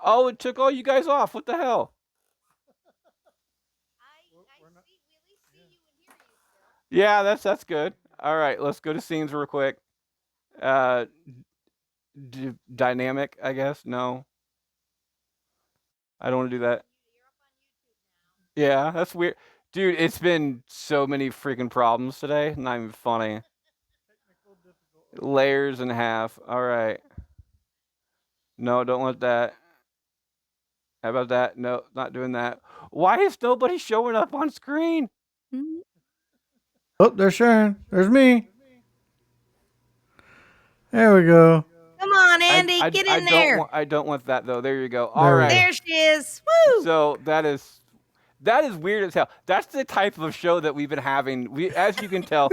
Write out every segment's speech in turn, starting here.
Oh, it took all you guys off. What the hell? Yeah, that's good. All right, let's go to scenes real quick. Uh, dynamic, I guess. No, I don't want to do that. Yeah, that's weird. Dude, it's been so many freaking problems today. Not even funny. Layers and a half. All right. No, don't want that. How about that? No, not doing that. Why is nobody showing up on screen? Mhm. Oh, there's Sharon. There's me. There we go. Come on, I, Andi, I, get I in don't there. want I don't want that though. There you go. All There we right. go. There she is. Woo! So that is weird as hell. That's the type of show that we've been having. As you can tell,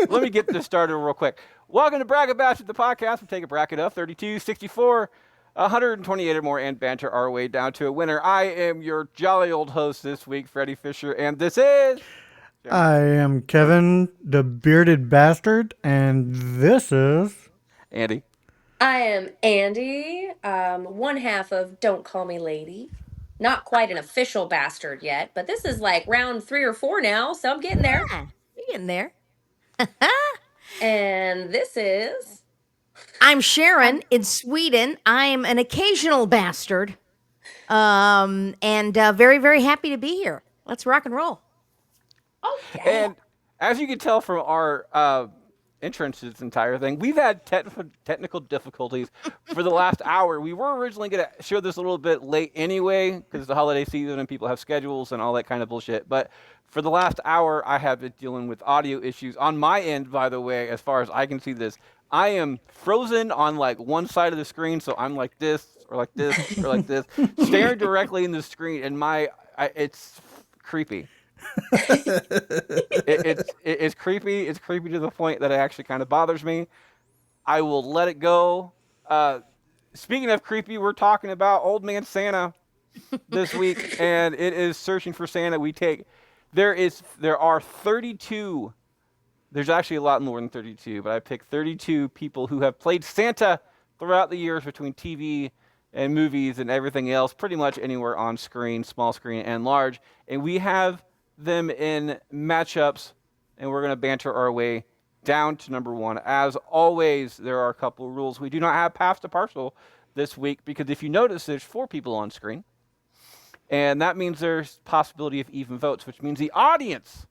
let me get this started real quick. Welcome to Bracket Bash, the podcast. We'll take a bracket of 32, 64, 128 or more, and banter our way down to a winner. I am your jolly old host this week, Freddie Fisher, and this is I am Kevin, the bearded bastard, and this is. Andy. I am Andi, one half of Don't Call Me Lady. Not quite an official bastard yet, but this is like round 3 or 4 now, so I'm getting there. Yeah, you're getting there. And this is. I'm Sharon in Sweden. I am an occasional bastard. And very, very happy to be here. Let's rock and roll. Oh, yeah. And as you can tell from our entrance to this entire thing, we've had technical difficulties for the last hour. We were originally going to show this a little bit late anyway, because it's the holiday season and people have schedules and all that kind of bullshit. But for the last hour, I have been dealing with audio issues. On my end, by the way, as far as I can see this, I am frozen on like one side of the screen, so I'm like this, or like this, or like this, staring directly in the screen, and it's creepy. It's creepy. It's creepy to the point that it actually kind of bothers me. I will let it go. Speaking of creepy, we're talking about Old Man Santa this week, and it is Searching for Santa. There are 32. There's actually a lot more than 32, but I picked 32 people who have played Santa throughout the years between TV and movies and everything else, pretty much anywhere on screen, small screen and large. And we have them in matchups, and we're going to banter our way down to number one. As always, there are a couple of rules. We do not have pass to partial this week because if you notice, there's 4 people on screen. And that means there's possibility of even votes, which means the audience,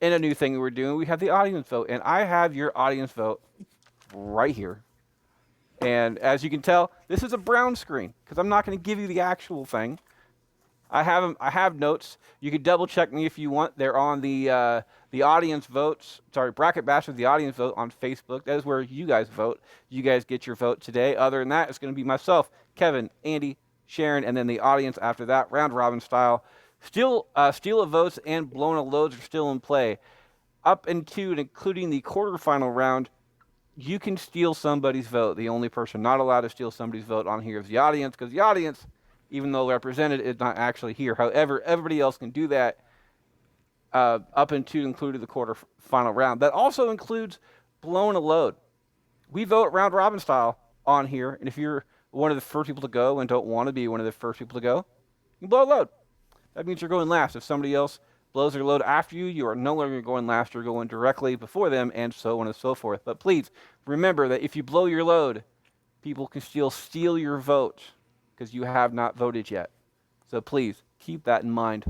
in a new thing we're doing, we have the audience vote. And I have your audience vote right here. And as you can tell, this is a brown screen because I'm not going to give you the actual thing. I have notes. You can double check me if you want. They're on the audience votes. Sorry, Bracket Bash with the audience vote on Facebook. That is where you guys vote. You guys get your vote today. Other than that, it's going to be myself, Kevin, Andi, Sharon, and then the audience after that, round robin style. Steal of votes and blown of loads are still in play. Up into and including the quarterfinal round, you can steal somebody's vote. The only person not allowed to steal somebody's vote on here is the audience, because the audience, even though represented, is not actually here. However, everybody else can do that up into included the quarterfinal round. That also includes blown a load. We vote round robin style on here, and if you're one of the first people to go and don't want to be one of the first people to go, you can blow a load. That means you're going last. If somebody else blows their load after you, you are no longer going last. You're going directly before them, and so on and so forth. But please remember that if you blow your load, people can still steal your vote because you have not voted yet. So please keep that in mind.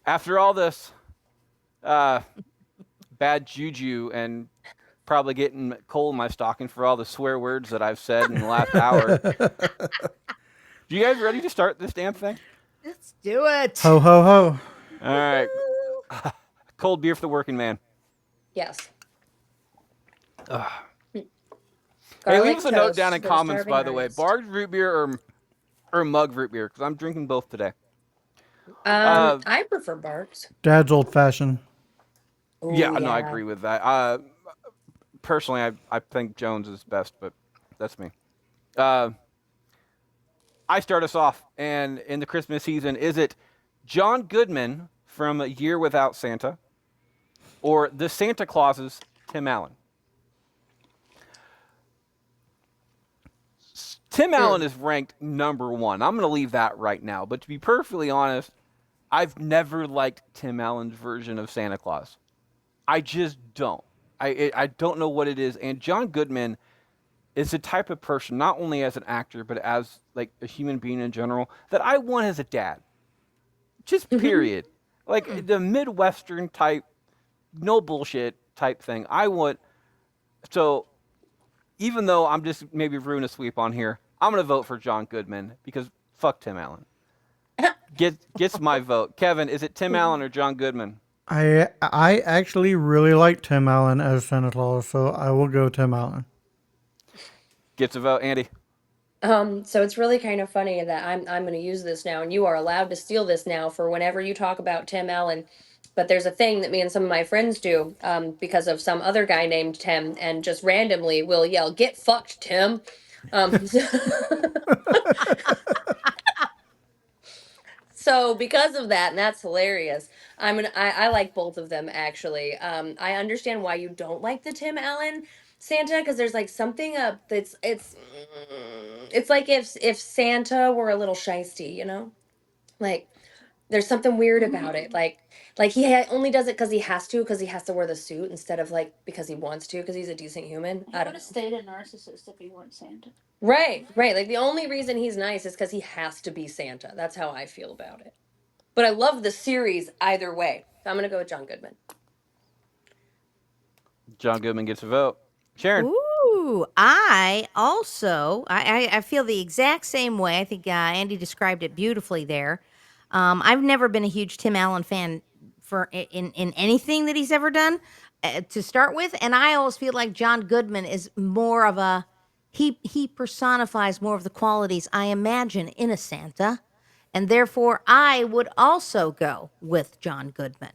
After all this bad juju and probably getting coal in my stocking for all the swear words that I've said in the last hour, you guys ready to start this damn thing? Let's do it. Ho, ho, ho. All right. Cold beer for the working man. Yes. Hey, Garlic leave us a note toast down in for the comments, starving by the way. artist. Barred root beer or mug root beer, because I'm drinking both today. I prefer Barks. Dad's old fashioned. Ooh, Yeah, no, I agree with that. Personally, I think Jones is best, but that's me. I start us off, and in the Christmas season, is it John Goodman from A Year Without Santa or the Santa Clauses, Tim Allen? Tim Allen is ranked number 1. I'm going to leave that right now. But to be perfectly honest, I've never liked Tim Allen's version of Santa Claus. I just don't. I don't know what it is. And John Goodman is the type of person, not only as an actor, but as like a human being in general, that I want as a dad. Just period. Like the Midwestern type, no bullshit type thing. I want. So even though I'm just maybe ruining a sweep on here, I'm going to vote for John Goodman because fuck Tim Allen. Gets my vote. Kevin, is it Tim Allen or John Goodman? I actually really like Tim Allen as Santa Claus, so I will go Tim Allen. Gets a vote, Andy. So it's really kind of funny that I'm going to use this now, and you are allowed to steal this now for whenever you talk about Tim Allen. But there's a thing that me and some of my friends do, because of some other guy named Tim, and just randomly will yell, "Get fucked, Tim." So because of that, and that's hilarious. I like both of them actually. I understand why you don't like the Tim Allen Santa, because there's like something up that's it's like if Santa were a little shisty, like there's something weird about it. Like he only does it because he has to wear the suit instead of like because he wants to because he's a decent human. He I would don't have know. stayed a narcissist if he weren't Santa. Right, right. Like the only reason he's nice is because he has to be Santa. That's how I feel about it. But I love the series either way. So I'm gonna go with John Goodman. John Goodman gets a vote. Sharon. Ooh, I also I feel the exact same way. I think Andy described it beautifully there. I've never been a huge Tim Allen fan in anything that he's ever done to start with, and I always feel like John Goodman is more of a he personifies more of the qualities I imagine in a Santa, and therefore I would also go with John Goodman.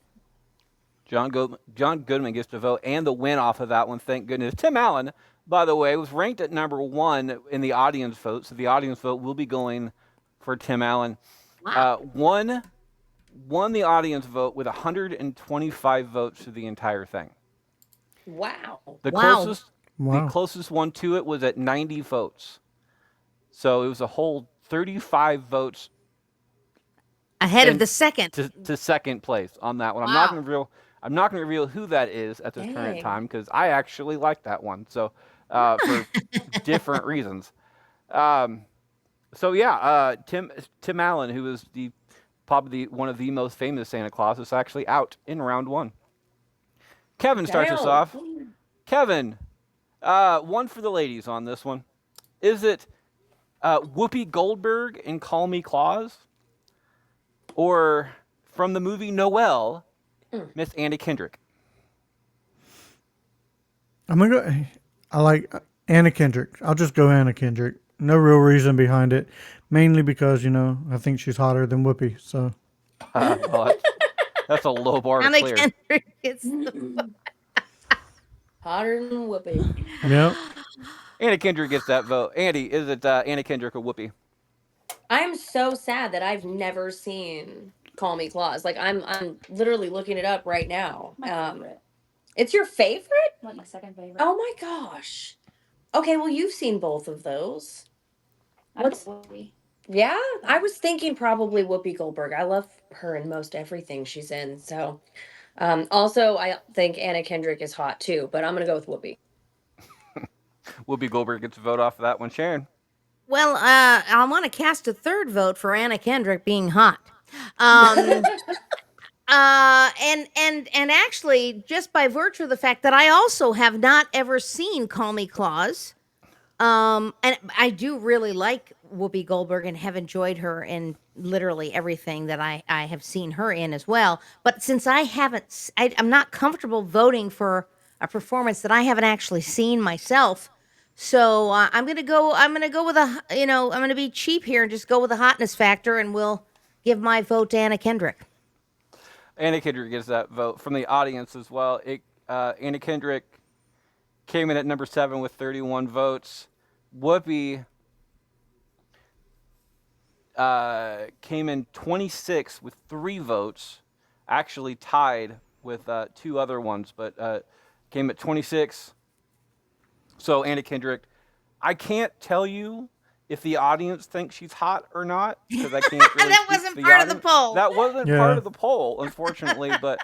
John Goodman gets the vote and the win off of that one, thank goodness. Tim Allen, by the way, was ranked at number 1 in the audience vote, so the audience vote will be going for Tim Allen. Wow. Won the audience vote with 125 votes for the entire thing. Wow. The Wow. closest one to it was at 90 votes. So it was a whole 35 votes Ahead of the second. to second place on that one. Wow. I'm not going to reveal who that is at this current Dang. time because I actually like that one. So for different reasons. So yeah, Tim Allen, who is probably one of the most famous Santa Claus, is actually out in round 1. Kevin starts us Damn. off. Kevin, one for the ladies on this one. Is it Whoopi Goldberg in Call Me Claus? Or from the movie Noelle, Miss Anna Kendrick? I'm gonna go. I like Anna Kendrick. I'll just go Anna Kendrick. No real reason behind it. Mainly because I think she's hotter than Whoopi. So Well, that's a low bar to Anna clear. Kendrick gets Hotter than Whoopi. yeah. Anna Kendrick gets that vote. Andy, is it Anna Kendrick or Whoopi? I am so sad that I've never seen Call Me Claus. Like I'm literally looking it up right now. My favorite. It's your favorite? Like my second favorite. Oh my gosh. Okay, well you've seen both of those. I what's- love Whoopi. Yeah, I was thinking probably Whoopi Goldberg. I love her in most everything she's in. So, also I think Anna Kendrick is hot too, but I'm gonna go with Whoopi. Whoopi Goldberg gets a vote off of that one. Sharon. Well, I want to cast a third vote for Anna Kendrick being hot. And actually, just by virtue of the fact that I also have not ever seen Call Me Claus, and I do really like Whoopi Goldberg and have enjoyed her in literally everything that I have seen her in as well. But since I'm not comfortable voting for a performance that I haven't actually seen myself. So I'm gonna go with I'm gonna be cheap here and just go with the hotness factor, and we'll give my vote to Anna Kendrick. Anna Kendrick gets that vote from the audience as well. Anna Kendrick came in at number 7 with 31 votes. Whoopi came in 26 with 3 votes, actually tied with 2 other ones, but came at 26. So Anna Kendrick, I can't tell you if the audience thinks she's hot or not, because I can't really That speak wasn't for the part of the audience. poll. That wasn't part Yeah. of the poll, unfortunately, but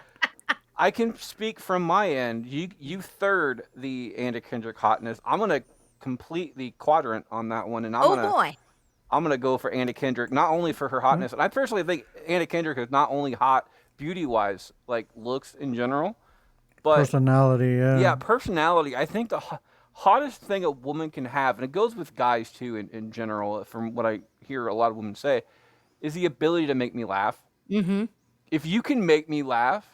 I can speak from my end. You third the Anna Kendrick hotness. I'm gonna complete the quadrant on that one, and Oh boy. I'm gonna go for Anna Kendrick, not only for her hotness, and I personally think Anna Kendrick is not only hot beauty wise, like looks in general, but Personality, yeah, yeah. personality. I think the hottest thing a woman can have, and it goes with guys too in general, from what I hear a lot of women say, is the ability to make me laugh. Mm-hmm. If you can make me laugh,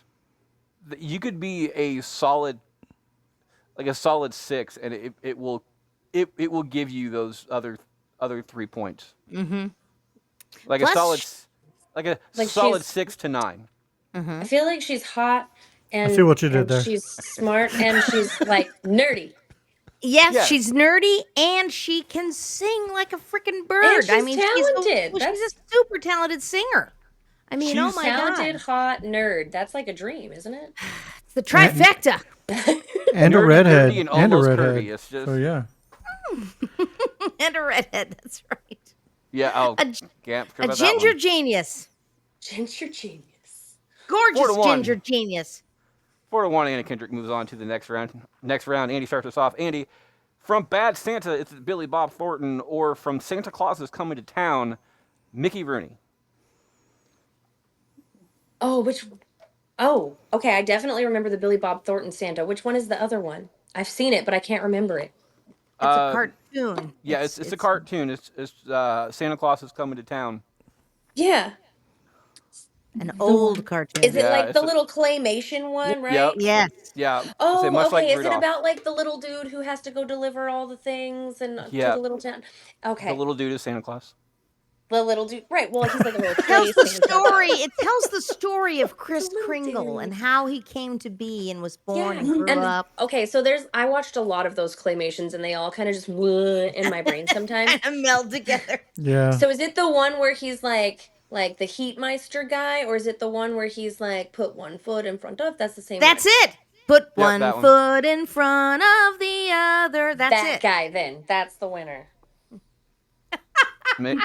you could be a solid, like a solid six, and it will give you those other 3 points, Mm-hmm. like a solid Plus, like a Like solid she's 6 to 9. mm-hmm. I feel like she's hot I see what you did and there. she's smart and she's like nerdy. Yes, Yes, she's nerdy and she can sing like a freaking And bird. I she's mean, talented. she's a That's super talented singer. I mean, oh she's my talented, God. hot nerd. That's like a dream, isn't it? It's the trifecta. And a nerdy, redhead. dirty, and And a almost curvy. redhead. It's So just yeah. And a redhead. That's right. yeah. Oh, A, can't forget a about that ginger one. genius. Ginger genius. 'Gorgeous 4 to 1. ginger genius. 4 to 1. Anna Kendrick moves on to the next round. Next round, Andy starts us off. Andy, from Bad Santa, it's Billy Bob Thornton, or from Santa Claus is Coming to Town, Mickey Rooney. Oh, which Oh, okay. I definitely remember the Billy Bob Thornton Santa. Which one is the other one? I've seen it, but I can't remember it. It's a Uh, cartoon. yeah, it's a cartoon. It's Santa Claus is Coming to Town. Yeah. an The old one. Is cartoon. it Yeah, like the it's a little claymation one, yep, right? Yes. yeah. Say Oh, much like okay. Is it Rudolph. about like the little dude who has to go deliver all the things and to Yeah, the little town? the Okay. little dude is Santa Claus. The little dude. Right. Well, he's like a little Tells clay the Santa, story. though. It tells the story of It's a Kris little Kringle and dude. how he came to be and was born Yeah. and grew And up okay, so I watched a lot of those claymations and they all kind of just in my brain sometimes. and meld together. Yeah. So is it the one where he's like the Heatmeister guy, or is it the one where he's like put one foot in front of? That's the same That's one. it. Put Yep, one that one. foot in front of the other. That's That it. guy then. That's the winner. Mi-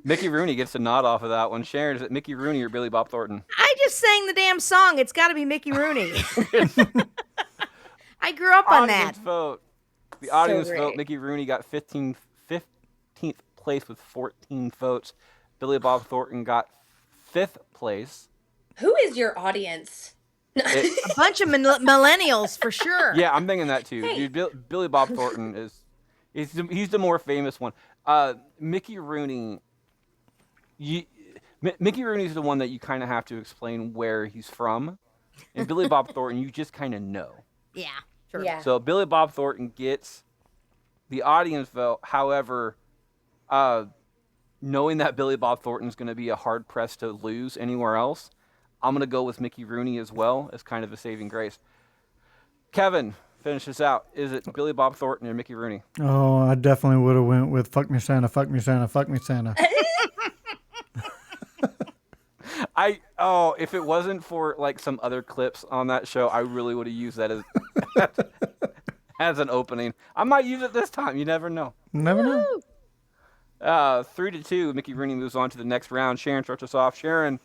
Mickey Rooney gets a nod off of that one. Sharon, is it Mickey Rooney or Billy Bob Thornton? I just sang the damn song. It's got to be Mickey Rooney. It's I grew up on that. audience vote. The So audience vote. great. Mickey Rooney got 15th place with 14 votes. Billy Bob Thornton got 5th place. Who is your audience? It, A bunch of millennials for sure. yeah, I'm thinking that too. Hey. Dude, Billy Bob Thornton he's the more famous one. Mickey Rooney, Mickey Rooney's the one that you kind of have to explain where he's from, and Billy Bob Thornton you just kind of know. Yeah. Sure. Yeah. So Billy Bob Thornton gets the audience vote. However, knowing that Billy Bob Thornton's going to be a hard press to lose anywhere else, I'm going to go with Mickey Rooney as well as kind of a saving grace. Kevin, finish this out. Is it Billy Bob Thornton or Mickey Rooney? Oh, I definitely would have went with "Fuck Me Santa, Fuck Me Santa, Fuck Me Santa." If it wasn't for like some other clips on that show, I really would have used that as as an opening. I might use it this time. You never know. Never know. 3-2. Mickey Rooney moves on to the next round. Sharon starts us off. Sharon,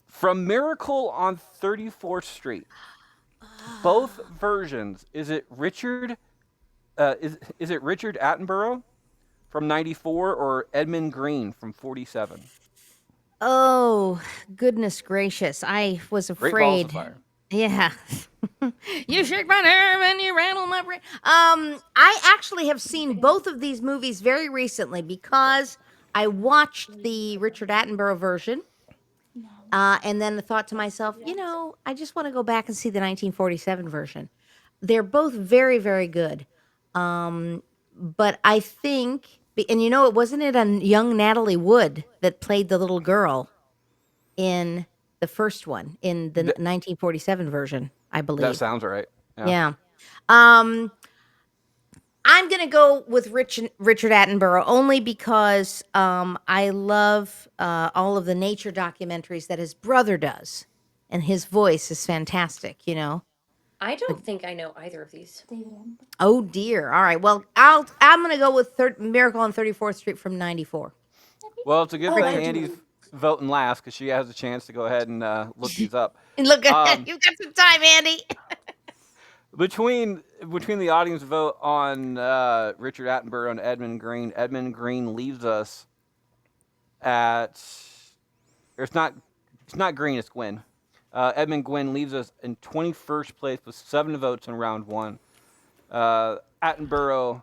from Miracle on 34th Street, both versions. Is it Richard? Is it Richard Attenborough from 94 or Edmund Green from 47? Oh, goodness gracious. I was Great balls of afraid. fire. Yeah. You shake my nerve and you rattle my brain. I actually have seen both of these movies very recently because I watched the Richard Attenborough version. And then I thought to myself, I just want to go back and see the 1947 version. They're both very, very good. But I think, and wasn't it a young Natalie Wood that played the little girl in the first one, in the 1947 version, I That believe. sounds right. Yeah. I'm going to go with Richard Attenborough only because I love all of the nature documentaries that his brother does. And his voice is fantastic. I don't think I know either of these. David Attenborough. Oh dear. All right. Well, I'm gonna go with Miracle on 34th Street from '94. Well, it's a good Oh, thing I do. Andy's voting last because she has a chance to go ahead and look these up. And look, Um, you got some time, Andy. between the audience vote on Richard Attenborough and Edmund Green leaves us at. Or it's not Green, it's Gwynn. Edmund Gwynn leaves us in 21st place with 7 votes in round 1. Attenborough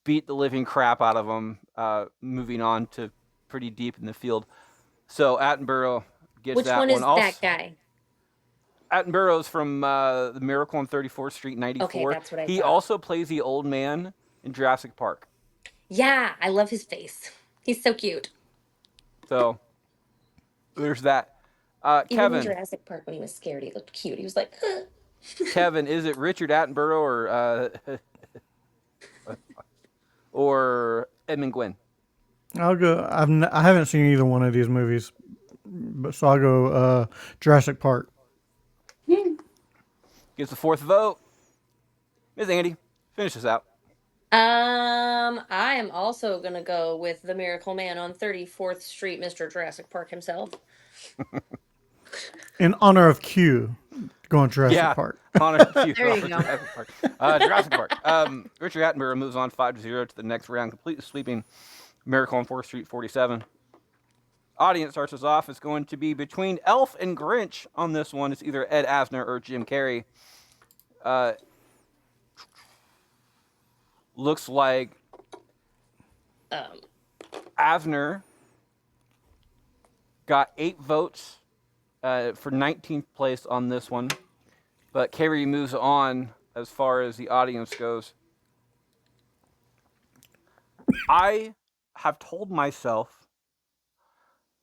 beat the living crap out of him, moving on to pretty deep in the field. So Attenborough gets Which that one one. is Also, that guy? Attenborough's from The Miracle on 34th Street, 94. Okay, that's what I He thought. also plays the old man in Jurassic Park. Yeah, I love his face. He's so cute. So there's that. Even in Kevin, Jurassic Park, when he was scared, he looked cute. He was like, Kevin, is it Richard Attenborough or Edmund Gwynn? I'll go. I haven't seen either one of these movies, but so I'll go Jurassic Park. Gets the 4th vote. Ms. Andy, finish this out. I am also gonna go with the Miracle Man on 34th Street, Mr. Jurassic Park himself. In honor of Q, going Jurassic Yeah, Park. honor you. There you go. Jurassic Park. Jurassic Park. Richard Attenborough moves on 5-0 to the next round, completely sweeping Miracle on 4th Street 47. Audience starts us off. It's going to be between Elf and Grinch on this one. It's either Ed Asner or Jim Carrey. Looks like Asner got 8 votes for 19th place on this one, but Carrey moves on as far as the audience goes. I have told myself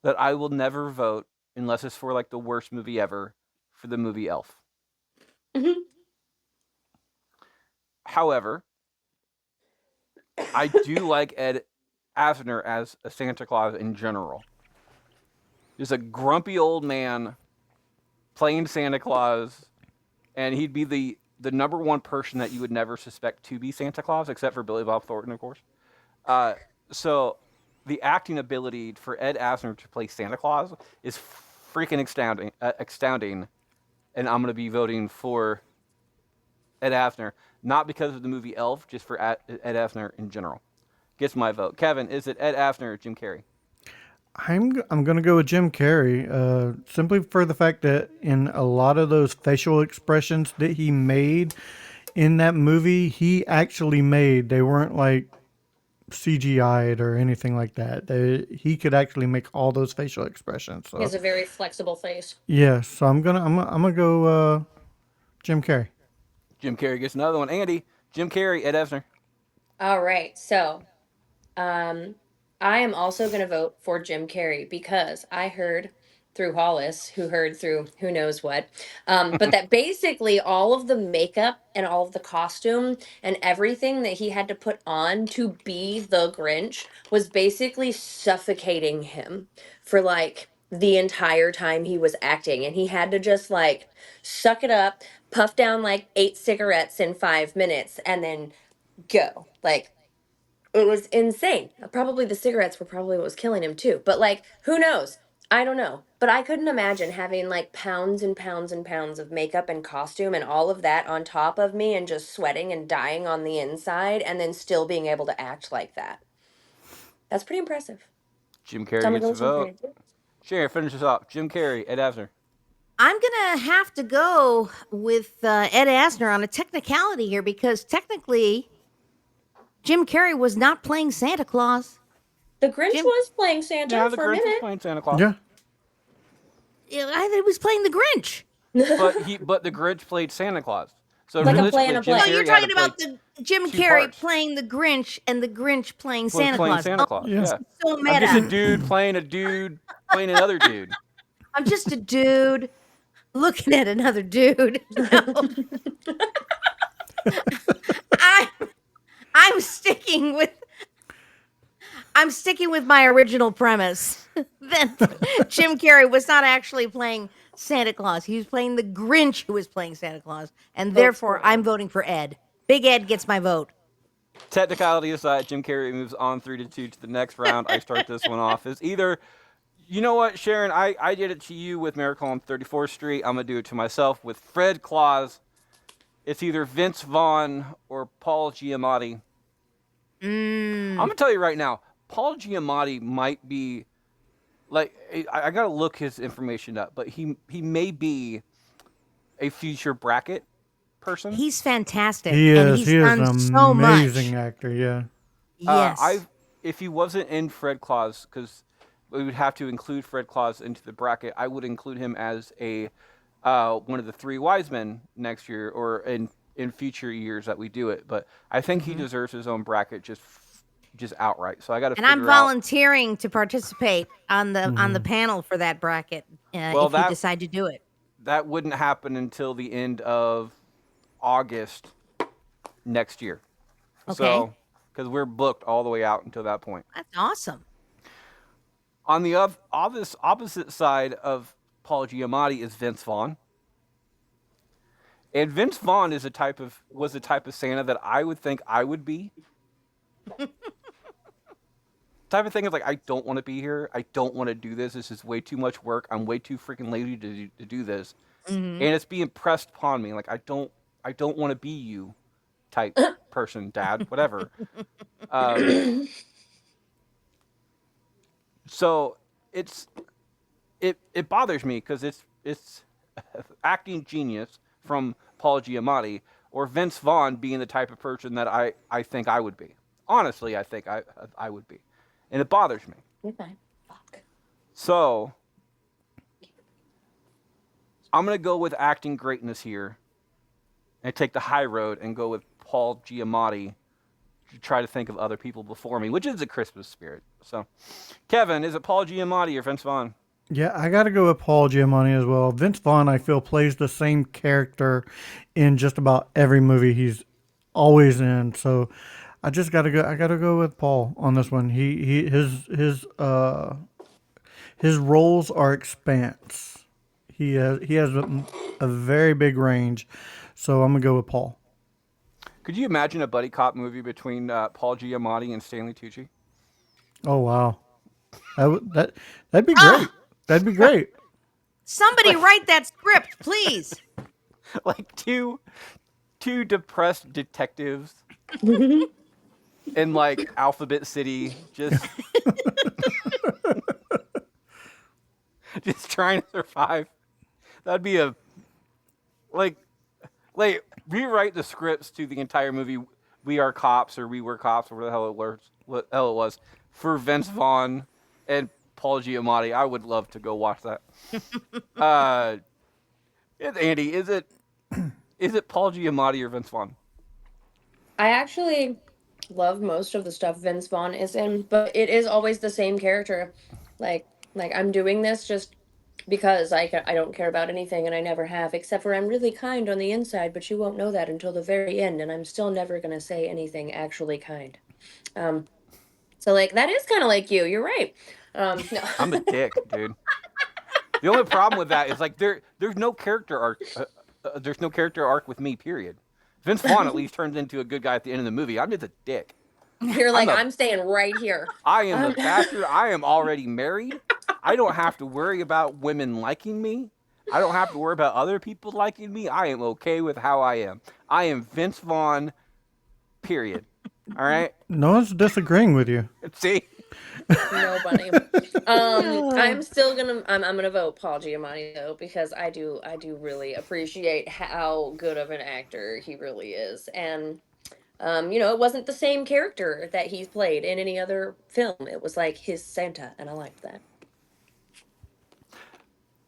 that I will never vote unless it's for like the worst movie ever for the movie Elf. Mhm. However, I do like Ed Asner as a Santa Claus in general. He's a grumpy old man playing Santa Claus, and he'd be the number one person that you would never suspect to be Santa Claus, except for Billy Bob Thornton, of course. So the acting ability for Ed Asner to play Santa Claus is freaking astounding, and I'm going to be voting for Ed Asner, not because of the movie Elf, just for Ed Asner in general. Gets my vote. Kevin, is it Ed Asner or Jim Carrey? I'm going to go with Jim Carrey, simply for the fact that in a lot of those facial expressions that he made in that movie, he actually made. They weren't like CGI'd or anything like that. He could actually make all those facial expressions. He has So a very flexible face. yeah, so I'm gonna go Jim Carrey. Jim Carrey gets another one. Andy, Jim Carrey, Ed Asner. All right, so I am also going to vote for Jim Carrey because I heard through Hollis, who heard through who knows what, but that basically all of the makeup and all of the costume and everything that he had to put on to be the Grinch was basically suffocating him for like the entire time he was acting. And he had to just like suck it up, puff down like 8 cigarettes in 5 minutes, and then go. Like, it was insane. Probably the cigarettes were probably what was killing him too. But like, who knows? I don't know. But I couldn't imagine having like pounds and pounds and pounds of makeup and costume and all of that on top of me and just sweating and dying on the inside and then still being able to act like that. That's pretty impressive. Jim So Carrey I'm gets a gonna go vote. with Jim Carrey. Sharon, finish this up. Jim Carrey, Ed Asner. I'm gonna have to go with Ed Asner on a technicality here because technically, Jim Carrey was not playing Santa Claus. The Grinch Jim- was playing Santa Yeah, the for a Grinch was minute. playing Santa Claus. Yeah, I think he was playing the Grinch. But the Grinch played Santa Claus. So Like a realistically, play and a Jim play. No, Carrey you're had to talking play- about the Jim two Carrey parts. playing the Grinch and the Grinch playing was Santa playing Claus. Santa Oh, Claus. Yeah. Yeah. so I'm just a meta. dude playing a dude playing another dude. I'm just a dude looking at another dude. I, I'm sticking with my original premise that Jim Carrey was not actually playing Santa Claus. He was playing the Grinch who was playing Santa Claus. And Vote therefore, for I'm Ed. voting for Ed. Big Ed gets my vote. Technicality aside, Jim Carrey moves on 3-2 to the next round. I start this one off as either. You know what, Sharon? I did it to you with Miracle on 34th Street. I'm gonna do it to myself with Fred Claus. It's either Vince Vaughn or Paul Giamatti. I'm gonna tell you right now, Paul Giamatti might be like I gotta look his information up, but he may be a future bracket person. He's fantastic. He and is. he's He is done an so amazing much. actor. Yeah. Yes. If he wasn't in Fred Claus, because we would have to include Fred Claus into the bracket, I would include him as a one of the three wise men next year or in future years that we do it. But I think he deserves his own bracket just outright. So I got to And figure I'm volunteering to participate on the panel for that bracket Well, if you that- decide to do it. that wouldn't happen until the end of August next year. Okay. So, because we're booked all the way out until that point. That's awesome. On the opposite side of Paul Giamatti is Vince Vaughn. And Vince Vaughn was the type of Santa that I would think I would be. Type of thing is like, I don't want to be here. I don't want to do this. This is way too much work. I'm way too freaking lazy to do this. And it's being pressed upon me. Like, I don't want to be you type person, Dad, whatever. So it bothers me because it's acting genius from Paul Giamatti or Vince Vaughn being the type of person that I think I would be. Honestly, I think I would be. And it bothers me. You're fine. Fuck. So I'm going to go with acting greatness here and take the high road and go with Paul Giamatti to try to think of other people before me, which is the Christmas spirit. So, Kevin, is it Paul Giamatti or Vince Vaughn? Yeah, I got to go with Paul Giamatti as well. Vince Vaughn, I feel, plays the same character in just about every movie he's always in. So I just got to go. I got to go with Paul on this one. His roles are expanse. He has a very big range. So I'm gonna go with Paul. Could you imagine a buddy cop movie between Paul Giamatti and Stanley Tucci? Oh wow, that'd be great. That'd be great. Somebody write that script, please. Like two depressed detectives in like Alphabet City, just just trying to survive. That'd be a like rewrite the scripts to the entire movie. We Are Cops or We Were Cops or whatever the hell it was for Vince Vaughn and Paul Giamatti. I would love to go watch that. Andy, is it Paul Giamatti or Vince Vaughn? I actually love most of the stuff Vince Vaughn is in, but it is always the same character. Like I'm doing this just because I don't care about anything and I never have, except for I'm really kind on the inside, but you won't know that until the very end, and I'm still never gonna say anything actually kind. So like that is kind of like you. You're right. No. I'm a dick, dude. The only problem with that is like there's no character arc. There's no character arc with me. Period. Vince Vaughn at least turns into a good guy at the end of the movie. I'm just a dick. You're like I'm staying right here. I am a bastard. I am already married. I don't have to worry about women liking me. I don't have to worry about other people liking me. I am okay with how I am. I am Vince Vaughn. Period. All right. No one's disagreeing with you. See. Nobody. I'm still gonna. I'm gonna vote Paul Giamatti though because I do really appreciate how good of an actor he really is, and it wasn't the same character that he's played in any other film. It was like his Santa, and I liked that.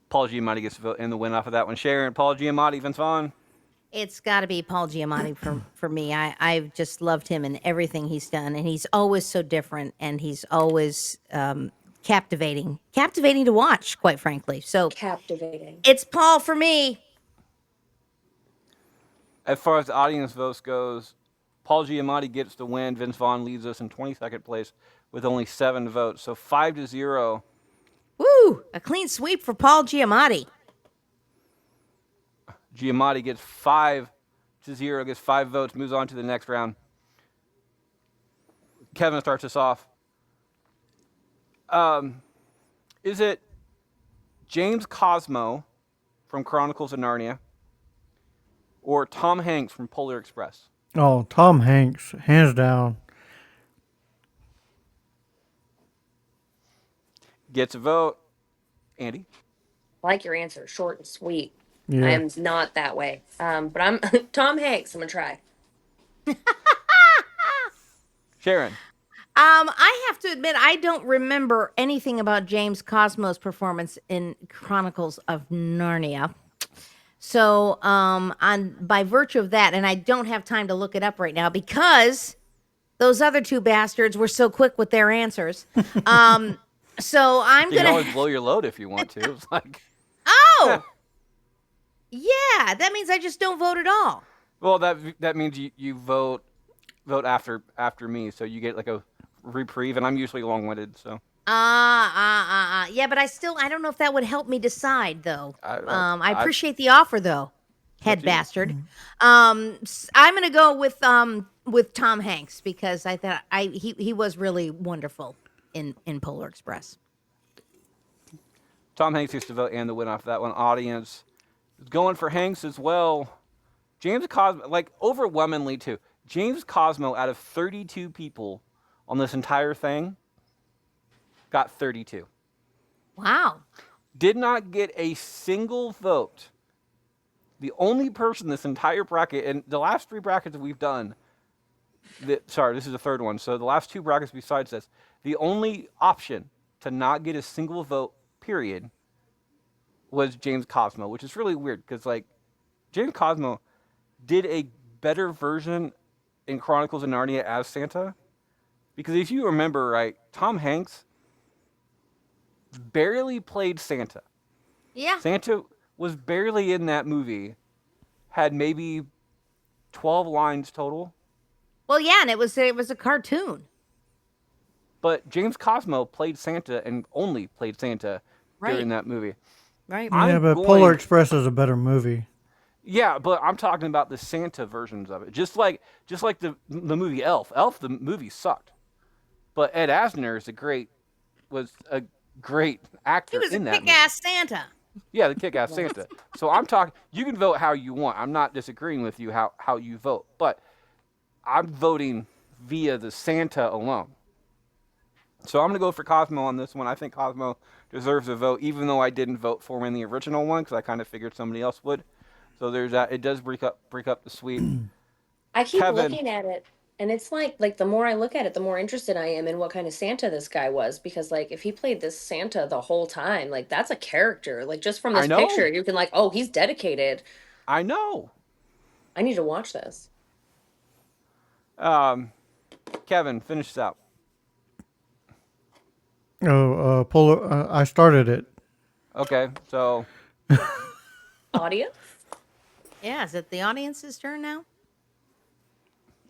Paul Giamatti gets in the win off of that one. Sharon, Paul Giamatti, Vince Vaughn. It's got to be Paul Giamatti for me. I've just loved him in everything he's done, and he's always so different, and he's always captivating to watch, quite frankly. So Captivating. it's Paul for me. As far as the audience votes goes, Paul Giamatti gets the win. Vince Vaughn leads us in 22nd place with only 7 votes. So 5-0. Woo! A clean sweep for Paul Giamatti. Giamatti gets 5-0, gets 5 votes, moves on to the next round. Kevin starts us off. Is it James Cosmo from Chronicles of Narnia or Tom Hanks from Polar Express? Oh, Tom Hanks, hands down. Gets a vote. Andy? I like your answer, short and sweet. I Yeah. am not that way. But I'm Tom Hanks. I'm gonna try. Sharon? I have to admit, I don't remember anything about James Cosmo's performance in Chronicles of Narnia. So, on by virtue of that, and I don't have time to look it up right now because those other two bastards were so quick with their answers. So I'm You can gonna. always blow your load if you want to. It's like, Oh, yeah, that means I just don't vote at all. well, that means you vote after me, so you get like a reprieve, and I'm usually long-winded, so Yeah, but I don't know if that would help me decide though. I I- appreciate the offer though, head to you. bastard. I'm gonna go with Tom Hanks because I thought he was really wonderful in Polar Express. Tom Hanks used to vote and the win off that one. Audience is going for Hanks as well. James Cosmo, like overwhelmingly too. James Cosmo, out of 32 people on this entire thing, got 32. Wow. Did not get a single vote. The only person this entire bracket, and the last 3 brackets that we've done, sorry, this is the third one. So the last 2 brackets besides this, the only option to not get a single vote, period, was James Cosmo, which is really weird because like James Cosmo did a better version in Chronicles of Narnia as Santa. Because if you remember right, Tom Hanks barely played Santa. Yeah. Santa was barely in that movie, had maybe 12 lines total. Well, yeah, and it was a cartoon. But James Cosmo played Santa and only played Santa during that movie. Right. Yeah, but Polar Express is a better movie. Yeah, but I'm talking about the Santa versions of it. Just like the movie Elf. Elf, the movie sucked. But Ed Asner was a great actor He was a in that movie. kick-ass Santa. Yeah, the kick-ass Santa. So I'm talking. You can vote how you want. I'm not disagreeing with you how you vote, but I'm voting via the Santa alone. So I'm gonna go for Cosmo on this one. I think Cosmo deserves a vote, even though I didn't vote for him in the original one because I kind of figured somebody else would. So there's that. It does break up the sweep. I keep Kevin. looking at it, and it's like the more I look at it, the more interested I am in what kind of Santa this guy was. Because like if he played this Santa the whole time, like that's a character. Like just from I this know. picture, you can like, oh, he's dedicated. I know. I need to watch this. Kevin, finish this out. Oh, Polar. I started it. Okay, so Audience? Yeah, is it the audience's turn now?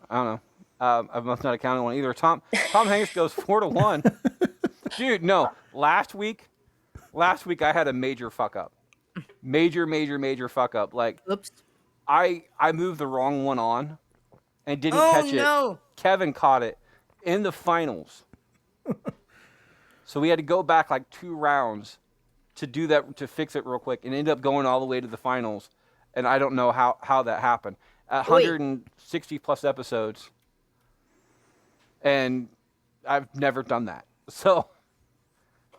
I don't know. I must not have counted one either. Tom Hanks goes 4-1. Dude, no. Last week I had a major fuck up. Major fuck up. Like Oops. I moved the wrong one on and didn't Oh, catch it. no. Kevin caught it in the finals. So we had to go back like 2 rounds to do that, to fix it real quick, and ended up going all the way to the finals. And I don't know how that happened. 160 plus episodes, and I've never done that. So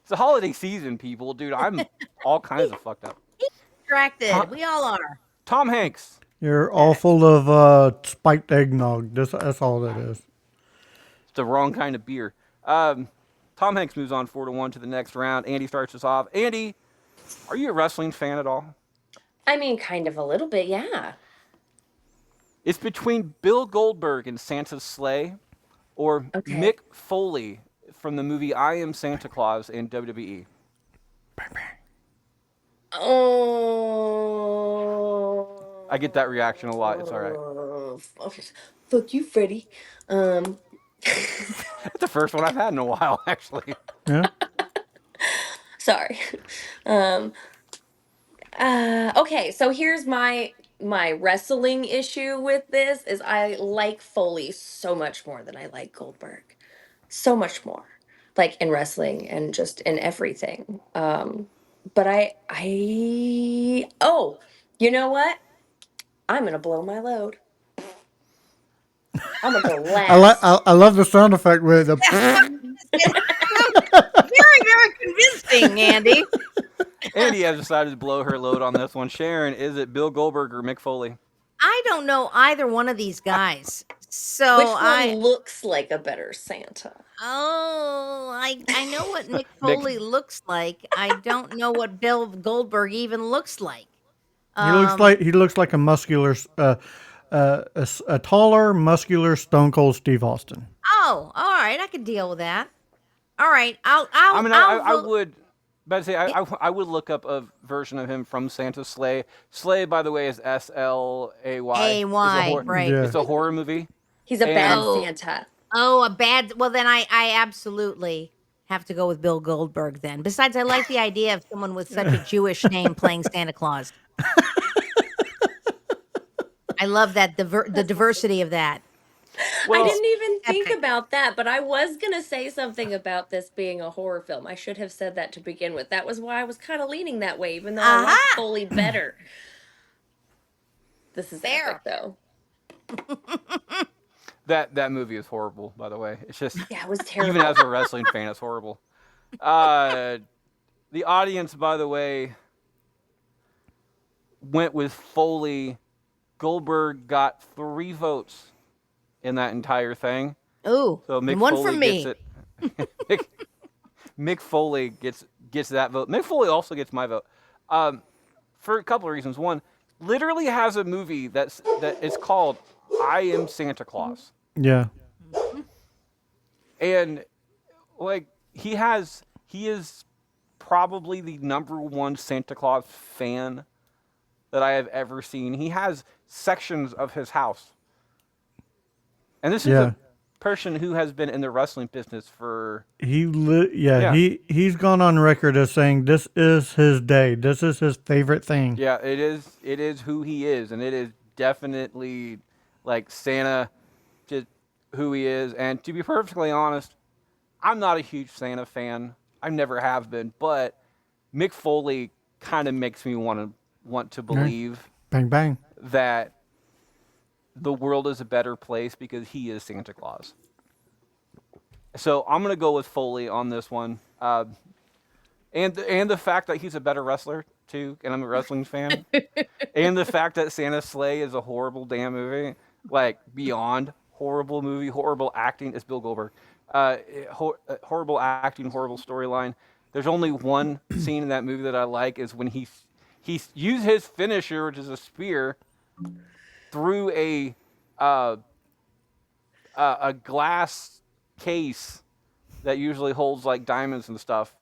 it's a holiday season, people. Dude, I'm all kinds of fucked up. Distracted. We all are. Tom Hanks. You're all full of spiked eggnog. That's all that is. It's the wrong kind of beer. Tom Hanks moves on 4-1 to the next round. Andy starts us off. Andy, are you a wrestling fan at all? I mean, kind of a little bit, yeah. It's between Bill Goldberg and Santa's Sleigh or Okay. Mick Foley from the movie I Am Santa Claus in WWE. Oh. I get that reaction a lot. It's all right. Fuck you, Freddie. It's the first one I've had in a while, actually. Yeah. Sorry. Okay, so here's my wrestling issue with this is I like Foley so much more than I like Goldberg. So much more. Like in wrestling and just in everything. But I oh, you know what? I'm gonna blow my load. I'm gonna go last. I love the sound effect with the. That's what very, very convincing, Andy. Andy has decided to blow her load on this one. Sharon, is it Bill Goldberg or Mick Foley? I don't know either one of these guys. So Which one I looks like a better Santa? I know what Mick Mick, Foley looks like. I don't know what Bill Goldberg even looks like. He looks like a muscular, a taller, muscular Stone Cold Steve Austin. Oh, all right, I can deal with that. All right, I mean, I'll I vote. would, but say I would look up a version of him from Santa's Sleigh. Sleigh, by the way, is Slay. AY, right. Yeah. It's a horror movie, He's a bad and Oh, Santa. oh, a bad. Well, then I absolutely have to go with Bill Goldberg. Then, besides, I like the idea of someone with such a Jewish name playing Santa Claus. I love that the diversity of that. I well, didn't even think Epic. about that, but I was gonna say something about this being a horror film. I should have said that to begin with. That was why I was kind of leaning that way, even though I like Aha! Foley better. This is epic, There. though. that movie is horrible. By the way, it's just Yeah, it was even terrible. as a wrestling fan, it's horrible. Uh, the audience, by the way, went with Foley. Goldberg got 3 votes in that entire thing. Ooh, So and Mick one Foley for gets me. it. Mick Foley gets that vote. Mick Foley also gets my vote, for a couple of reasons. One, literally has a movie that is called "I Am Santa Claus," Yeah. and like he is probably the number one Santa Claus fan that I have ever seen. He has sections of his house, and this is Yeah. a person who has been in the wrestling business for Yeah, yeah. he's gone on record as saying this is his day. This is his favorite thing. Yeah, it is. It is who he is, and it is definitely like Santa, just who he is. And to be perfectly honest, I'm not a huge Santa fan. I never have been, but Mick Foley kind of makes me want to Yeah. believe Bang bang. that the world is a better place because he is Santa Claus. So I'm gonna go with Foley on this one, and the fact that he's a better wrestler too, and I'm a wrestling fan. And the fact that Santa's Sleigh is a horrible damn movie, like beyond horrible movie, horrible acting. It's Bill Goldberg. Horrible acting, horrible storyline. There's only one scene in that movie that I like is when he used his finisher, which is a spear, through uh, a glass case that usually holds like diamonds and stuff,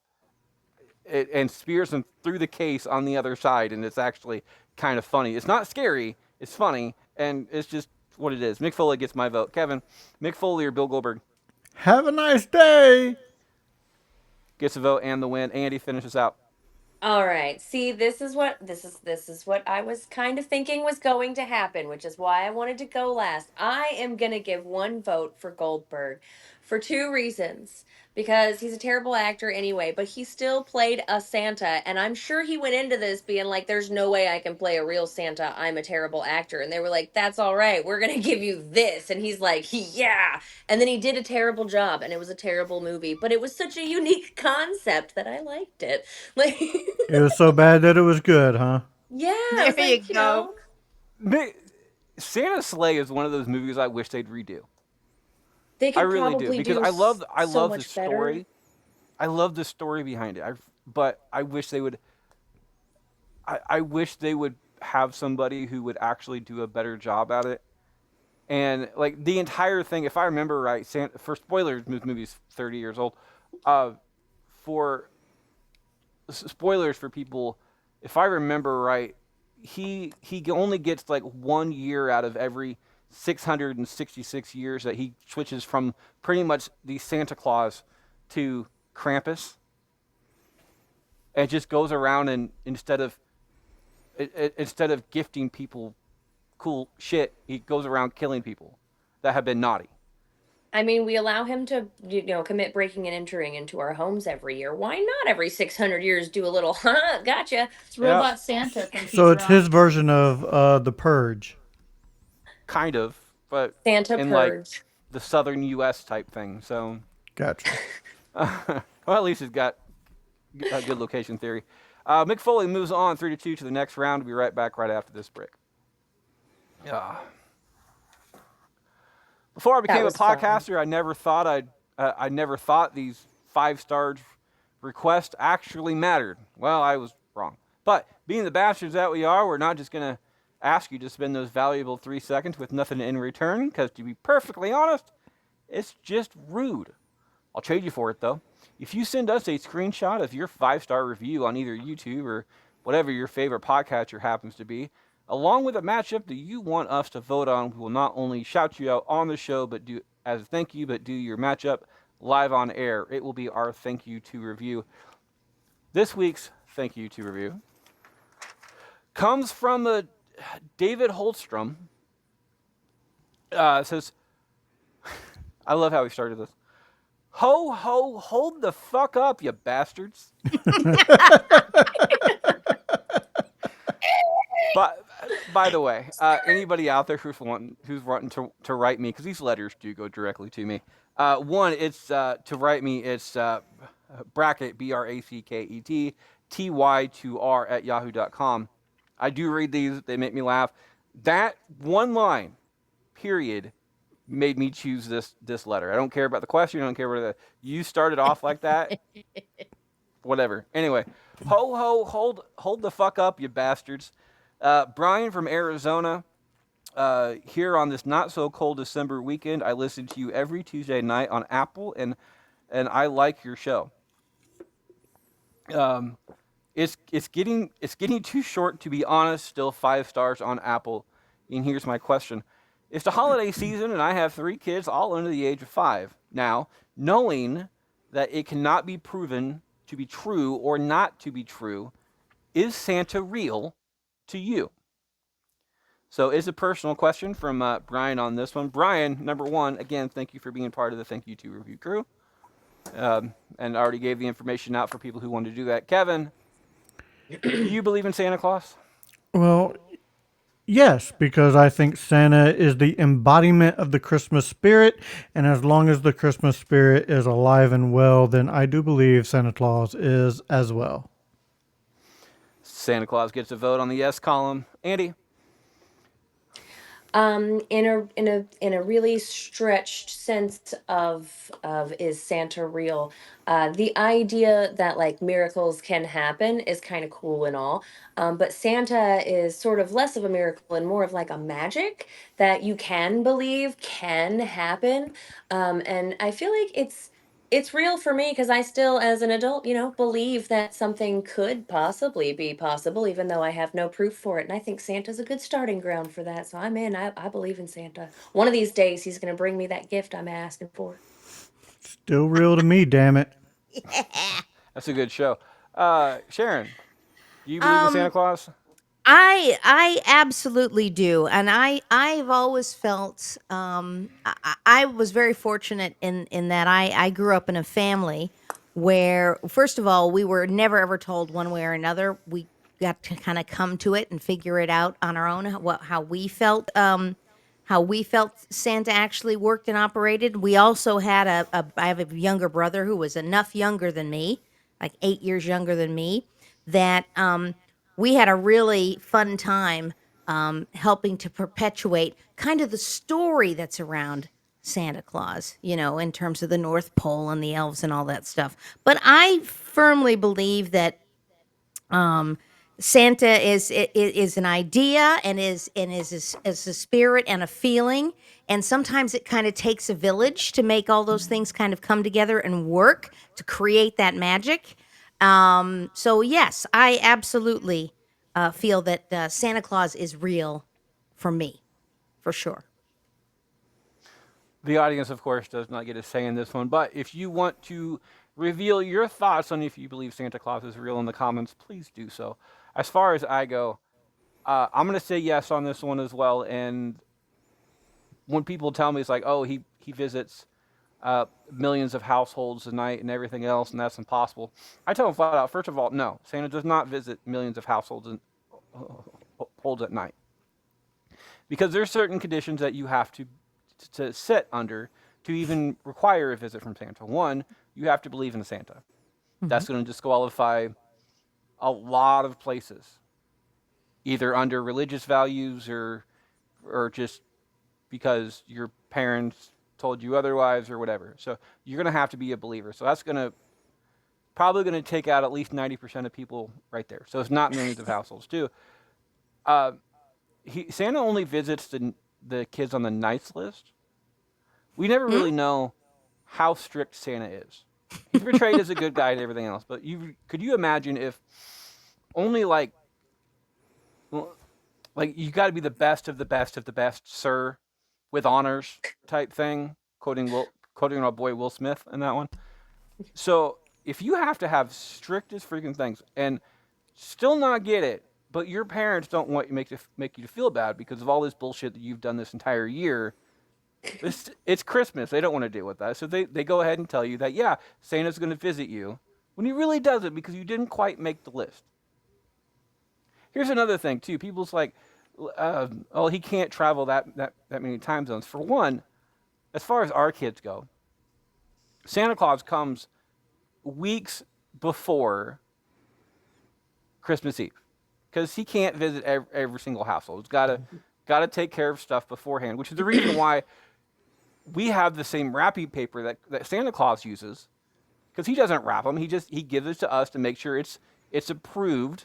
and spears him through the case on the other side, and it's actually kind of funny. It's not scary, it's funny, and it's just what it is. Mick Foley gets my vote. Kevin, Mick Foley or Bill Goldberg Have a nice day. gets a vote and the win. Andy finishes out. All right. See, this is what I was kind of thinking was going to happen, which is why I wanted to go last. I am going to give one vote for Goldberg for 2 reasons. Because he's a terrible actor anyway, but he still played a Santa, and I'm sure he went into this being like, there's no way I can play a real Santa. I'm a terrible actor. And they were like, that's all right. We're going to give you this. And he's like, yeah. And then he did a terrible job, and it was a terrible movie, but it was such a unique concept that I liked it. Like, It was so bad that it was good, huh? yeah, I There was you like, go. Santa's Sleigh is one of those movies I wish they'd redo. they I could really do probably because do I so love the much better. story. I love the story behind it. But I wish they would. I wish they would have somebody who would actually do a better job at it. And like the entire thing, if I remember right, for spoilers, this movie's 30 years old. Uh, for spoilers for people, if I remember right, he only gets like 1 year out of every 666 years that he switches from pretty much the Santa Claus to Krampus, and just goes around and instead of instead of gifting people cool shit, he goes around killing people that have been naughty. I mean, we allow him to, commit breaking and entering into our homes every year. Why not every 600 years do a little, gotcha? It's Yeah, Robot Santa from So it's his Futurama. version of the Purge. kind of, but Santa in like purge. the southern U.S. type thing. So, Gotcha. well, at least it's got a good location theory. Mick Foley moves on 3-2 to the next round. We'll be right back right after this break. Yeah. Before I That became a was fun. podcaster, I never thought these 5 star requests actually mattered. Well, I was wrong. But being the bastards that we are, we're not just gonna ask you to spend those valuable 3 seconds with nothing in return. Because to be perfectly honest, it's just rude. I'll trade you for it though. If you send us a screenshot of your 5 star review on either YouTube or whatever your favorite podcatcher happens to be, along with a matchup that you want us to vote on, we will not only shout you out on the show, but do as a thank you, but do your matchup live on air. It will be our thank you to review. This week's thank you to review comes from David Holstrom. It says, I love how he started this. Ho, ho, hold the fuck up, you bastards. But by the way, anybody out there who's wanting to write me, because these letters do go directly to me. One, it's to write me. It's bracket BRACKET TY2R at yahoo.com. I do read these. They make me laugh. That one line, period, made me choose this letter. I don't care about the question. I don't care whether you started off like that. Whatever. Anyway, ho ho, hold the fuck up, you bastards. Brian from Arizona. Here on this not so cold December weekend, I listen to you every Tuesday night on Apple, and I like your show. It's getting too short to be honest. Still 5 stars on Apple. And here's my question: it's the holiday season, and I have 3 kids, all under the age of 5. Now, knowing that it cannot be proven to be true or not to be true, is Santa real to you? So it's a personal question from Brian on this one. Brian, number one, again, thank you for being part of the Thank You To Review crew. And I already gave the information out for people who want to do that. Kevin, do you believe in Santa Claus? Well, yes, because I think Santa is the embodiment of the Christmas spirit, and as long as the Christmas spirit is alive and well, then I do believe Santa Claus is as well. Santa Claus gets a vote on the yes column. Andy? In a really stretched sense of is Santa real? The idea that like miracles can happen is kind of cool and all, but Santa is sort of less of a miracle and more of like a magic that you can believe can happen, and I feel like it's real for me because I still, as an adult, believe that something could possibly be possible, even though I have no proof for it. And I think Santa's a good starting ground for that. So I'm in. I believe in Santa. One of these days, he's going to bring me that gift I'm asking for. Still real to me, damn it. That's a good show. Sharon, do you believe in Santa Claus? I absolutely do, and I've always felt I was very fortunate in that I grew up in a family where, first of all, we were never ever told one way or another. We got to kind of come to it and figure it out on our own, how we felt Santa actually worked and operated. We also had I have a younger brother who was enough younger than me, like 8 years younger than me, that we had a really fun time helping to perpetuate kind of the story that's around Santa Claus, in terms of the North Pole and the elves and all that stuff. But I firmly believe that Santa is an idea and is a spirit and a feeling, and sometimes it kind of takes a village to make all those things kind of come together and work to create that magic. So yes, I absolutely feel that Santa Claus is real for me, for sure. The audience, of course, does not get a say in this one, but if you want to reveal your thoughts on if you believe Santa Claus is real in the comments, please do so. As far as I go, I'm gonna say yes on this one as well. And when people tell me it's like, oh, he visits millions of households a night and everything else, and that's impossible. I tell them flat out. First of all, no, Santa does not visit millions of households and holds at night because there's certain conditions that you have to sit under to even require a visit from Santa. One, you have to believe in Santa. That's going to disqualify a lot of places, either under religious values or just because your parents told you otherwise or whatever. So you're going to have to be a believer. So that's going to probably going to take out at least 90% of people right there. So it's not millions of households too. Uh, Santa only visits the kids on the nice list. We never really know how strict Santa is. He's portrayed as a good guy and everything else, but could you imagine if only like you got to be the best of the best of the best, sir, with honors type thing, quoting our boy Will Smith in that one. So if you have to have strict as freaking things and still not get it, but your parents don't want you make you feel bad because of all this bullshit that you've done this entire year. It's Christmas. They don't want to deal with that. So they go ahead and tell you that, yeah, Santa's going to visit you when he really doesn't because you didn't quite make the list. Here's another thing, too. People's like, oh, he can't travel that many time zones. For one, as far as our kids go, Santa Claus comes weeks before Christmas Eve because he can't visit every single household. He's got to take care of stuff beforehand, which is the reason why we have the same wrapping paper that Santa Claus uses because he doesn't wrap them. He gives it to us to make sure it's approved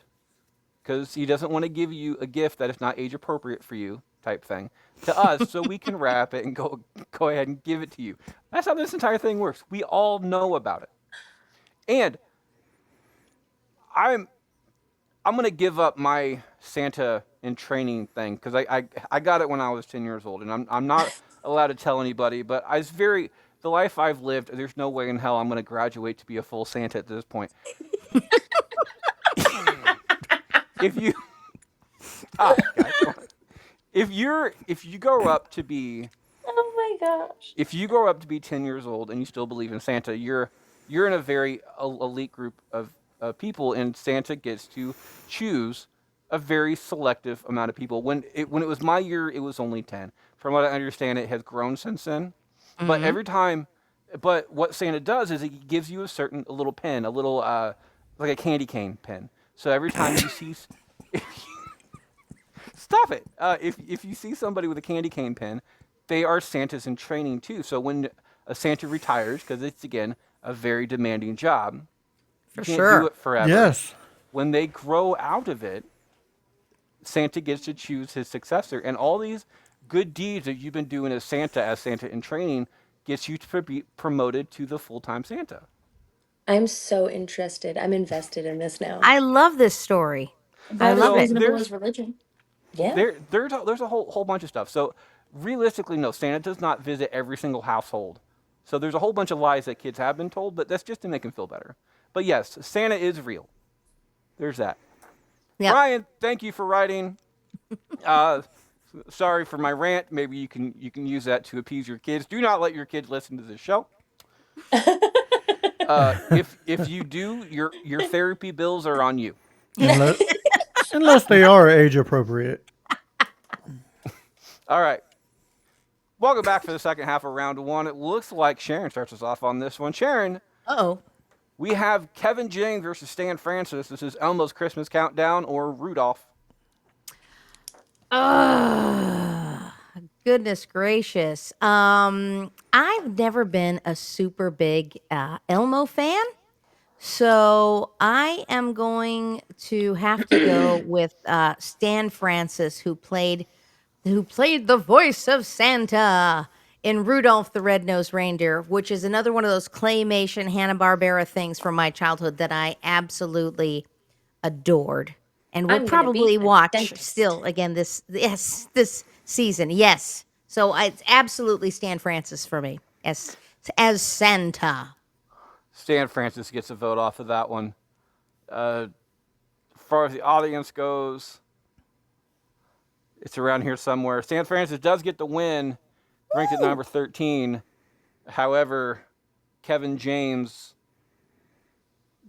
because he doesn't want to give you a gift that is not age appropriate for you type thing to us so we can wrap it and go ahead and give it to you. That's how this entire thing works. We all know about it. And I'm going to give up my Santa in training thing because I got it when I was 10 years old and I'm not allowed to tell anybody, but the life I've lived, there's no way in hell I'm going to graduate to be a full Santa at this point. If you guys, if you grow up to be Oh my gosh. if you grow up to be 10 years old and you still believe in Santa, you're in a very elite group of people, and Santa gets to choose a very selective amount of people. When it was my year, it was only 10. From what I understand, it has grown since then. But every time, but what Santa does is he gives you a little pen, a little like a candy cane pen. So every time you see, stop it. If you see somebody with a candy cane pen, they are Santas in training too. So when a Santa retires, because it's again a very demanding job, For you can't sure. do it forever. Yes. When they grow out of it, Santa gets to choose his successor, and all these good deeds that you've been doing as Santa in training, gets you to be promoted to the full-time Santa. I'm so interested. I'm invested in this now. I love this story. I About as love So it. reasonable there's as religion. Yeah. there's a whole bunch of stuff. So realistically, no, Santa does not visit every single household. So there's a whole bunch of lies that kids have been told, but that's just to make them feel better. But yes, Santa is real. There's that. Yep. Ryan, thank you for writing. Sorry for my rant. Maybe you can use that to appease your kids. Do not let your kids listen to this show. If you do, your therapy bills are on you. Unless, unless they are age appropriate. All right. Welcome back for the second half of round one. It looks like Sharon starts us off on this one. Sharon, Uh-oh. we have Kevin James versus Stan Francis. This is Elmo's Christmas Countdown or Rudolph. Goodness gracious. I've never been a super big Elmo fan. So I am going to have to go with Stan Francis, who played the voice of Santa in Rudolph the Red-Nosed Reindeer, which is another one of those claymation Hanna-Barbera things from my childhood that I absolutely adored and will I'm gonna be probably a watch dentist. still again this season. Yes. So it's absolutely Stan Francis for me as Santa. Stan Francis gets a vote off of that one. As far as the audience goes, It's around here somewhere. San Francisco does get the win, ranked at number 13. However, Kevin James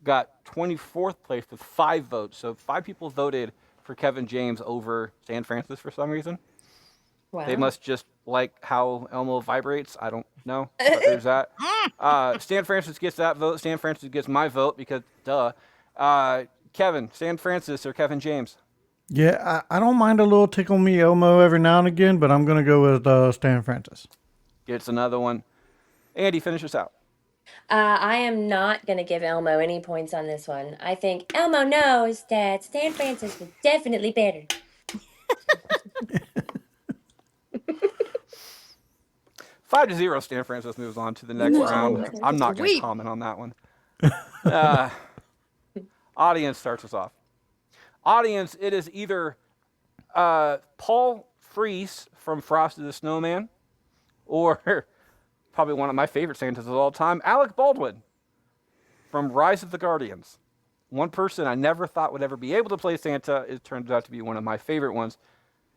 got 24th place with 5 votes. So 5 people voted for Kevin James over San Francisco for some reason. Wow. They must just like how Elmo vibrates. I don't know, but there's that. San Francisco gets that vote. San Francisco gets my vote because, duh. Kevin, San Francisco or Kevin James? Yeah, I don't mind a little tickle me Elmo every now and again, but I'm going to go with Stan Francis. Gets another one. Andy, finish us out. I am not going to give Elmo any points on this one. I think Elmo knows that Stan Francis was definitely better. 5-0, Stan Francisco moves on to the next round. I'm not going to Sweet. comment on that one. Audience starts us off. Audience, it is either Paul Frees from Frosty the Snowman or probably one of my favorite Santas of all time, Alec Baldwin from Rise of the Guardians. One person I never thought would ever be able to play Santa. It turns out to be one of my favorite ones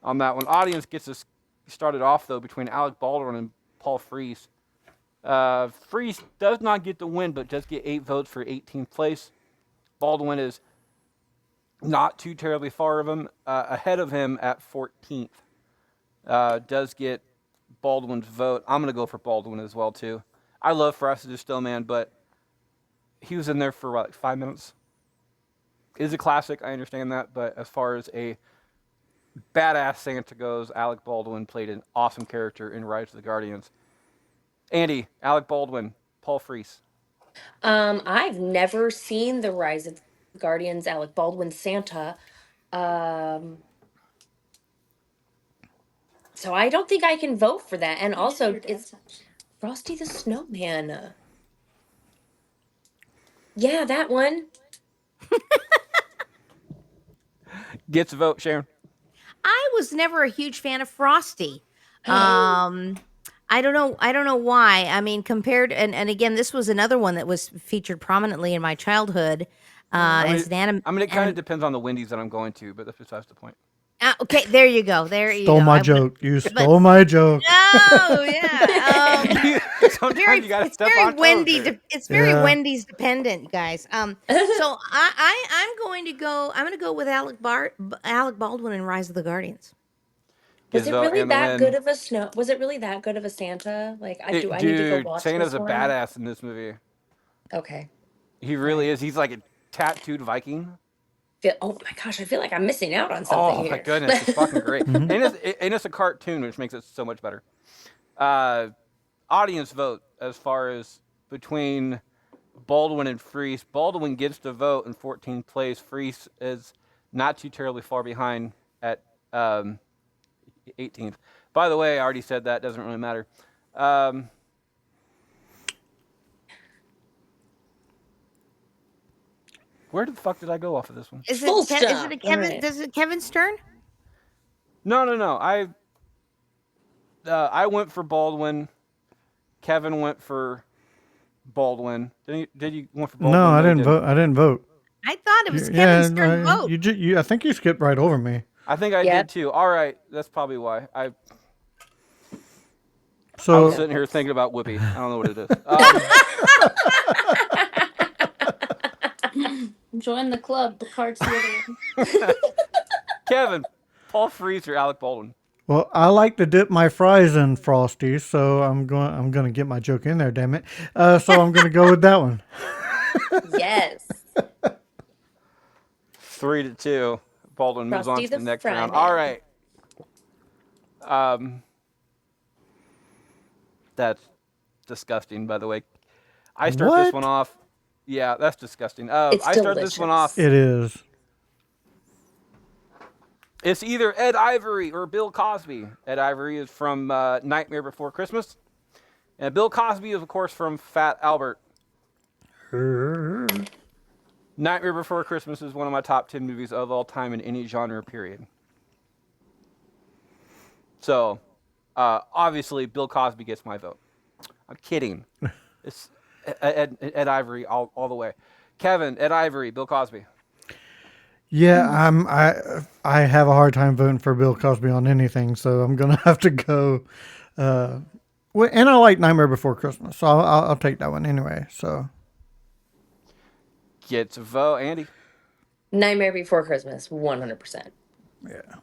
on that one. Audience gets us started off, though, between Alec Baldwin and Paul Frees. Frees does not get the win, but does get 8 votes for 18th place. Baldwin is not too terribly far of him, ahead of him at 14th. Does get Baldwin's vote. I'm going to go for Baldwin as well, too. I love Frosty the Snowman, but he was in there for, what, like 5 minutes? It is a classic, I understand that, but as far as a badass Santa goes, Alec Baldwin played an awesome character in Rise of the Guardians. Andy, Alec Baldwin, Paul Frees. I've never seen the Rise of the Guardians, Alec Baldwin Santa. So I don't think I can vote for that. And also, it's Frosty the Snowman. Yeah, that one. Gets a vote, Sharon. I was never a huge fan of Frosty. I don't know. I don't know why. I mean, compared and again, this was another one that was featured prominently in my childhood as an anime. I mean, it kind of depends on the Wendy's that I'm going to, but that's besides the point. Okay, there you go. There you Stole go. my I would've- joke. You stole my joke. Oh yeah. Sometimes Very, you got to it's step very on toes Wendy. there. It's very Yeah. Wendy's dependent, guys. So I'm going to go. I'm going to go with Alec Baldwin in Rise of the Guardians. Was His it vote really and the that win. good of a snow? Was it really that good of a Santa? Like, I need to go Dude, watch Santa's this a one. badass in this movie. Okay. He really is. He's like a tattooed Viking. Oh my gosh, I feel like I'm missing out on Oh something here. my goodness, it's fucking great. And it's a cartoon, which makes it so much better. Audience vote as far as between Baldwin and Freese. Baldwin gets the vote in 14th place. Freese is not too terribly far behind at 18th. By the way, I already said that. Doesn't really matter. Where the fuck did I go off of this one? Is Full is it stop. a Kevin? Alright. Does it Kevin Stern? No. I went for Baldwin. Kevin went for Baldwin. Did you went for Baldwin? No, I you didn't vote. I didn't vote. I thought it was Kevin Stern no, vote. I think you skipped right over me. I think I Yeah. did too. All right, that's probably why. I was So sitting here thinking about Whoopi. I don't know what it is. Join the club. The card's the other one. Kevin, Paul Frees or Alec Baldwin? well, I like to dip my fries in Frosty, so I'm going to get my joke in there, damn it. So I'm going to go with that one. Yes. 3-2. Baldwin moves on Frosty to the the next Fry round. Man. All right. That's disgusting, by the way. I start this What? one off. Yeah, that's disgusting. It's I start this one off. It is. It's either Ed Ivory or Bill Cosby. Ed Ivory is from Nightmare Before Christmas. And Bill Cosby is, of course, from Fat Albert. Nightmare Before Christmas is one of my top 10 movies of all time in any genre, period. So, obviously, Bill Cosby gets my vote. I'm kidding. It's Ed Ivory all the way. Kevin, Ed Ivory, Bill Cosby. Yeah, I have a hard time voting for Bill Cosby on anything, so I'm gonna have to go. Well, and I like Nightmare Before Christmas, so I'll take that one anyway. So Gets a vote. Andy Nightmare Before Christmas, 100%.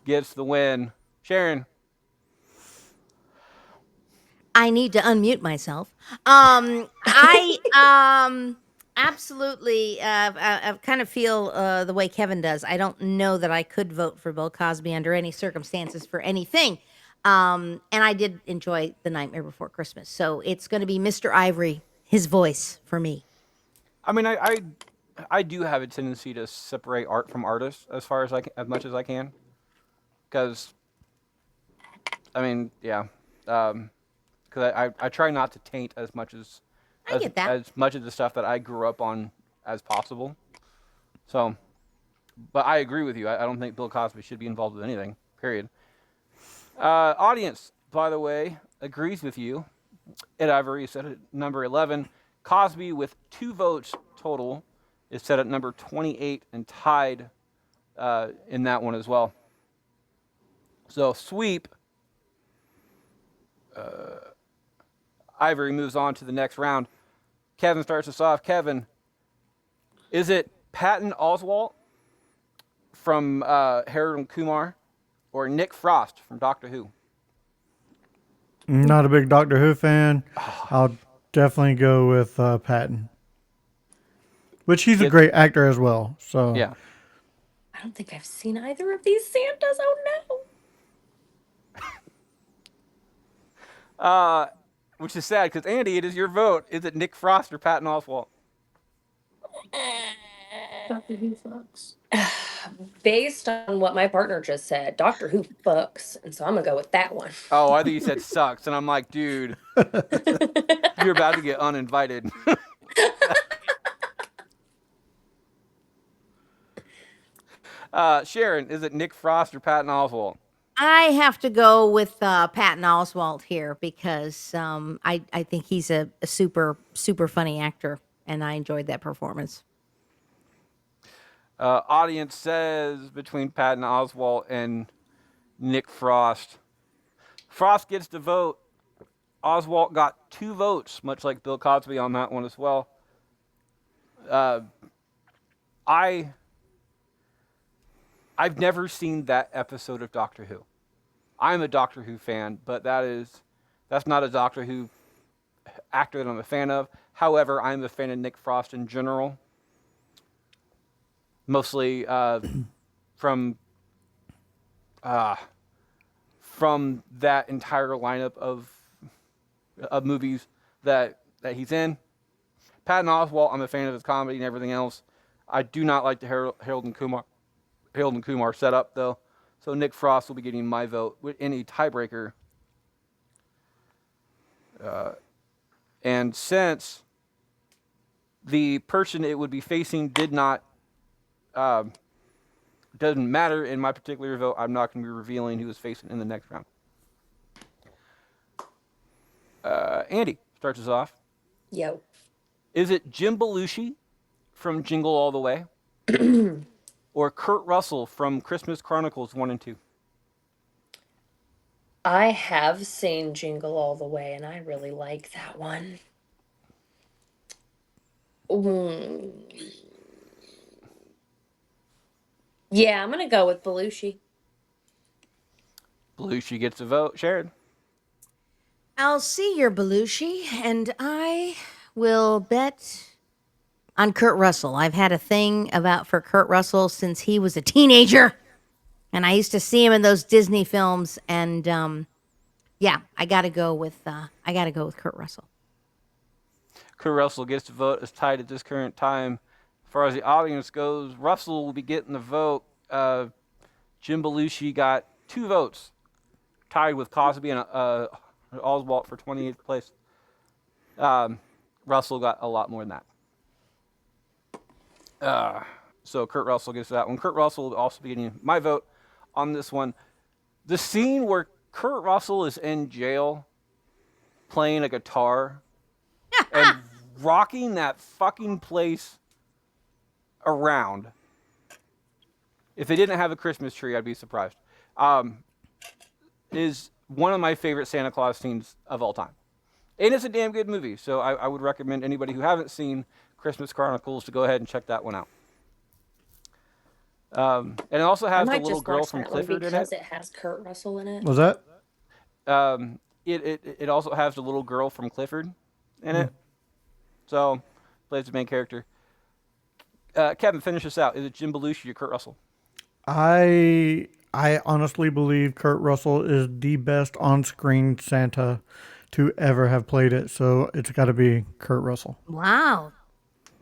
gets the win. Sharon. I need to unmute myself. I absolutely I kind of feel the way Kevin does. I don't know that I could vote for Bill Cosby under any circumstances for anything. And I did enjoy The Nightmare Before Christmas, so it's going to be Mr. Ivory, his voice for me. I mean, I do have a tendency to separate art from artists as far as as much as I can, because I mean, yeah, because I try not to taint as much I get that. as much of the stuff that I grew up on as possible. So, but I agree with you. I don't think Bill Cosby should be involved with anything. Period. Audience, by the way, agrees with you. Ed Ivory is set at number 11. Cosby, with 2 votes total, is set at number 28 and tied in that one as well. So sweep. Ivory moves on to the next round. Kevin starts us off. Kevin, is it Patton Oswalt from Harold and Kumar or Nick Frost from Doctor Who? not a big Doctor Who fan. I'll definitely go with Patton, which he's a great actor as well. So Yeah. I don't think I've seen either of these Santas. Oh no. Which is sad because Andy, it is your vote. Is it Nick Frost or Patton Oswalt? Doctor Who fucks. Based on what my partner just said, Doctor Who fucks, and so I'm gonna go with that one. Oh, I think you said sucks, and I'm like, dude, you're about to get uninvited. Sharon, is it Nick Frost or Patton Oswalt? I have to go with Patton Oswalt here because I think he's a super funny actor, and I enjoyed that performance. Audience says between Patton Oswalt and Nick Frost. Frost gets the vote. Oswalt got 2 votes, much like Bill Cosby on that one as well. I've never seen that episode of Doctor Who. I'm a Doctor Who fan, but that's not a Doctor Who actor that I'm a fan of. However, I'm a fan of Nick Frost in general, mostly from that entire lineup of movies that he's in. Patton Oswalt, I'm a fan of his comedy and everything else. I do not like the Harold and Kumar setup though. So Nick Frost will be getting my vote with any tiebreaker. And since the person it would be facing did not doesn't matter in my particular vote, I'm not going to be revealing who is facing in the next round. Andy starts us off. Yo. Is it Jim Belushi from Jingle All the Way or Kurt Russell from Christmas Chronicles 1 and 2? I have seen Jingle All the Way, and I really like that one. Mm. Yeah, I'm gonna go with Belushi. Belushi gets a vote. Sharon. I'll see your Belushi, and I will bet on Kurt Russell. I've had a thing for Kurt Russell since he was a teenager, and I used to see him in those Disney films. And yeah, I gotta go with Kurt Russell. Kurt Russell gets the vote. It's tied at this current time. As far as the audience goes, Russell will be getting the vote. Jim Belushi got 2 votes, tied with Cosby and Oswalt for 28th place. Russell got a lot more than that. So Kurt Russell gets that one. Kurt Russell will also be getting my vote on this one. The scene where Kurt Russell is in jail playing a guitar and rocking that fucking place around if they didn't have a Christmas tree, I'd be surprised. Um, is one of my favorite Santa Claus scenes of all time. And it's a damn good movie, so I would recommend anybody who haven't seen Christmas Chronicles to go ahead and check that one out. And it also I has the might little just girl watch from that one Clifford in it. because it has Kurt Russell in it. Was that? It also has the little girl from Clifford in it. So, plays the main character. Kevin, finish this out. Is it Jim Belushi or Kurt Russell? I honestly believe Kurt Russell is the best on-screen Santa to ever have played it. So it's got to be Kurt Russell. Wow.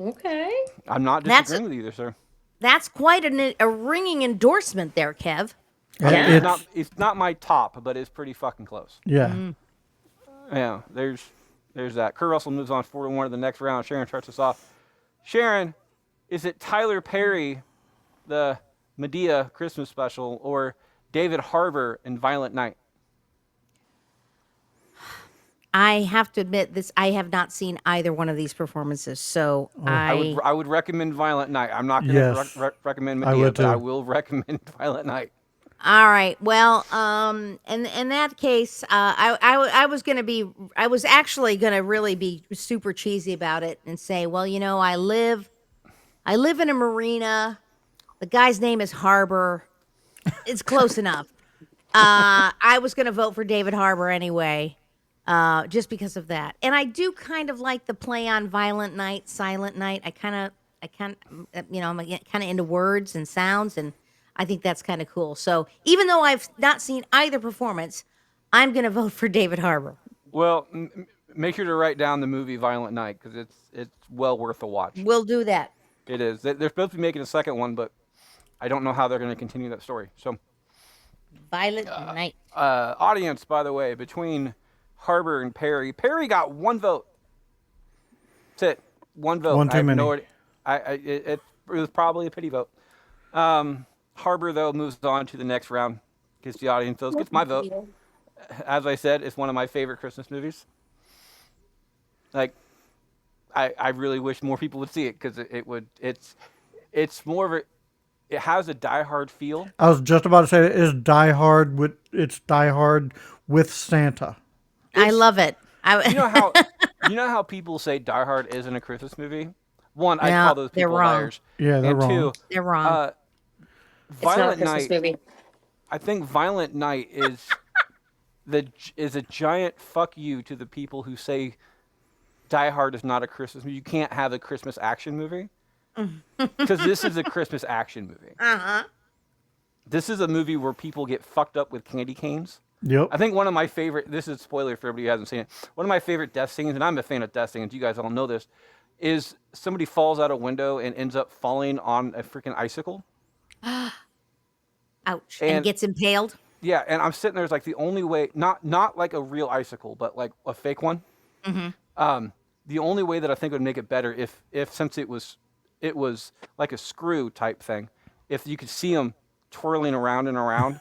Okay. I'm not That's disagreeing with either, sir. That's quite a ringing endorsement there, Kev. Yeah. It's not my top, but it's pretty fucking close. Yeah. Yeah, there's that. Kurt Russell moves on 4-1 to the next round. Sharon starts us off. Sharon, is it Tyler Perry, the Medea Christmas special, or David Harbour in Violent Night? I have to admit this. I have not seen either one of these performances, so I would recommend Violent Night. I'm not going to Yes. recommend I Medea, would but I too. will recommend Violent Night. All right. Well, in that case, I was actually gonna really be super cheesy about it and say, well, I live in a marina. The guy's name is Harbor. It's close enough. I was gonna vote for David Harbor anyway, just because of that. And I do kind of like the play on Violent Night, Silent Night. I kind of, I'm kind of into words and sounds, and I think that's kind of cool. So even though I've not seen either performance, I'm going to vote for David Harbour. Well, make sure to write down the movie Violent Night because it's well worth a watch. We'll do that. It is. They're supposed to be making a second one, but I don't know how they're going to continue that story. So, Violent Night. audience, by the way, between Harbour and Perry got one vote. That's it. One vote. One too many. It was probably a pity vote. Harbour, though, moves on to the next round. Gets the audience votes. Gets my vote. As I said, it's one of my favorite Christmas movies. Like, I really wish more people would see it because it's more of a, it has a Die Hard feel. I was just about to say it's Die Hard with Santa. I love it. You know how people say Die Hard isn't a Christmas movie? One, I Yeah, call those they're people wrong. liars. Yeah, they're and wrong. two, They're wrong. It's not a Violent Christmas Night. movie. I think Violent Night is a giant fuck you to the people who say Die Hard is not a Christmas movie. You can't have a Christmas action movie because this is a Christmas action movie. This is a movie where people get fucked up with candy canes. Yep. I think one of my favorite, this is a spoiler for everybody who hasn't seen it, one of my favorite death scenes, and I'm a fan of death scenes, you guys all know this, is somebody falls out a window and ends up falling on a freaking icicle. Ouch. And gets impaled. Yeah, and I'm sitting there, it's like the only way, not like a real icicle, but like a fake one. The only way that I think would make it better if since it was like a screw type thing, if you could see them twirling around and around.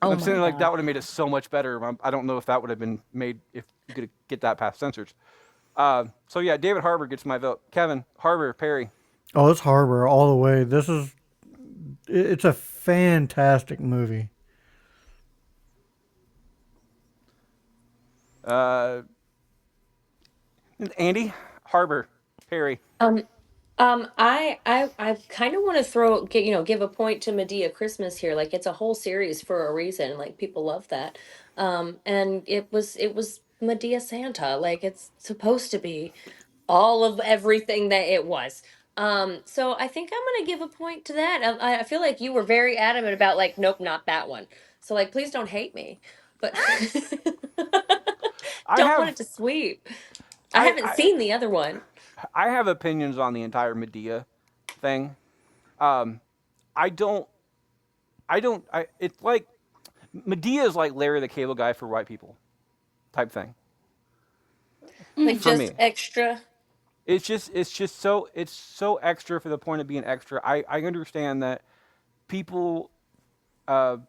I'm saying like that would have made it so much better. I don't know if that would have been made if you could get that past censors. So yeah, David Harbour gets my vote. Kevin, Harbour, Perry. Oh, it's Harbor all the way. It's a fantastic movie. Andi, Harbour, Perry. I kind of want to give a point to Medea Christmas here. Like it's a whole series for a reason. Like people love that. And it was Medea Santa. Like it's supposed to be all of everything that it was. So I think I'm gonna give a point to that. I feel like you were very adamant about like, nope, not that one. So like, please don't hate me, but don't want it to sweep. I haven't seen the other one. I have opinions on the entire Medea thing. It's like Medea is like Larry the Cable Guy for white people, type thing. Like For just me. extra. It's so extra for the point of being extra. I understand that people are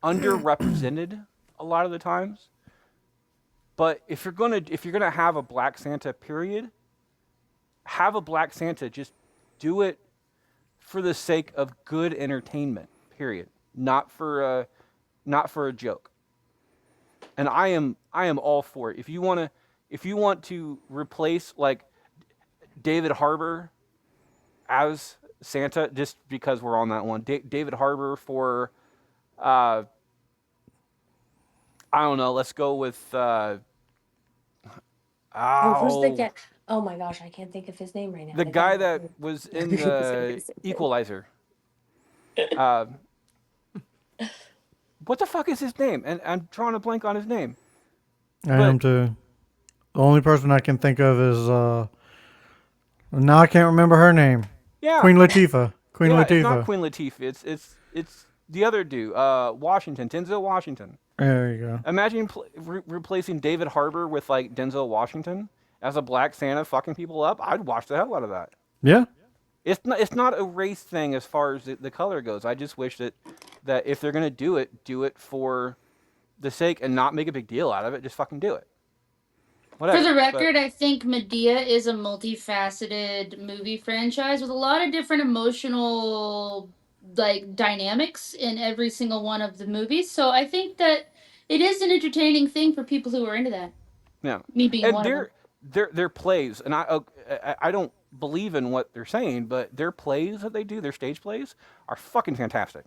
underrepresented a lot of the times. But if you're gonna have a Black Santa, period, have a Black Santa. Just do it for the sake of good entertainment. Period. Not for a joke. And I am all for it. If you want to replace like David Harbour as Santa, just because we're on that one, David Harbour for I don't know. Let's go with Oh, who's the oh guy? Oh my gosh, I can't think of his name right now. the The guy guy that that was in the Equalizer. Uh, what the fuck is his name? And I'm drawing a blank on his name. I am too. The only person I can think of is now I can't remember her name. Yeah, Queen Latifah. Queen yeah. It's not Latifah. Queen Latifah. It's the other dude. Washington, Denzel Washington. There you go. Imagine replacing David Harbour with like Denzel Washington as a black Santa fucking people up. I'd watch the hell out of that. Yeah. It's not a race thing as far as the color goes. I just wish that if they're gonna do it for the sake and not make a big deal out of it. Just fucking do it. Whatever. For the record, I think Medea is a multifaceted movie franchise with a lot of different emotional like dynamics in every single one of the movies. So I think that it is an entertaining thing for people who are into that. Yeah, Me being and one of them. their plays, and I don't believe in what they're saying, but their plays that they do, their stage plays, are fucking fantastic,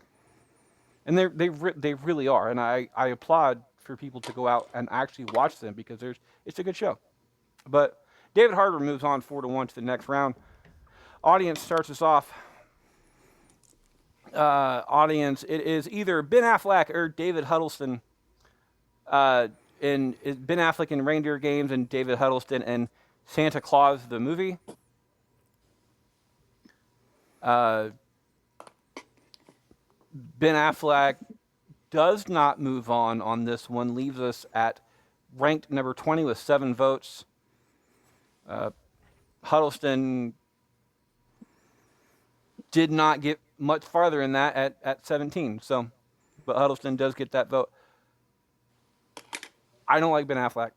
and they really are, and I applaud for people to go out and actually watch them because it's a good show. But David Harbour moves on 4-1 to the next round. Audience starts us off. Audience, it is either Ben Affleck or David Huddleston. In Ben Affleck in Reindeer Games and David Huddleston in Santa Claus the movie. Ben Affleck does not move on this one, leaves us at ranked number 20 with 7 votes. Huddleston did not get much farther in that at 17. So, but Huddleston does get that vote. I don't like Ben Affleck.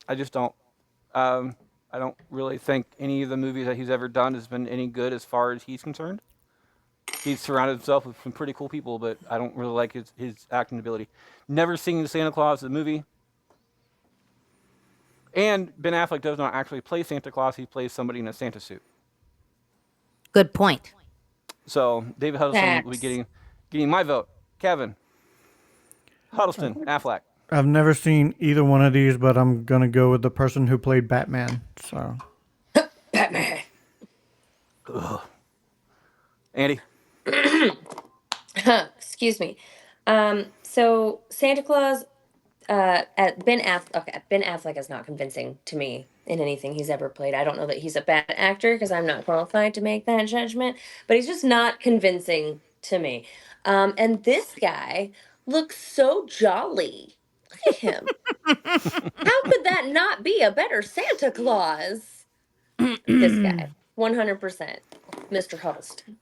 I just don't. I don't really think any of the movies that he's ever done has been any good as far as he's concerned. He's surrounded himself with some pretty cool people, but I don't really like his acting ability. Never seen Santa Claus the movie. And Ben Affleck does not actually play Santa Claus. He plays somebody in a Santa suit. Good point. So David Huddleston will be Facts. getting my vote. Kevin. Huddleston, Affleck. I've never seen either one of these, but I'm gonna go with the person who played Batman. So Batman. Andy. Excuse me. So Santa Claus, at Ben Affleck. Okay, Ben Affleck is not convincing to me in anything he's ever played. I don't know that he's a bad actor because I'm not qualified to make that judgment, but he's just not convincing to me. And this guy looks so jolly. Look at him. How could that not be a better Santa Claus? This guy, 100%, Mr. Huddleston.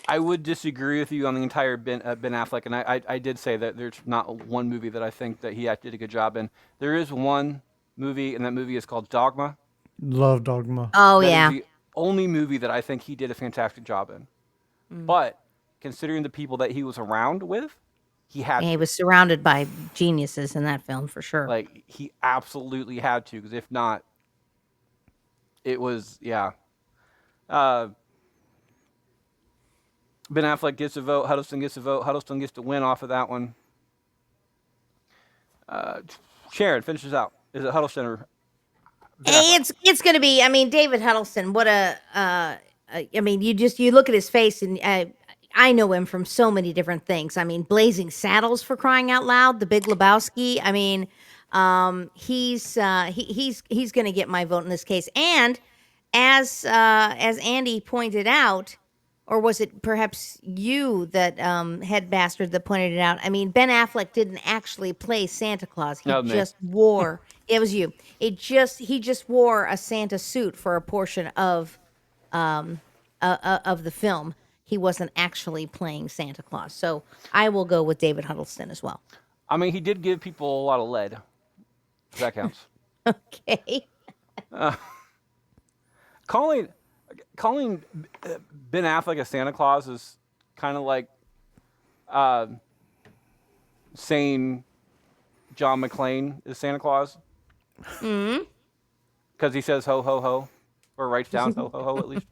I would disagree with you on the entire Ben Affleck, and I did say that there's not one movie that I think that he did a good job in. There is one movie, and that movie is called Dogma. love Dogma. Oh That is yeah. the only movie that I think he did a fantastic job in. But considering the people that he was around with, he had He to. was surrounded by geniuses in that film for sure. Like he absolutely had to, because if not, it was yeah. Ben Affleck gets a vote. Huddleston gets a vote. Huddleston gets to win off of that one. Sharon finishes out. Is it Huddleston or Ben Affleck? It's going to be. I mean, David Huddleston. What a. I mean, you look at his face, and I know him from so many different things. I mean, Blazing Saddles, for crying out loud, The Big Lebowski. I mean, he's going to get my vote in this case. And as Andy pointed out, or was it perhaps you that head bastard that pointed it out? I mean, Ben Affleck didn't actually play Santa Claus. He No, me. just wore. It was you. He just wore a Santa suit for a portion of the film. He wasn't actually playing Santa Claus. So I will go with David Huddleston as well. I mean, he did give people a lot of lead. That counts. Okay. Calling calling Ben Affleck a Santa Claus is kind of like uh, saying John McClane is Santa Claus Mm. because he says ho ho ho, or writes down ho ho ho at least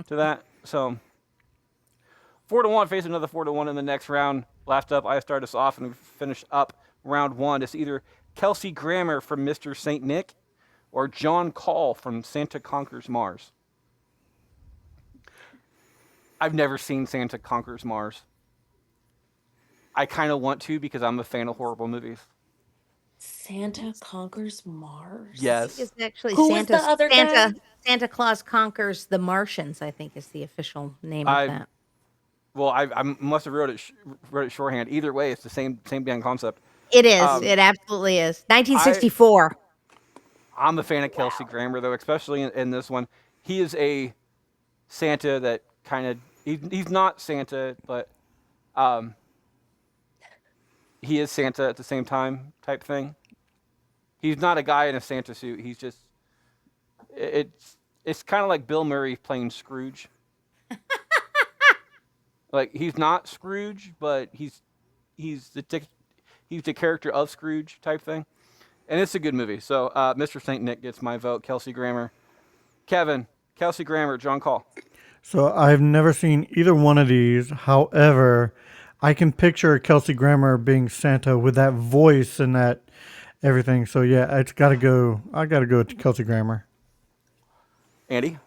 to that. So 4-1 face another 4-1 in the next round. Last up, I start us off and finish up round one. It's either Kelsey Grammer from Mr. Saint Nick or John Call from Santa Conquers Mars. I've never seen Santa Conquers Mars. I kind of want to because I'm a fan of horrible movies. Santa Conquers Mars. Yes. It's actually Who was the other guy? Santa Claus Conquers the Martians, I think is the official name of that. Well, I must have wrote it shorthand. Either way, it's the same damn concept. It is. It absolutely is. 1964. I'm a fan of Kelsey Grammer, though, especially in this one. He is a Santa that kind of... He's not Santa, but he is Santa at the same time type thing. He's not a guy in a Santa suit. He's just... It's kind of like Bill Murray playing Scrooge. Like, he's not Scrooge, but he's the character of Scrooge type thing. And it's a good movie. So Mr. Saint Nick gets my vote. Kelsey Grammer. Kevin, Kelsey Grammer, John Call. So I've never seen either one of these. However, I can picture Kelsey Grammer being Santa with that voice and that everything. So yeah, it's got to go. I got to go to Kelsey Grammer. Andy?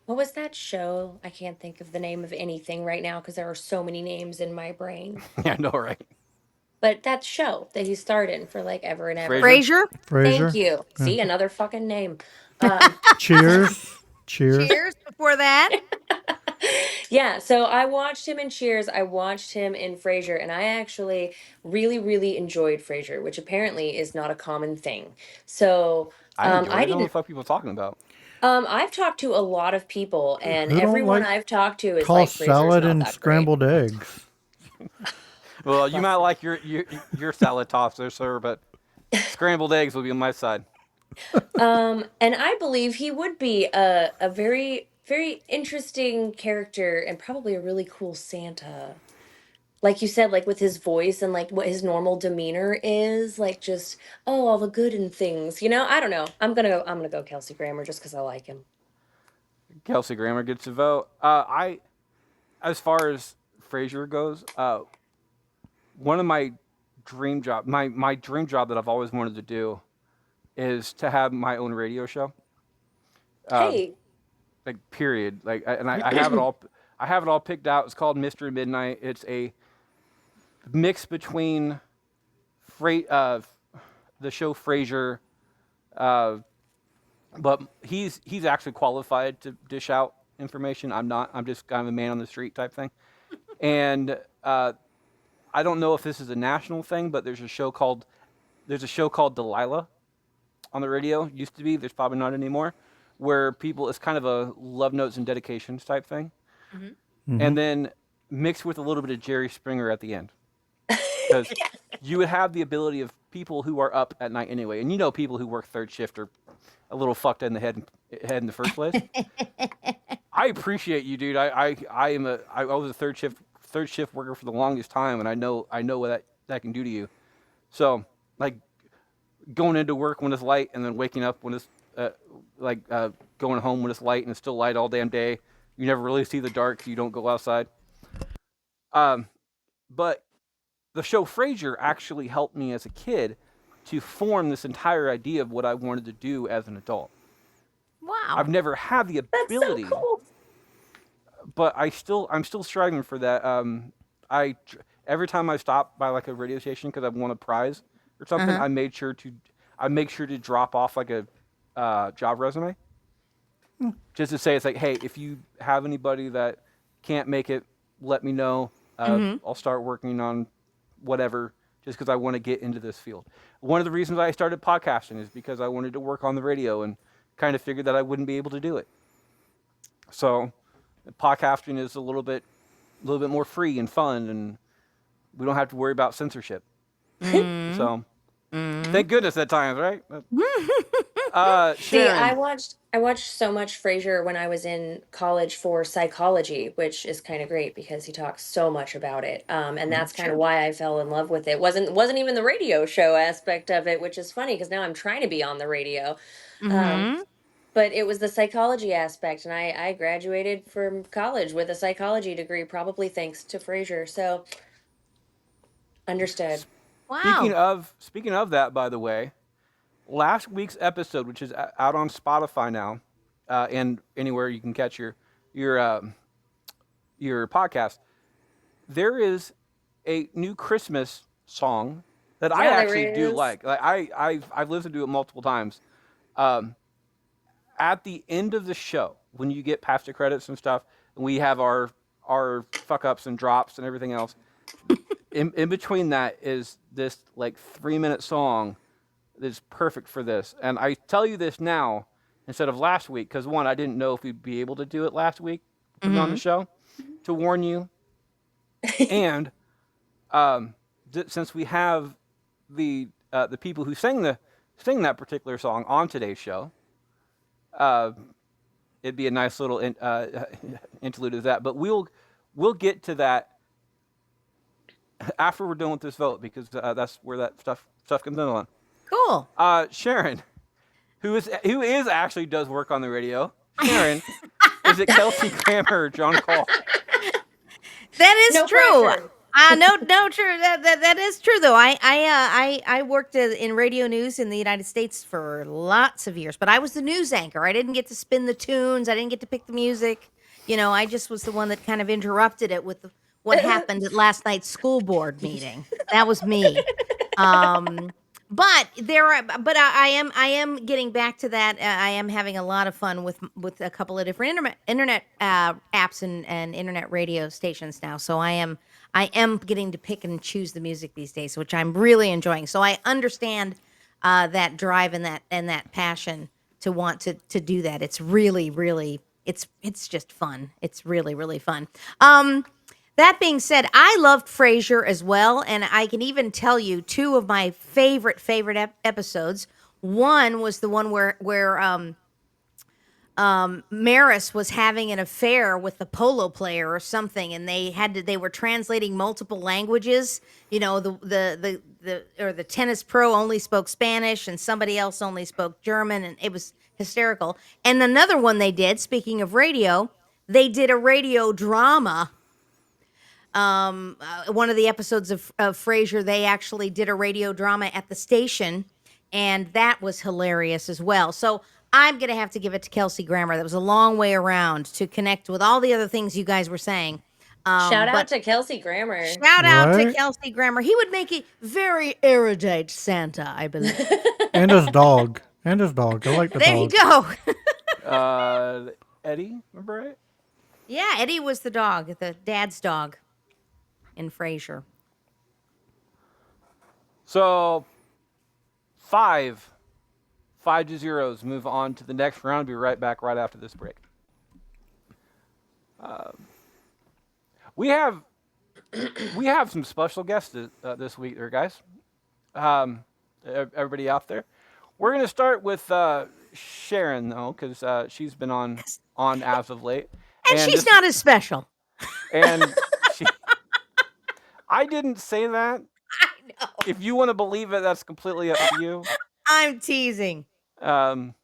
What was that show? I can't think of the name of anything right now because there are so many names in my brain. Yeah, I know, right? But that show that he starred in for like ever and ever. Frasier. Thank you. See, another fucking name. Cheers. Cheers before that. Yeah, so I watched him in Cheers. I watched him in Frasier, and I actually really, really enjoyed Frasier, which apparently is not a common thing. So I enjoyed it. I I don't know what didn't. the fuck people are talking about. I've talked to a lot of people, and Who don't everyone like I've talked to is Tossed like Frasier's salad not and that scrambled eggs. Well, you might like your salad tops there, sir, but scrambled eggs will be on my side. And I believe he would be a very, very interesting character and probably a really cool Santa. Like you said, like with his voice and like what his normal demeanor is, like just all the good and things. I don't know. I'm gonna go Kelsey Grammer just because I like him. Kelsey Grammer gets a vote. As far as Frasier goes, one of my dream job, my dream job that I've always wanted to do, is to have my own radio show. Hey, Like period. Like, I have it all. I have it all picked out. It's called Mystery Midnight. It's a mix between the show Frasier, but he's actually qualified to dish out information. I'm not. I'm just kind of a man on the street type thing. And I don't know if this is a national thing, but there's a show called Delilah on the radio. Used to be. There's probably not anymore. Where people, it's kind of a love notes and dedications type thing, and then mixed with a little bit of Jerry Springer at the end, because you would have the ability of people who are up at night anyway, and people who work third shift are a little fucked in the head in the first place. I appreciate you, dude. I was a third shift worker for the longest time, and I know what that can do to you. So like going into work when it's light, and then waking up when it's going home when it's light and it's still light all damn day. You never really see the dark, so you don't go outside. But the show Frasier actually helped me as a kid to form this entire idea of what I wanted to do as an adult. Wow. I've never had the ability, that's so cool. but I'm still striving for that. Every time I stop by like a radio station because I won a prize or something, I make sure to drop off like a job resume, just to say it's like, hey, if you have anybody that can't make it, let me know. I'll start working on whatever, just because I want to get into this field. One of the reasons I started podcasting is because I wanted to work on the radio and kind of figured that I wouldn't be able to do it. So podcasting is a little bit more free and fun, and we don't have to worry about censorship. So thank goodness at times, right? See, I Sharon. watched I watched so much Frasier when I was in college for psychology, which is kind of great because he talks so much about it. And Mhm. that's kind of Sure. why I fell in love with it. Wasn't even the radio show aspect of it, which is funny because now I'm trying to be on the radio. Um, Mm-hmm. but it was the psychology aspect, and I graduated from college with a psychology degree, probably thanks to Frasier. So understood. Wow. Speaking of that, by the way, last week's episode, which is out on Spotify now, and anywhere you can catch your your podcast, there is a new Christmas song that I Yeah, there actually do is. like. Like I've listened to it multiple times. Um, at the end of the show, when you get past the credits and stuff, and we have our fuck ups and drops and everything else. In between that is this like 3 minute song that's perfect for this. And I tell you this now instead of last week because one, I didn't know if we'd be able to do it last week, put it on Mm-hmm. the show to warn you. And since we have the people who sing that particular song on today's show, uh, it'd be a nice little interlude of that. But we'll get to that after we're done with this vote because that's where that stuff comes in on. Cool. Sharon, who is actually does work on the radio. Sharon, is it Kelsey Grammer or John Call? That is No true. pressure. No, true. That is true though. I worked in radio news in the United States for lots of years, but I was the news anchor. I didn't get to spin the tunes. I didn't get to pick the music. I just was the one that kind of interrupted it with what happened at last night's school board meeting. That was me. Um, but I am getting back to that. I am having a lot of fun with a couple of different internet apps and internet radio stations now. So I am getting to pick and choose the music these days, which I'm really enjoying. So I understand that drive and that passion to want to do that. It's really it's just fun. It's really fun. That being said, I loved Frasier as well, and I can even tell you two of my favorite episodes. One was the one where Maris was having an affair with the polo player or something, and they were translating multiple languages. The tennis pro only spoke Spanish, and somebody else only spoke German, and it was hysterical. And another one they did, speaking of radio, they did a radio drama. One of the episodes of Frasier, they actually did a radio drama at the station, and that was hilarious as well. So I'm gonna have to give it to Kelsey Grammer. That was a long way around to connect with all the other things you guys were saying. Shout out But to Kelsey Grammer. shout out to Right? Kelsey Grammer. He would make a very erudite Santa, I believe. And his dog. And his dog. I like the There you dog. go. Uh, Eddie, remember right? Yeah, Eddie was the dog, the dad's dog in Frasier. So five 5-0s move on to the next round. Be right back right after this break. We have we have some special guests this week, there, guys. Everybody out there. We're gonna start with Sharon though, because she's been on as of late, And and she's this not as special. and she. I didn't say that. I know. If you want to believe it, that's completely up to you. I'm teasing. Um,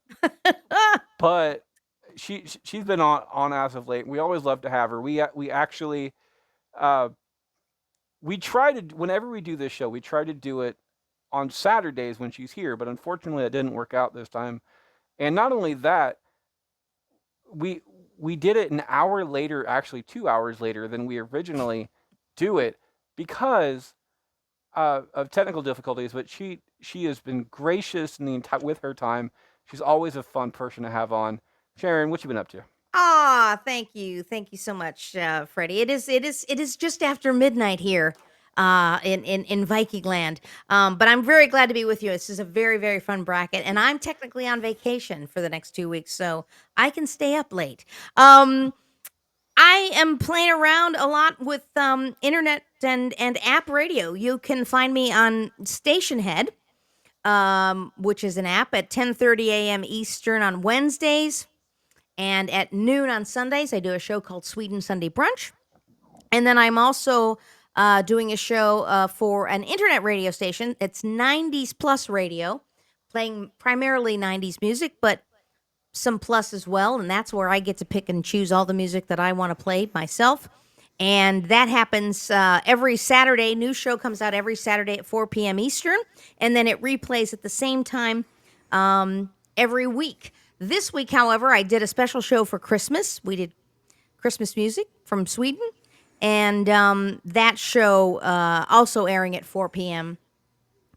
but she's been on as of late. We always love to have her. We actually uh, we try to whenever we do this show, we try to do it on Saturdays when she's here. But unfortunately, it didn't work out this time. And not only that, we we did it an hour later, actually 2 hours later than we originally do it because of technical difficulties. But she has been gracious in the entire with her time. She's always a fun person to have on. Sharon, what you been up to? Ah, thank you so much, Freddie. It is just after midnight here, in Viking land. But I'm very glad to be with you. This is a very fun bracket, and I'm technically on vacation for the next 2 weeks, so I can stay up late. I am playing around a lot with internet and app radio. You can find me on Station Head. which is an app at 10:30 a.m. Eastern on Wednesdays, and at noon on Sundays. I do a show called Sweden Sunday Brunch, and then I'm also doing a show for an internet radio station. It's 90s Plus Radio, playing primarily 90s music, but some plus as well. And that's where I get to pick and choose all the music that I want to play myself. And that happens every Saturday. New show comes out every Saturday at 4 p.m. Eastern. And then it replays at the same time every week. This week, however, I did a special show for Christmas. We did Christmas music from Sweden. And that show also airing at 4 p.m.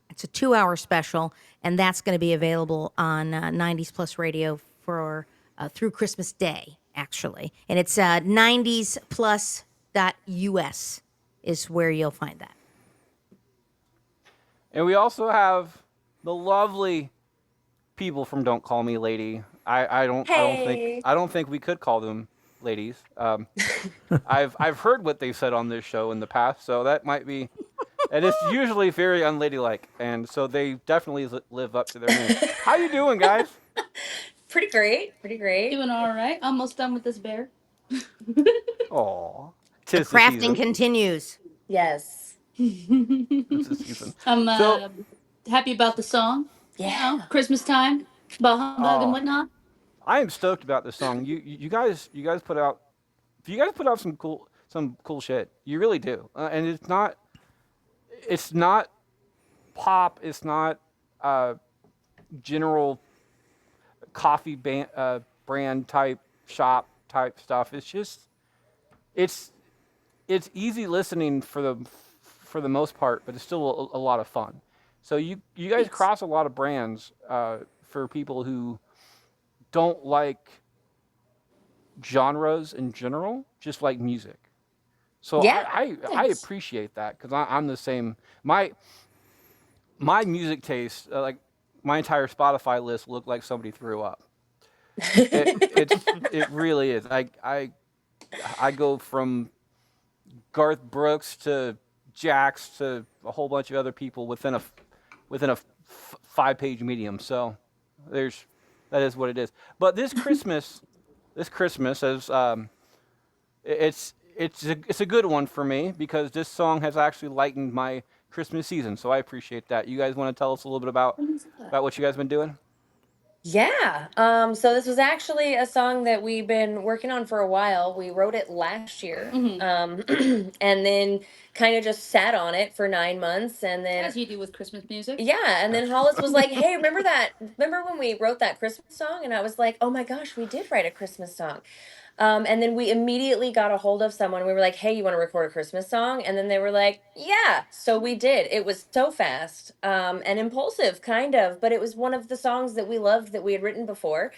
It's a 2-hour special, and that's going to be available on 90s Plus Radio for through Christmas Day, actually. And it's 90splus.us is where you'll find that. And we also have the lovely people from Don't Call Me Lady. Hey. I don't think we could call them ladies. I've heard what they've said on this show in the past, so that might be. And it's usually very unladylike, and so they definitely live up to their name. How you doing, guys? Pretty great. Pretty great. Doing all right. Almost done with this bear. Aw, The tis the crafting season. continues. Yes. Tis the season. I'm So, happy about the song. Yeah. You know, Christmas time, about humbug and whatnot. I am stoked about this song. You guys put out some cool shit. You really do, and it's not pop. It's not general coffee brand type shop type stuff. It's just it's easy listening for the most part, but it's still a lot of fun. So you guys Thanks. cross a lot of brands for people who don't like genres in general, just like music. So Yeah. I Thanks. appreciate that because I'm the same. My music taste, like my entire Spotify list, looked like somebody threw up. It really is. I go from Garth Brooks to Jax to a whole bunch of other people within a 5-page medium. So that is what it is. But this Christmas is it's a good one for me because this song has actually lightened my Christmas season. So I appreciate that. You guys want to tell us a little bit about what you guys been doing? Yeah. So this was actually a song that we've been working on for a while. We wrote it last year. And then kind of just sat on it for 9 months and then As you do with Christmas music. yeah, and then Hollis was like, "Hey, remember when we wrote that Christmas song?" And I was like, "Oh my gosh, we did write a Christmas song." And then we immediately got a hold of someone. We were like, "Hey, you want to record a Christmas song?" And then they were like, "Yeah." So we did. It was so fast, and impulsive, kind of, but it was one of the songs that we loved that we had written before.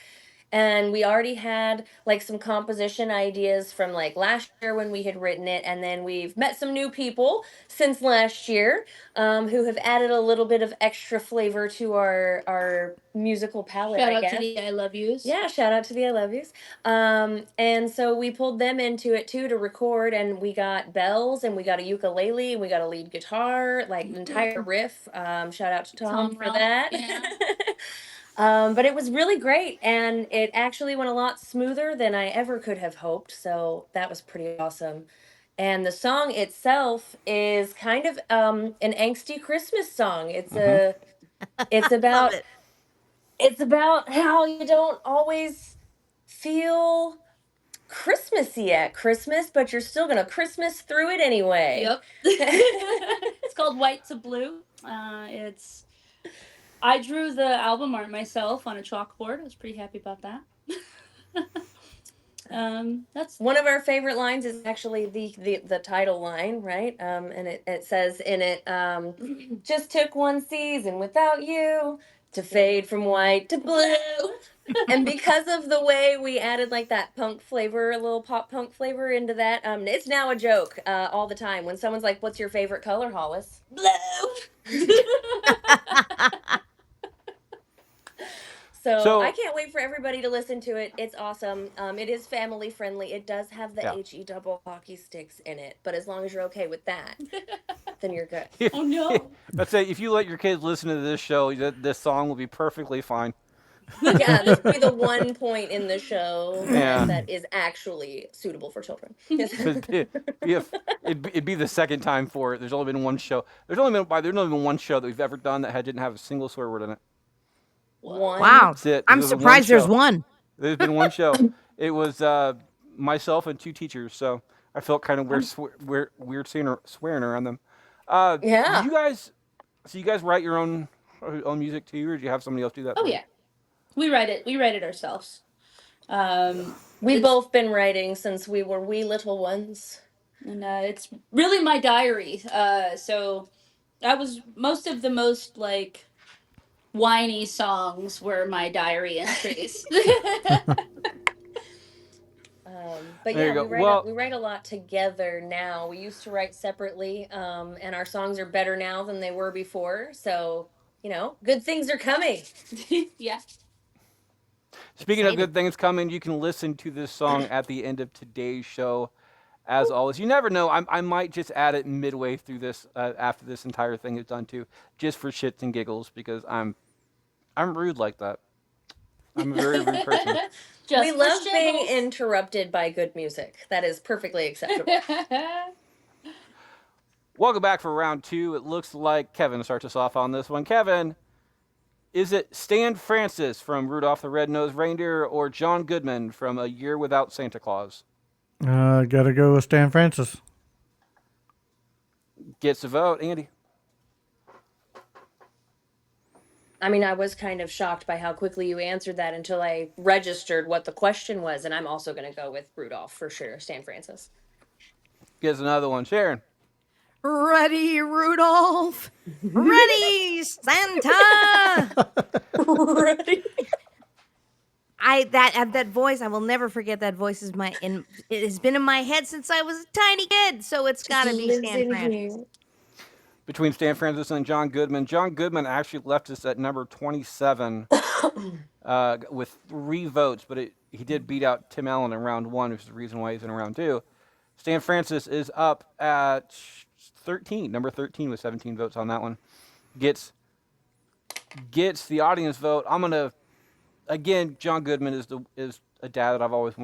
And we already had like some composition ideas from like last year when we had written it, and then we've met some new people since last year who have added a little bit of extra flavor to our musical palette, Shout I out guess. to the I Love Yous. Yeah, shout out to the I Love Yous. And so we pulled them into it too to record, and we got bells, and we got a ukulele, and we got a lead guitar, like an entire riff. Shout out to Tom for Rock, that. yeah. But it was really great, and it actually went a lot smoother than I ever could have hoped. So that was pretty awesome. And the song itself is kind of an angsty Christmas song. It's Love about it. it's about how you don't always feel Christmassy at Christmas, but you're still gonna Christmas through it anyway. Yep. It's called White to Blue. I drew the album art myself on a chalkboard. I was pretty happy about that. That's One of our favorite lines is actually the title line, right? And it says in it, just took one season without you to fade from white to blue. And because of the way we added like that punk flavor, a little pop punk flavor into that, it's now a joke all the time when someone's like, "What's your favorite color, Hollis?" Blue. So I So can't wait for everybody to listen to it. It's awesome. It is family friendly. It does have the yeah. HE double hockey sticks in it, but as long as you're okay with that. then you're good. If, Oh no. let's say if you let your kids listen to this show, this song will be perfectly fine. Yeah, this will be the one point in the show Yeah. that is actually suitable for children. So it'd be the second time for it. There's only been one show. There's only been one show that we've ever done that didn't have a single swear word in it. One. Wow. That's it. I'm There's been surprised there's show. one. There's been one show. It was myself and 2 teachers, so I felt kind of weird swearing around them. Yeah. Did you guys? So you guys write your own music too, or do you have somebody else do that? Oh for you? yeah. We write it ourselves. We've It's- both been writing since we were wee little ones. and it's really my diary. So that was most of the most like whiny songs were my diary entries. But There yeah, you go. we Well- write a lot together now. We used to write separately, and our songs are better now than they were before. So good things are coming. Yeah. Speaking of Excited. good things coming, you can listen to this song at the end of today's show. As always, you never know. I might just add it midway through this, after this entire thing is done too, just for shits and giggles, because I'm rude like that. I'm a very rude person. Just We for love being shiggles. interrupted by good music. That is perfectly acceptable. Welcome back for round 2. It looks like Kevin starts us off on this one. Kevin, is it Stan Francis from Rudolph the Red-Nosed Reindeer or John Goodman from A Year Without Santa Claus? Gotta go with Stan Francis. Gets a vote, Andy. I mean, I was kind of shocked by how quickly you answered that until I registered what the question was, and I'm also going to go with Rudolph for sure, Stan Francis. Gets another one. Sharon. Ready, Rudolph. Ready, Santa. Ready? That voice, I will never forget that voice. It has been in my head since I was a tiny kid, so it's got to be Stan Francis. Between Stan Francis and John Goodman. John Goodman actually left us at number 27 with 3 votes, but he did beat out Tim Allen in round 1, which is the reason why he's in round 2. Stan Francis is up at 13, number 13 with 17 votes on that one. Gets the audience vote. I'm gonna, again, John Goodman is a dad that I've always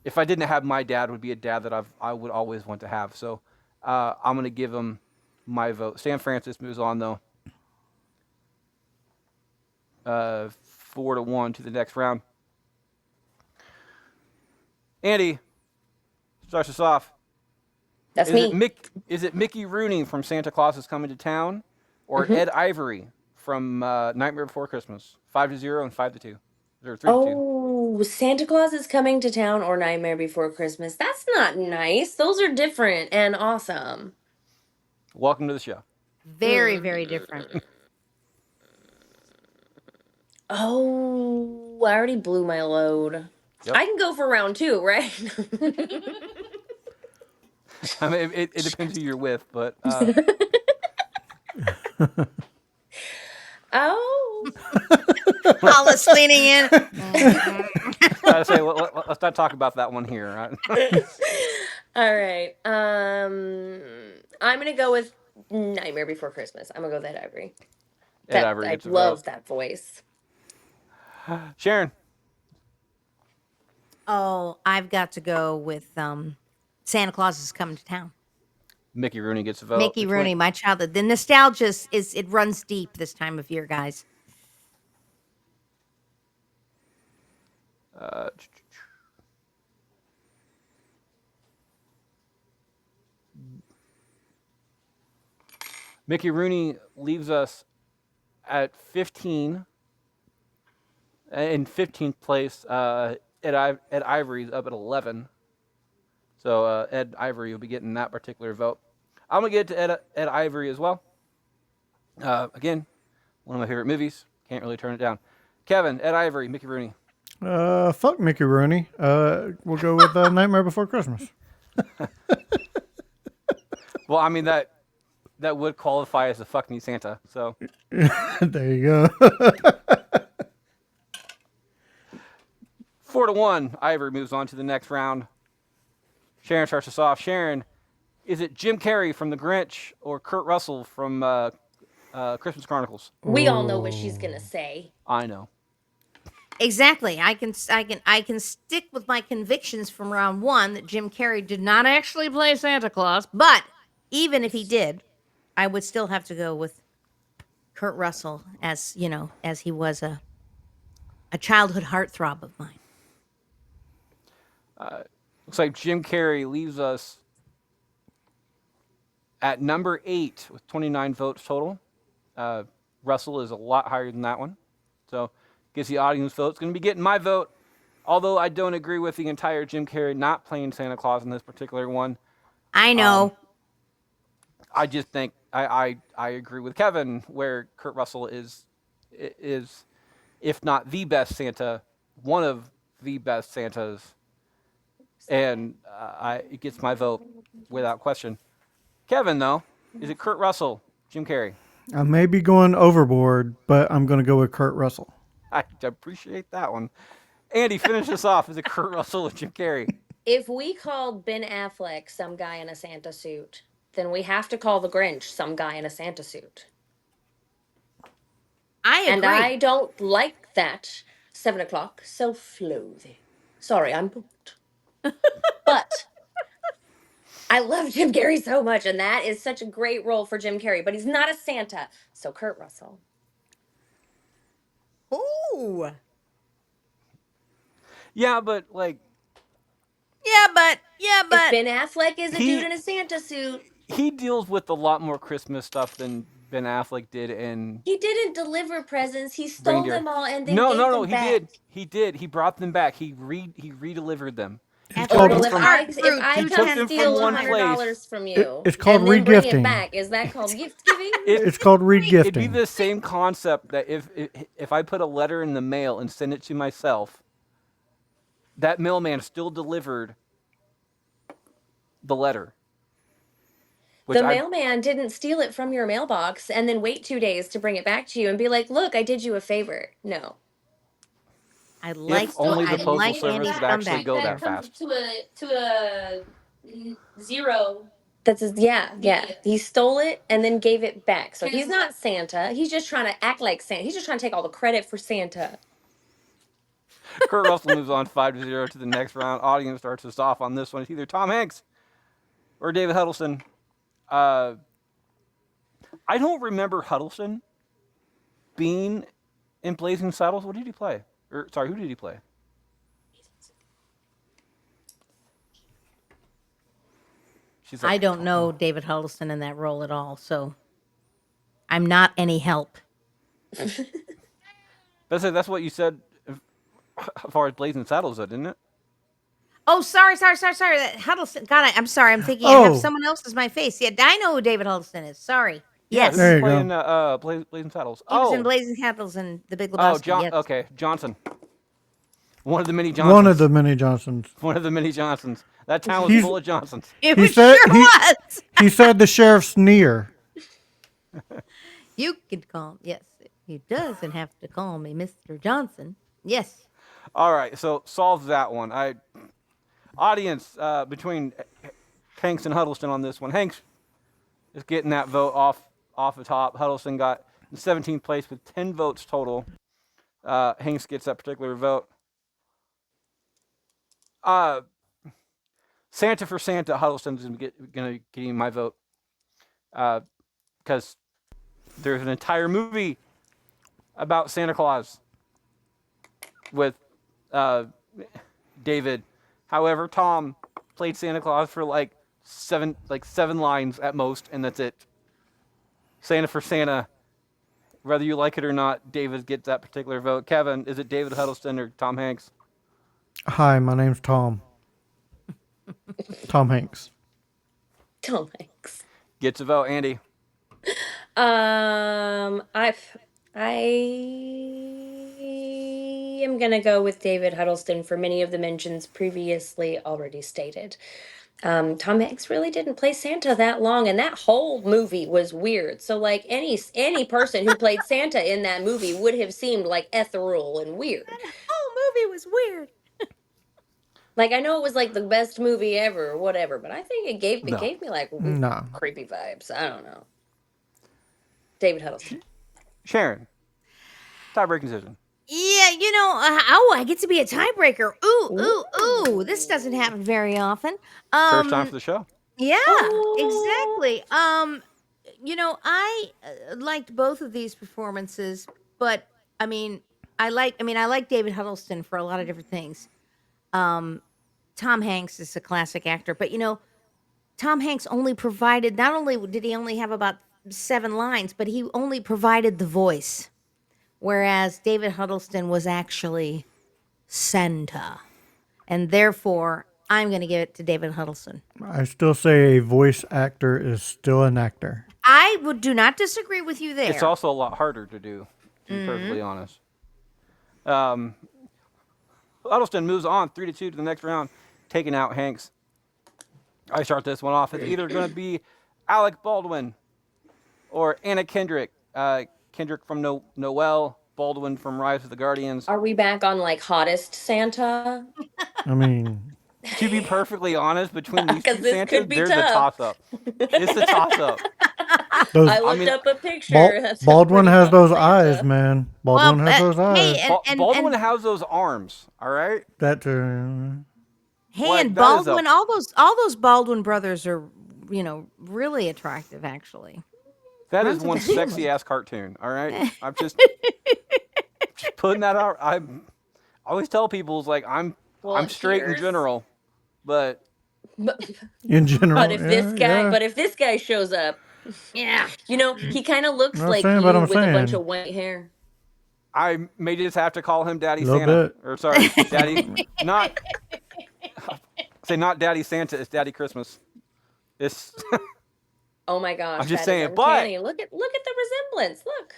if I didn't have my dad, would be a dad that I would always want to have. So I'm gonna give him my vote. Stan Francis moves on though. 4-1 to the next round. Andy starts us off. That's Is me. Is it Mickey Rooney from Santa Claus is Coming to Town, or Ed Ivory from Nightmare Before Christmas? 5-0 and 5-2, or 3-2. Oh, Santa Claus is Coming to Town or Nightmare Before Christmas. That's not nice. Those are different and awesome. Welcome to the show. Very, very different. Oh, I already blew my load. Yep. I can go for round 2, right? I mean, it depends who you're with, but Oh. Hollis leaning in. I say let's not talk about that one here. All right. I'm gonna go with Nightmare Before Christmas. I'm gonna go with Ed Ivory. Ed Ivory I gets a love vote. that voice. Sharon. Oh, I've got to go with Santa Claus is Coming to Town. Mickey Rooney gets a vote. Mickey Rooney, my childhood. The nostalgia it runs deep this time of year, guys. Mickey Rooney leaves us at 15. In 15th place, Ed Ivory's up at 11. So Ed Ivory will be getting that particular vote. I'm going to get to Ed Ivory as well. Again, one of my favorite movies. Can't really turn it down. Kevin, Ed Ivory, Mickey Rooney. Fuck Mickey Rooney. We'll go with Nightmare Before Christmas. Well, I mean, that would qualify as a fuck me Santa. So There you go. 4-1, Ivory moves on to the next round. Sharon starts us off. Sharon, Is it Jim Carrey from The Grinch or Kurt Russell from Christmas Chronicles? We all know what she's gonna say. I know. Exactly. I can stick with my convictions from round one that Jim Carrey did not actually play Santa Claus, but even if he did, I would still have to go with Kurt Russell as, as he was a childhood heartthrob of mine. Looks like Jim Carrey leaves us at number 8 with 29 votes total. Russell is a lot higher than that one. So, gets the audience vote. It's going to be getting my vote. Although I don't agree with the entire Jim Carrey not playing Santa Claus in this particular one. I know. I just think I agree with Kevin where Kurt Russell is, if not the best Santa, one of the best Santas. And it gets my vote without question. Kevin, though, is it Kurt Russell, Jim Carrey? I may be going overboard, but I'm going to go with Kurt Russell. I appreciate that one. Andy, finish us off. Is it Kurt Russell or Jim Carrey? If we called Ben Affleck some guy in a Santa suit, then we have to call the Grinch some guy in a Santa suit. I agree. And I don't like that 7 o'clock so floathy. Sorry, I'm booked. But I love Jim Carrey so much, and that is such a great role for Jim Carrey. But he's not a Santa, so Kurt Russell. Ooh. Yeah, but like. Yeah, but If Ben Affleck is a dude in a Santa suit, he deals with a lot more Christmas stuff than Ben Affleck did in. He didn't deliver presents. He stole Reindeer. them all and then No, gave no, no. them He back. did. He did. He brought them back. He redelivered them. If took them I, from- if I He took come them steal from one $100 place. from you, It's called and then bring regifting. it back, is that called gift giving? It's called It'd be regifting. the same concept that if I put a letter in the mail and send it to myself, that mailman still delivered the letter. The mailman didn't steal it from your mailbox and then wait 2 days to bring it back to you and be like, "Look, I did you a favor." No. I like only the I Postal like Service Andy's would actually comeback go there. that fast. To a zero. Yeah. He stole it and then gave it back. So he's not Santa. He's just trying to act like Santa. He's just trying to take all the credit for Santa. Kurt Russell moves on 5-0 to the next round. Audience starts us off on this one. It's either Tom Hanks or David Huddleston. I don't remember Huddleston being in Blazing Saddles. What did he play? Who did he play? Like, I don't know David Huddleston in that role at all, so I'm not any help. That's what you said as far as Blazing Saddles, though, didn't it? Oh, sorry. That Huddleston. God, I'm sorry. I'm thinking I have someone else as my face. Yeah, I know who David Huddleston is. Sorry. Yes. There you go. Blazing Saddles. He was in Blazing Saddles and The Big Lebowski. Yes. Okay, Johnson. One of the many Johnsons. One of the many Johnsons. One of the many Johnsons. That town was full of Johnsons. It was. He said the sheriff's near. You could call him. Yes. He doesn't have to call me Mr. Johnson. Yes. All right, so solve that one. Audience between Hanks and Huddleston on this one. Hanks is getting that vote off the top. Huddleston got in 17th place with 10 votes total. Hanks gets that particular vote. Santa for Santa, Huddleston's going to get my vote because there's an entire movie about Santa Claus with David. However, Tom played Santa Claus for like seven lines at most, and that's it. Santa for Santa. Whether you like it or not, David gets that particular vote. Kevin, is it David Huddleston or Tom Hanks? Hi, my name's Tom. Tom Hanks. Tom Hanks. Gets a vote. Andy. I am gonna go with David Huddleston for many of the mentions previously already stated. Tom Hanks really didn't play Santa that long, and that whole movie was weird. So, like any person who played Santa in that movie would have seemed like ethereal and weird. That whole movie was weird. Like I know it was like the best movie ever or whatever, but I think it No. gave me like No. creepy vibes. I don't know. David Huddleston. Sharon, tie-breaking decision. Yeah, oh, I get to be a tiebreaker. Ooh, Ooh. ooh, ooh. This doesn't happen very often. First time for the show. Yeah, Oh. exactly. I liked both of these performances, but I like David Huddleston for a lot of different things. Um, Tom Hanks is a classic actor, but Tom Hanks only provided, not only did he only have about 7 lines, but he only provided the voice, whereas David Huddleston was actually Santa, and therefore I'm going to give it to David Huddleston. I still say a voice actor is still an actor. I do not disagree with you there. It's also a lot harder to do, to be perfectly honest. Huddleston moves on 3-2 to the next round, taking out Hanks. I start this one off. It's either going to be Alec Baldwin or Anna Kendrick. Kendrick from Noelle, Baldwin from Rise of the Guardians. Are we back on like hottest Santa? I mean, To be perfectly honest, between these Because two this Santas, could be there's a tough. toss-up. It's a toss-up. those I looked mean, up a picture. That's a Baldwin pretty has hot those Santa. eyes, man. Baldwin has those hey, eyes. Baldwin has those arms, all right? That hey, Like, and that is a- Baldwin, all those Baldwin brothers are, really attractive, actually. That Runs is with one the family. sexy-ass cartoon, all right? I'm just putting that out. I always tell people, it's like, I'm Well, straight in here's- general, but But, in general. but if this guy, yeah. but if this guy shows up, Yeah. he kind of looks I'm like saying, you but I'm with a bunch saying. of white hair. I may just have to call him Daddy Little Santa. bit. Or sorry, Daddy, not Daddy Santa. It's Daddy Christmas. It's Oh my gosh, I'm just that is saying, but- uncanny. Look at the resemblance. Look,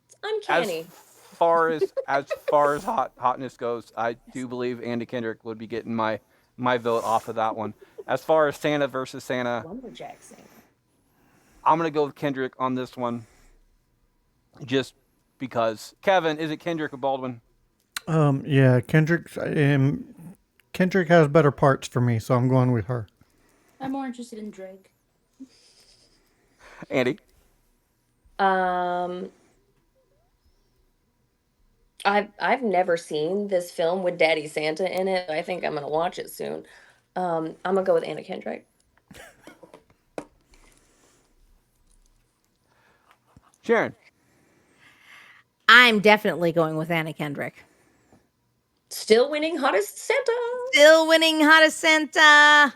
it's as uncanny. far as hotness goes, I do believe Andy Kendrick would be getting my vote off of that one. As far as Santa versus Santa, Lumberjack Santa. I'm gonna go with Kendrick on this one, just because. Kevin, is it Kendrick or Baldwin? Yeah, Kendrick has better parts for me, so I'm going with her. I'm more interested in Drake. Andy, Um, I've never seen this film with Daddy Santa in it. I think I'm gonna watch it soon. I'm gonna go with Anna Kendrick. Sharon, I'm definitely going with Anna Kendrick. Still winning hottest Santa. Still winning hottest Santa.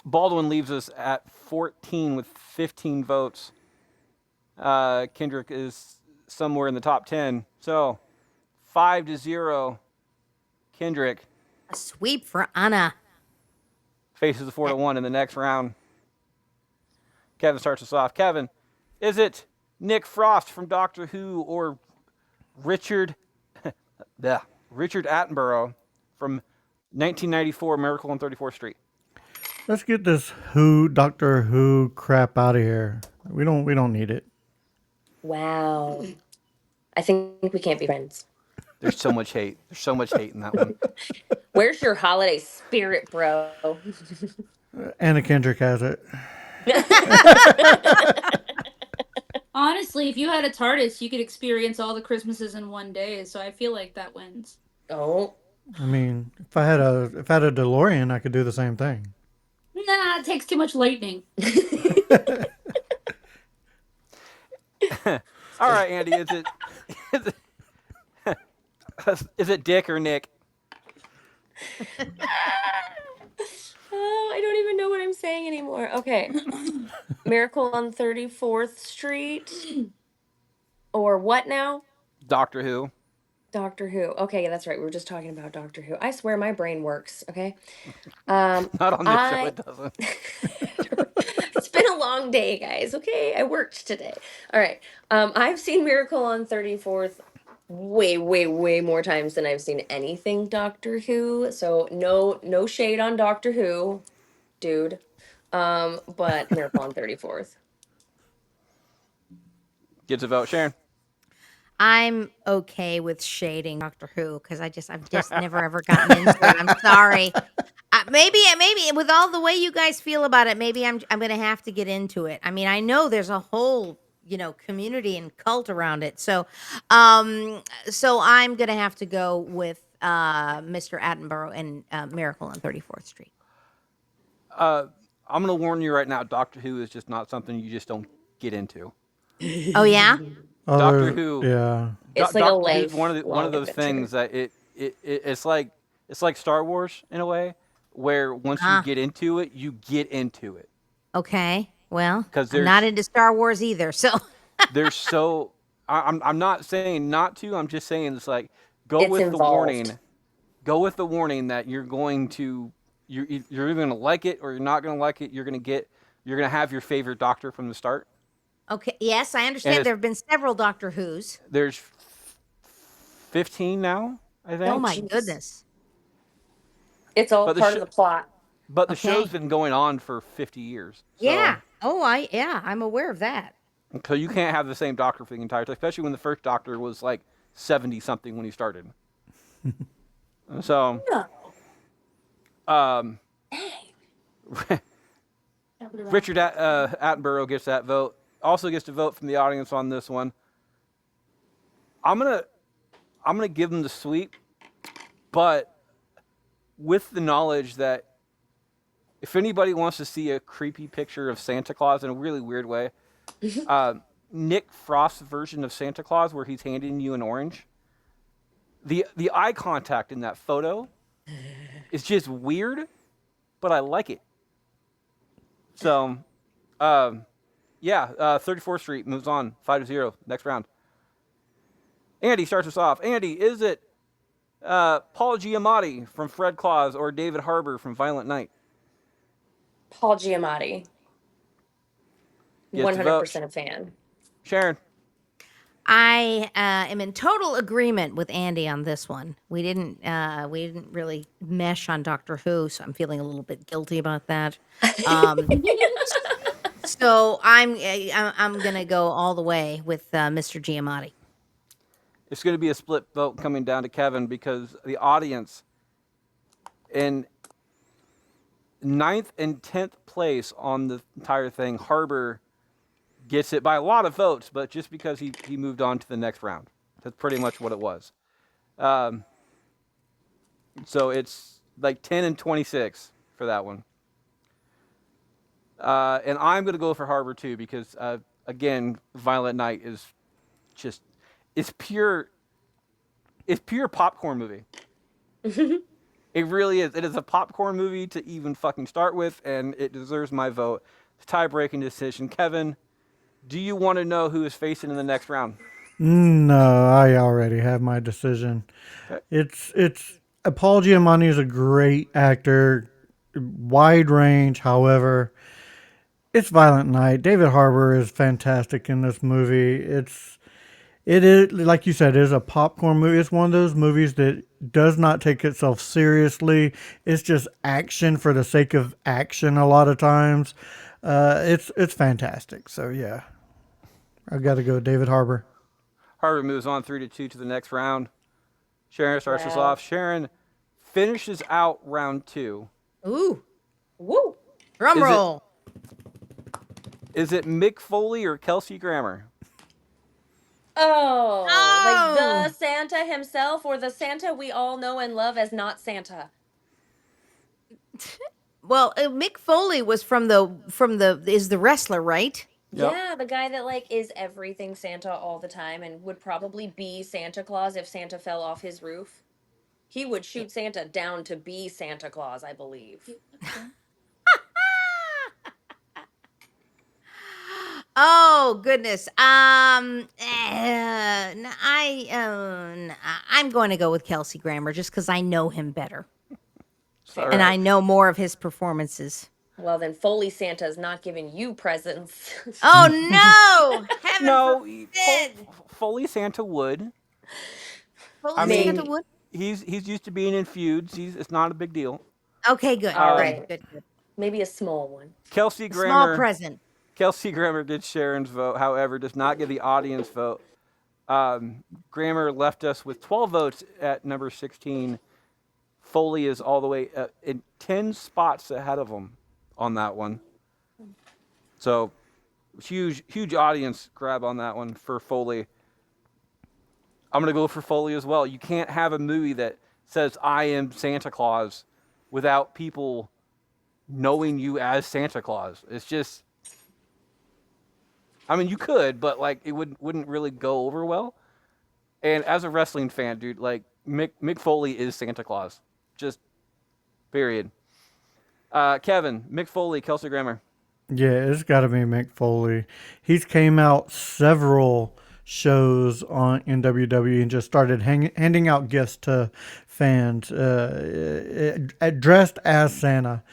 Baldwin leaves us at 14 with 15 votes. Kendrick is somewhere in the top 10. So 5-0. Kendrick A sweep for Anna. faces a 4-1 in the next round. Kevin starts us off. Kevin, is it Nick Frost from Doctor Who or Richard Attenborough from 1994 Miracle on 34th Street? Let's get this Doctor Who crap out of here. We don't need it. Wow. I think we can't be friends. There's so much hate. There's so much hate in that one. Where's your holiday spirit, bro? Anna Kendrick has it. Honestly, if you had a TARDIS, you could experience all the Christmases in one day. So I feel like that wins. Oh, I mean, if I had a DeLorean, I could do the same thing. Nah, it takes too much lightning. All right, Andy, is it Dick or Nick? oh, I don't even know what I'm saying anymore. Okay. Miracle on 34th Street. Or what now? Doctor Who. Doctor Who. Okay, that's right. We were just talking about Doctor Who. I swear my brain works, okay? Not on this show, I- it doesn't. It's been a long day, guys. Okay, I worked today. All right. I've seen Miracle on 34th way, way, way more times than I've seen anything Doctor Who. So no shade on Doctor Who, dude. But Miracle on 34th. Gets a vote. Sharon. I'm okay with shading Doctor Who because I've just never ever gotten into it. I'm sorry. Maybe with all the way you guys feel about it, maybe I'm gonna have to get into it. I mean, I know there's a whole community and cult around it. So I'm gonna have to go with Mr. Attenborough and Miracle on 34th Street. I'm gonna warn you right now. Doctor Who is just not something you just don't get into. Oh yeah. Doctor Who, Yeah. It's like a Doctor Who is one of lifelong those adventure. things that it's like Star Wars in a way, where once you Ah, get into it, you get into it okay. Well, because I'm not into Star Wars either, so there's so I'm not saying not to. I'm just saying it's like go It's with the involved. warning. Go with the warning that you're going to you're either going to like it or you're not going to like it. You're going to have your favorite Doctor from the start. okay. Yes, I And understand. There have been several Doctor Who's. there's 15 now, I Oh think. my Jeez. goodness. It's all But part of the plot. the show's Okay. been going on for 50 years. Yeah. Oh, I'm aware of that. So you can't have the same Doctor for the entire time, especially when the first Doctor was like 70 something when he started. So, No. um, Richard Attenborough gets that vote. Also gets to vote from the audience on this one. I'm gonna give him the sweep, but with the knowledge that if anybody wants to see a creepy picture of Santa Claus in a really weird way, uh, Nick Frost's version of Santa Claus, where he's handing you an orange, the eye contact in that photo is just weird, but I like it. So, yeah, 34th Street moves on 5-0 next round. Andy starts us off. Andy, is it Paul Giamatti from Fred Claus or David Harbour from Violent Night? Paul Giamatti. Gets to vote. 100% a fan. Sharon. I am in total agreement with Andy on this one. We didn't really mesh on Doctor Who, so I'm feeling a little bit guilty about that. Um, so I'm gonna go all the way with Mr. Giamatti. It's going to be a split vote coming down to Kevin because the audience in 9th and 10th place on the entire thing, Harbour gets it by a lot of votes, but just because he moved on to the next round. That's pretty much what it was. Um, so it's like 10 and 26 for that one. And I'm going to go for Harbour too because, again, Violent Night is just, it's pure popcorn movie. It really is. It is a popcorn movie to even fucking start with, and it deserves my vote. Tie-breaking decision. Kevin, do you want to know who is facing in the next round? No, I already have my decision. Okay. It's Paul Giamatti is a great actor, wide range. However, it's Violent Night. David Harbour is fantastic in this movie. It is like you said, it is a popcorn movie. It's one of those movies that does not take itself seriously. It's just action for the sake of action a lot of times. It's fantastic. So yeah, I got to go with David Harbour. Harbour moves on 3-2 to the next round. Sharon starts us Wow. off. Sharon finishes out round 2. Ooh, Woo! drum Is it- roll. Is it Mick Foley or Kelsey Grammer? Oh, like Oh. the Santa himself or the Santa we all know and love as not Santa? Well, Mick Foley was from the is the wrestler, right? Yep. Yeah, the guy that like is everything Santa all the time and would probably be Santa Claus if Santa fell off his roof. He would shoot Santa down to be Santa Claus, I believe. Oh goodness. I'm going to go with Kelsey Grammer just because I know him better All and I right. know more of his performances. Well, then Foley Santa is not giving you presents. Oh no! Heaven No, forbid! Foley Santa would. Foley I mean, Santa would. he's used to being in feuds. It's not a big deal. Okay, good. All Good, right. good, good. Maybe a small one. Kelsey A small Grammer. present. Kelsey Grammer gets Sharon's vote. However, does not get the audience vote. Grammer left us with 12 votes at number 16. Foley is all the way in 10 spots ahead of him on that one. So huge audience grab on that one for Foley. I'm going to go for Foley as well. You can't have a movie that says I am Santa Claus without people knowing you as Santa Claus. It's just, I mean, you could, but like it wouldn't really go over well. And as a wrestling fan, dude, like Mick Foley is Santa Claus. Just period. Kevin, Mick Foley, Kelsey Grammer. Yeah, it's got to be Mick Foley. He's came out several shows in WWE and just started handing out gifts to fans dressed as Santa.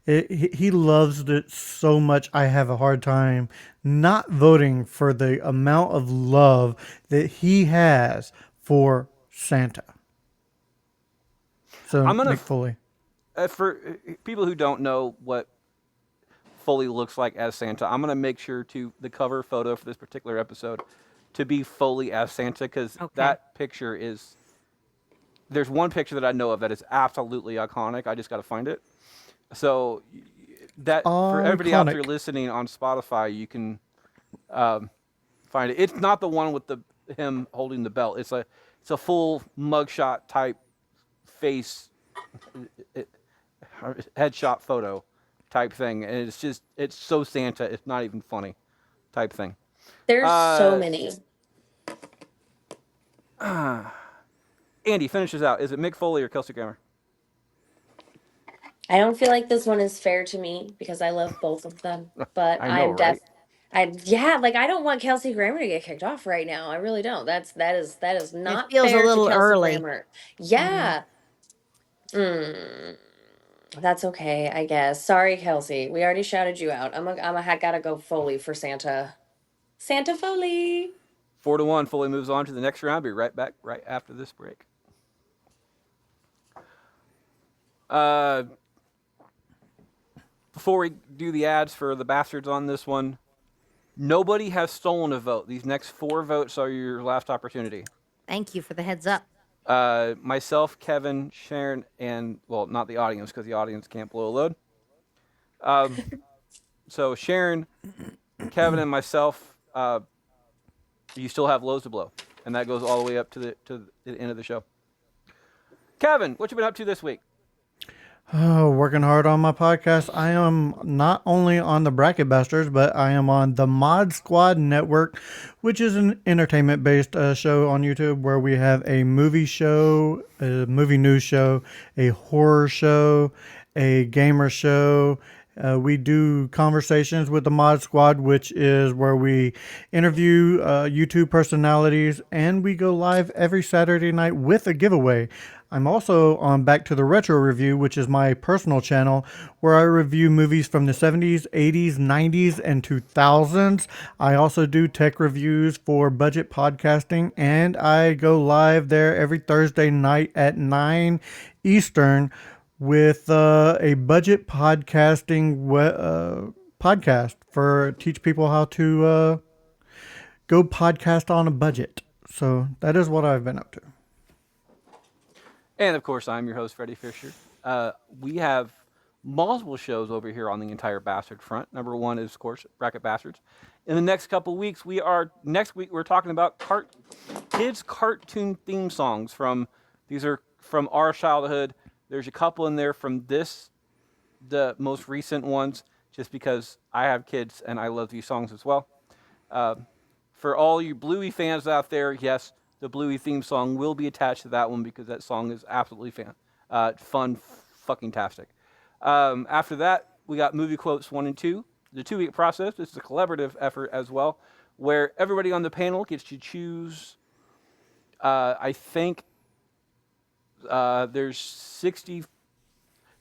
He loves it so much. I have a hard time not voting for the amount of love that he has for Santa. So I'm gonna Mick Foley. For people who don't know what Foley looks like as Santa, I'm gonna make sure to the cover photo for this particular episode to be Foley as Santa, because that picture is. There's one picture that I know of that is absolutely iconic. I just got to find it. So that for everybody out there listening on Spotify, you can find it. It's not the one with him holding the belt. It's a full mugshot type face headshot photo type thing, and it's so Santa. It's not even funny type thing. There's so many. Andy finishes out. Is it Mick Foley or Kelsey Grammer? I don't feel like this one is fair to me because I love both of them. But I know, right? like I don't want Kelsey Grammer to get kicked off right now. I really don't. That is not feels a fair to little Kelsey early. Grammer. Yeah. That's okay, I guess. Sorry, Kelsey. We already shouted you out. I gotta go Foley for Santa. Santa Foley. 4-1. Foley moves on to the next round. Be right back right after this break. Before we do the ads for the bastards on this one, nobody has stolen a vote. These next 4 votes are your last opportunity. Thank you for the heads up. Myself, Kevin, Sharon, and, well, not the audience because the audience can't blow a load. So Sharon, Kevin, and myself, you still have loads to blow. And that goes all the way up to the end of the show. Kevin, what you been up to this week? Oh, working hard on my podcast. I am not only on the Bracket Busters, but I am on the Mod Squad Network, which is an entertainment-based show on YouTube where we have a movie show, a movie news show, a horror show, a gamer show. We do conversations with the Mod Squad, which is where we interview YouTube personalities, and we go live every Saturday night with a giveaway. I'm also on Back to the Retro Review, which is my personal channel, where I review movies from the 70s, 80s, 90s, and 2000s. I also do tech reviews for Budget Podcasting, and I go live there every Thursday night at 9 Eastern with a budget podcasting podcast for teach people how to go podcast on a budget. So that is what I've been up to. And of course, I'm your host, Freddie Fisher. We have multiple shows over here on the entire Bastard front. Number one is, of course, Bracket Bastards. In the next couple weeks, next week we're talking about kids cartoon theme songs these are from our childhood. There's a couple in there from the most recent ones, just because I have kids and I love these songs as well. For all you Bluey fans out there, yes, the Bluey theme song will be attached to that one because that song is absolutely fun, fucking-tastic. After that, we got movie quotes 1 and 2. The 2-week process. This is a collaborative effort as well, where everybody on the panel gets to choose. I think there's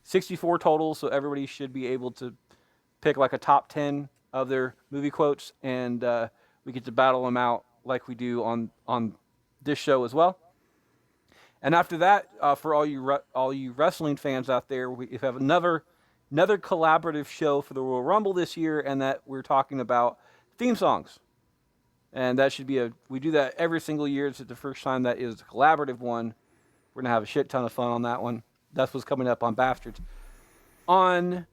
64 total, so everybody should be able to pick like a top 10 of their movie quotes, and we get to battle them out like we do on this show as well. And after that, for all you wrestling fans out there, we have another collaborative show for the Royal Rumble this year, and that we're talking about theme songs. And that should be we do that every single year. It's the first time that is a collaborative one. We're going to have a shit ton of fun on that one. That's what's coming up on Bastards. On,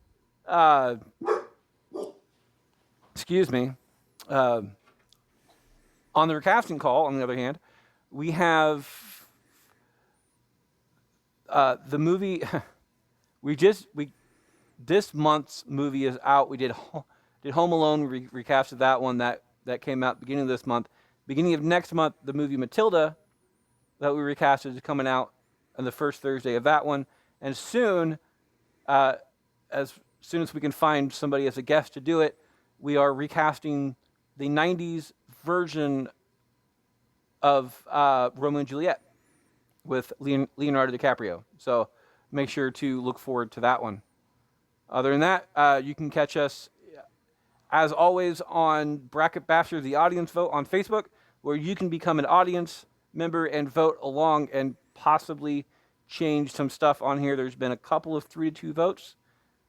excuse me, on the recasting call, on the other hand, we have the movie. This month's movie is out. We did Home Alone. We recasted that one that came out beginning of this month. Beginning of next month, the movie Matilda that we recasted is coming out on the first Thursday of that one. And soon, as soon as we can find somebody as a guest to do it, we are recasting the 90s version of Romeo and Juliet with Leonardo DiCaprio. So make sure to look forward to that one. Other than that, you can catch us, as always, on Bracket Bastards, the audience vote on Facebook, where you can become an audience member and vote along and possibly change some stuff on here. There's been a couple of 3-2 votes,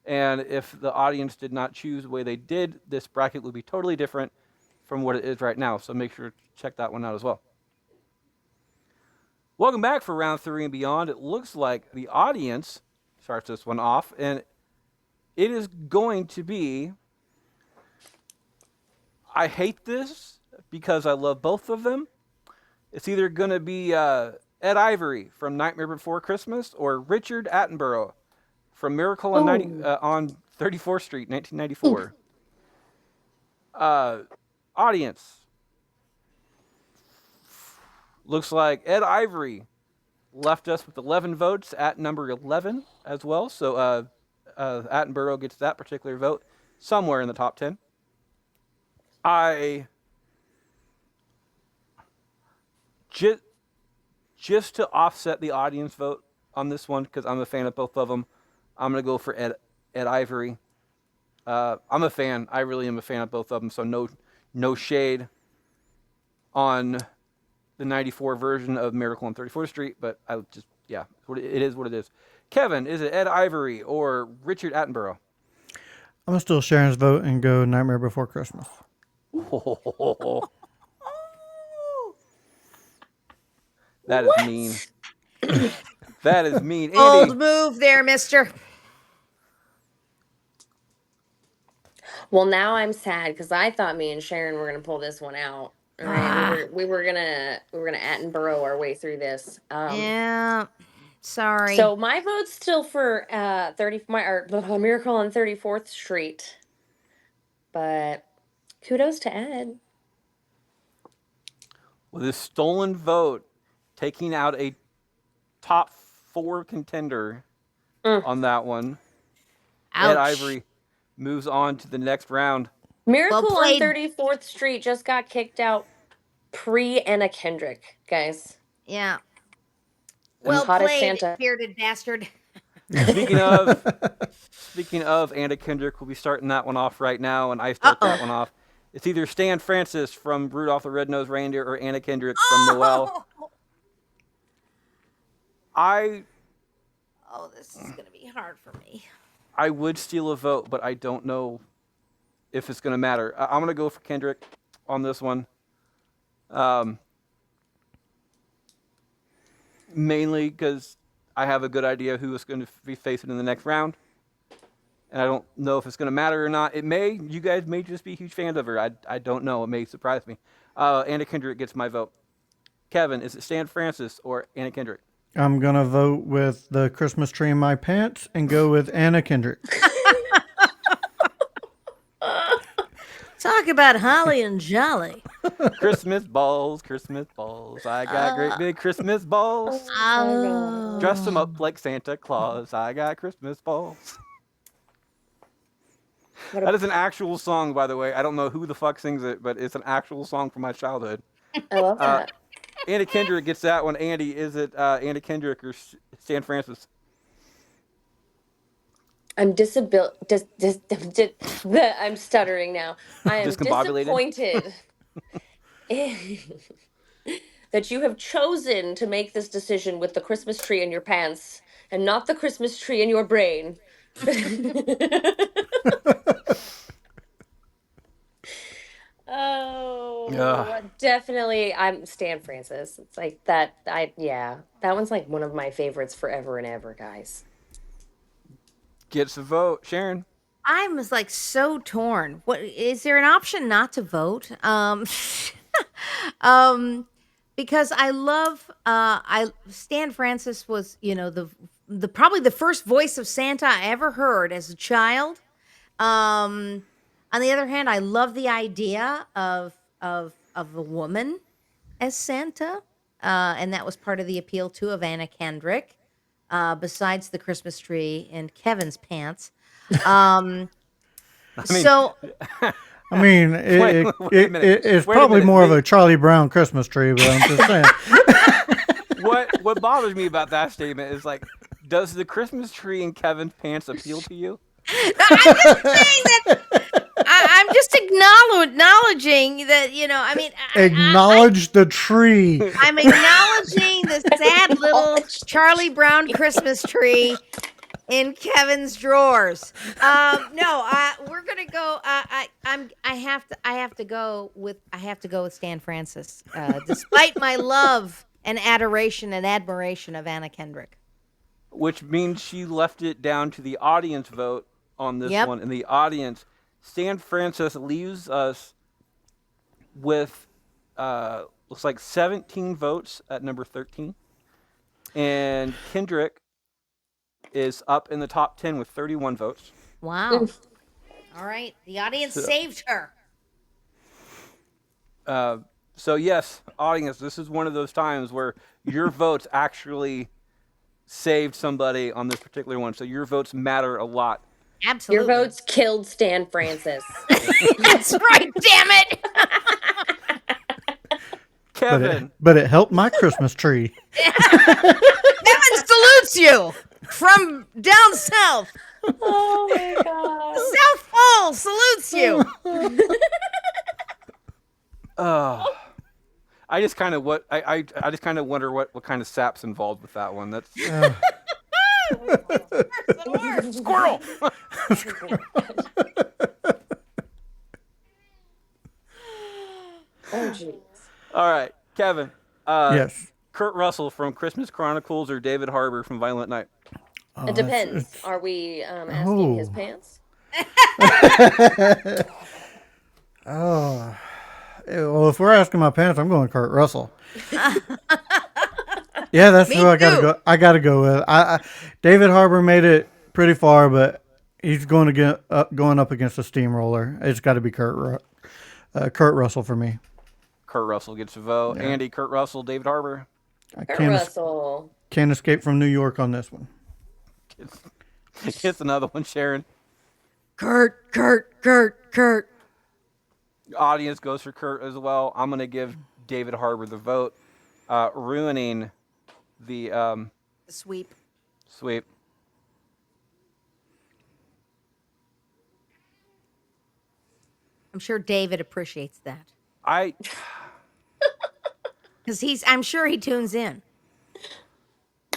and if the audience did not choose the way they did, this bracket would be totally different from what it is right now. So make sure to check that one out as well. Welcome back for round 3 and beyond. It looks like the audience starts this one off, and it is going to be, I hate this because I love both of them. It's either going to be Ed Ivory from Nightmare Before Christmas or Richard Attenborough from Miracle on 34th Street, 1994. Audience. Looks like Ed Ivory left us with 11 votes at number 11 as well. So Attenborough gets that particular vote somewhere in the top 10. Just to offset the audience vote on this one, because I'm a fan of both of them, I'm going to go for Ed Ivory. I'm a fan. I really am a fan of both of them, so no shade on the 94 version of Miracle on 34th Street, but I just, yeah, it is what it is. Kevin, is it Ed Ivory or Richard Attenborough? I'm going to steal Sharon's vote and go Nightmare Before Christmas. That is mean. That is mean. Andy. Old move there, mister. Well, now I'm sad because I thought me and Sharon were gonna pull this one out. All right, we were gonna Attenborough our way through this. Yeah, sorry. So my vote's still for Miracle on 34th Street, but kudos to Ed. With this stolen vote, taking out a top 4 contender on that one. Ouch. Ed Ivory moves on to the next round. Miracle on 34th Street just got kicked out pre-Anna Kendrick, guys. Yeah. Well played, bearded bastard. Speaking of Anna Kendrick, we'll be starting that one off right now, and I start that one off. It's either Stan Francis from Rudolph the Red-Nosed Reindeer or Anna Kendrick from Noelle. This is going to be hard for me. I would steal a vote, but I don't know if it's going to matter. I'm going to go for Kendrick on this one. Mainly because I have a good idea who is going to be facing in the next round. And I don't know if it's going to matter or not. You guys may just be huge fans of her. I don't know. It may surprise me. Anna Kendrick gets my vote. Kevin, is it Stan Francis or Anna Kendrick? I'm going to vote with the Christmas tree in my pants and go with Anna Kendrick. Talk about holly and jolly. Christmas balls. I got great big Christmas balls. Dress them up like Santa Claus. I got Christmas balls. That is an actual song, by the way. I don't know who the fuck sings it, but it's an actual song from my childhood. I love that. Anna Kendrick gets that one. Andy, is it Anna Kendrick or Stan Francis? I'm I'm stuttering now. I am disappointed that you have chosen to make this decision with the Christmas tree in your pants and not the Christmas tree in your brain. Oh, definitely. I'm Stan Francis. It's like that. Yeah, that one's like one of my favorites forever and ever, guys. Gets a vote. Sharon. I was like so torn. What is there an option not to vote? Um, because I love I Stan Francis was, the probably the first voice of Santa I ever heard as a child. Um, on the other hand, I love the idea of a woman as Santa. And that was part of the appeal too of Anna Kendrick, besides the Christmas tree and Kevin's pants. Um, I mean, so I mean, wait a minute. it's Wait a probably minute. more of a Charlie Brown Christmas tree, but I'm just saying. what bothers me about that statement is like, does the Christmas tree in Kevin's pants appeal to you? I'm just saying that I'm just acknowledging that, I mean, Acknowledge the tree. I'm acknowledging the sad little Charlie Brown Christmas tree in Kevin's drawers. No, we're gonna go. I have to go with Stan Francis, despite my love and adoration and admiration of Anna Kendrick. Which means she left it down to the audience vote on this Yep. one. And the audience, Stan Francis leaves us with, looks like 17 votes at number 13. And Kendrick is up in the top 10 with 31 votes. Wow. All right, the audience saved her. So yes, audience, this is one of those times where your votes actually saved somebody on this particular one. So your votes matter a lot. Absolutely. Your votes killed Stan Francis. That's right. Damn it. Kevin. But it helped my Christmas tree. Kevin salutes you from down south. Oh my god. South Pole salutes you. I just kind of I just kind of wonder what kind of sap's involved with that one. That's squirrel. Oh jeez. All right, Kevin. Yes. Kurt Russell from Christmas Chronicles or David Harbour from Violent Night? It depends. Are we asking his pants? Oh. Well, if we're asking my pants, I'm going Kurt Russell. Yeah, that's who I gotta go. I gotta go with. David Harbour made it pretty far, but he's going to get going up against a steamroller. It's got to be Kurt Russell for me. Kurt Russell gets a vote. Yeah. Andy, Kurt Russell, David Harbour. I Kurt can't Russell. can't escape from New York on this one. Gets another one, Sharon. Kurt. Audience goes for Kurt as well. I'm going to give David Harbour the vote, ruining the Sweep. sweep. I'm sure David appreciates that I because I'm sure he tunes in.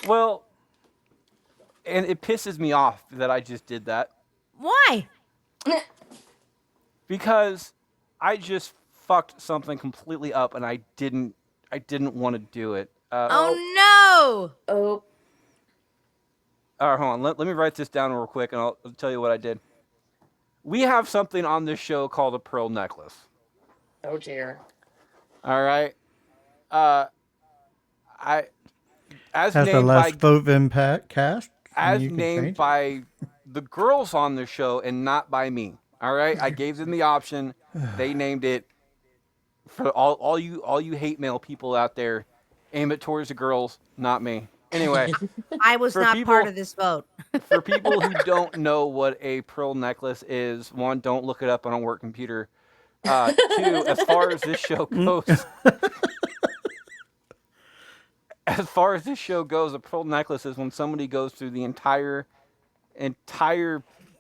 well, and it pisses me off that I just did that Why? because I just fucked something completely up and I didn't want to do it. Oh no! Oh, All right, hold on. Let me write this down real quick, and I'll tell you what I did. We have something on this show called a pearl necklace. oh dear. All right. I as Has the named by last vote impact cast? as You can named change it. by the girls on the show and not by me. All right. I gave them the option. They named it. For all you hate mail people out there, aim it towards the girls, not me. Anyway. I was For not people- part of this vote. For people who don't know what a pearl necklace is, one, don't look it up on a work computer. Two, as far as this show goes, a pearl necklace is when somebody goes through the entire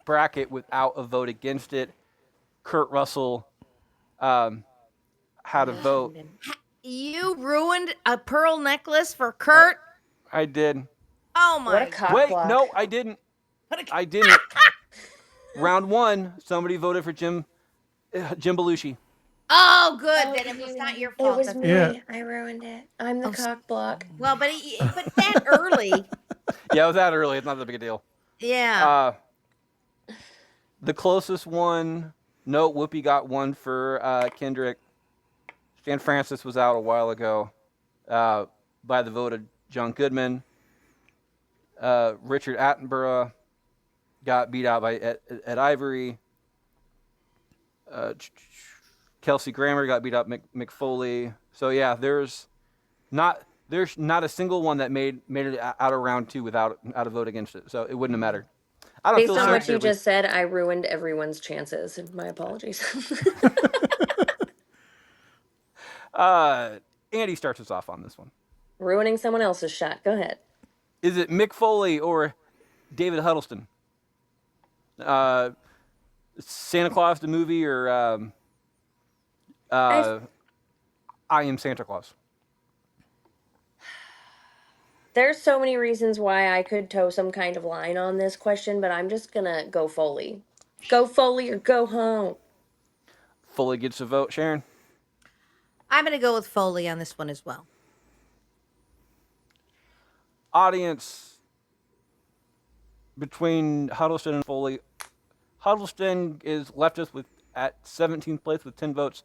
bracket without a vote against it. Kurt Russell had a vote. You ruined a pearl necklace for Kurt. I did. Oh What a my! cock Wait, block. no, I didn't. I didn't. Round one, somebody voted for Jim Belushi. Oh, good. Oh, Then good it was you not know. your It fault. was That's Yeah. me. I ruined it. I'm the Oh, cock block. well, but that early, Yeah, it was that early. It's not that big a deal. yeah. The closest one, no, Whoopi got one for Kendrick. Stan Francis was out a while ago uh, by the vote of John Goodman. Richard Attenborough got beat out by Ed Ivory. Uh, Kelsey Grammer got beat up Mick Foley. So yeah, not there's not a single one that made it out of round two without a vote against it. So it wouldn't have mattered. I don't Based feel on so what you terribly. just said, I ruined everyone's chances. My apologies. Andy starts us off on this one. Ruining someone else's shot. Go ahead. Is it Mick Foley or David Huddleston? Santa Claus the movie or I Am Santa Claus? There's so many reasons why I could toe some kind of line on this question, but I'm just gonna go Foley. Go Foley or go home. Foley gets a vote. Sharon? I'm going to go with Foley on this one as well. Audience between Huddleston and Foley. Huddleston is left us with at 17th place with 10 votes.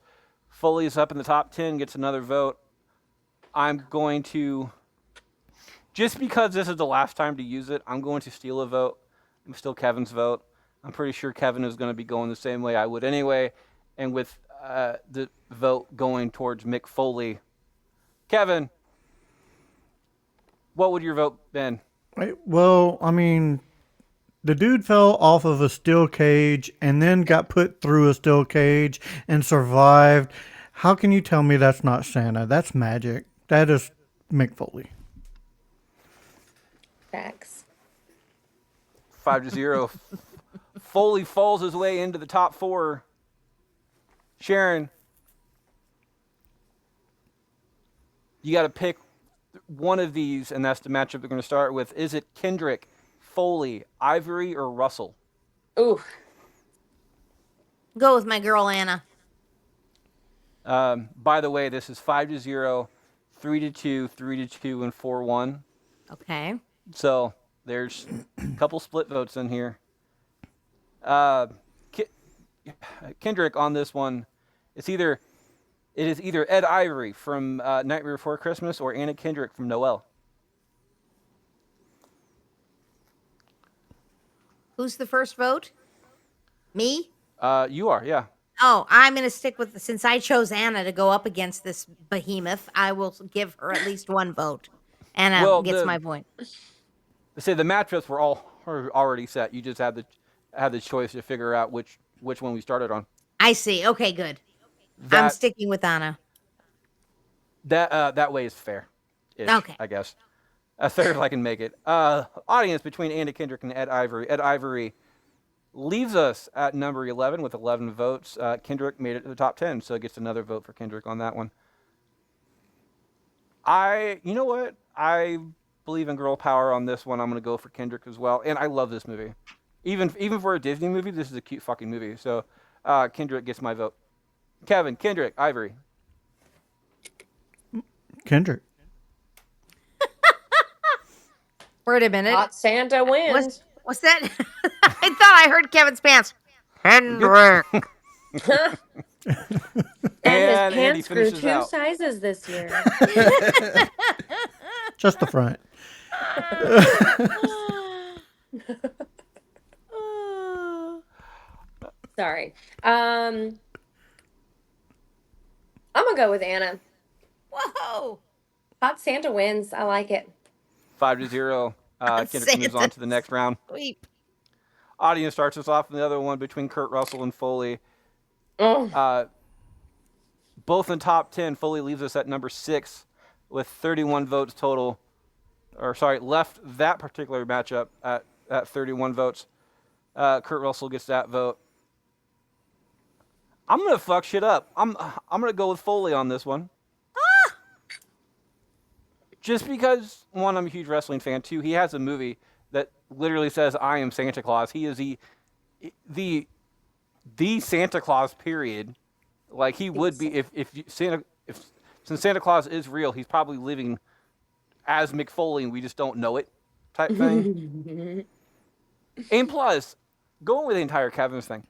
Foley is up in the top 10, gets another vote. I'm going to, just because this is the last time to use it, I'm going to steal a vote. I'm still Kevin's vote. I'm pretty sure Kevin is going to be going the same way I would anyway. And with the vote going towards Mick Foley. Kevin, what would your vote been? Well, I mean, the dude fell off of a steel cage and then got put through a steel cage and survived. How can you tell me that's not Santa? That's magic. That is Mick Foley. Facts. 5-0. Foley falls his way into the top four. Sharon, you got to pick one of these, and that's the matchup we're going to start with. Is it Kendrick, Foley, Ivory, or Russell? Ooh. Go with my girl Anna. By the way, this is 5-0, 3-2, 3-2, and 4-1. Okay. So there's a couple split votes in here. Kendrick on this one, it is either Ed Ivory from Nightmare Before Christmas or Anna Kendrick from Noelle. Who's the first vote? Me? You are, yeah. Oh, I'm going to stick with, since I chose Anna to go up against this behemoth, I will give her at least one vote. Anna Well, gets my point. Say the matchups were all already set. You just had the choice to figure out which one we started on. I see. Okay, good. I'm sticking with Anna. That way is fair. Okay. I guess. A third if I can make it. Audience between Anna Kendrick and Ed Ivory. Ed Ivory leaves us at number 11 with 11 votes. Kendrick made it to the top 10, so it gets another vote for Kendrick on that one. You know what? I believe in girl power on this one. I'm going to go for Kendrick as well. And I love this movie. Even for a Disney movie, this is a cute fucking movie. So Kendrick gets my vote. Kevin, Kendrick, Ivory. Kendrick. Wait a minute. Hot Santa wins. What's that? I thought I heard Kevin's pants. Kendrick. And his Andy pants grew finishes 2 out. sizes this year. Just the front. Sorry. I'm gonna go with Anna. Whoa. Hot Santa wins. I like it. 5-0. Kendrick moves on to the next round. Sweep. Audience starts us off in the other one between Kurt Russell and Foley. Oh. Both in top 10. Foley leaves us at number 6 with 31 votes total. Left that particular matchup at 31 votes. Kurt Russell gets that vote. I'm gonna fuck shit up. I'm gonna go with Foley on this one. Just because, one, I'm a huge wrestling fan. Two, he has a movie that literally says "I am Santa Claus." He is the Santa Claus. Period. Like he would be if since Santa Claus is real, he's probably living as Mick Foley and we just don't know it, type thing. And plus, going with the entire Kevin's thing,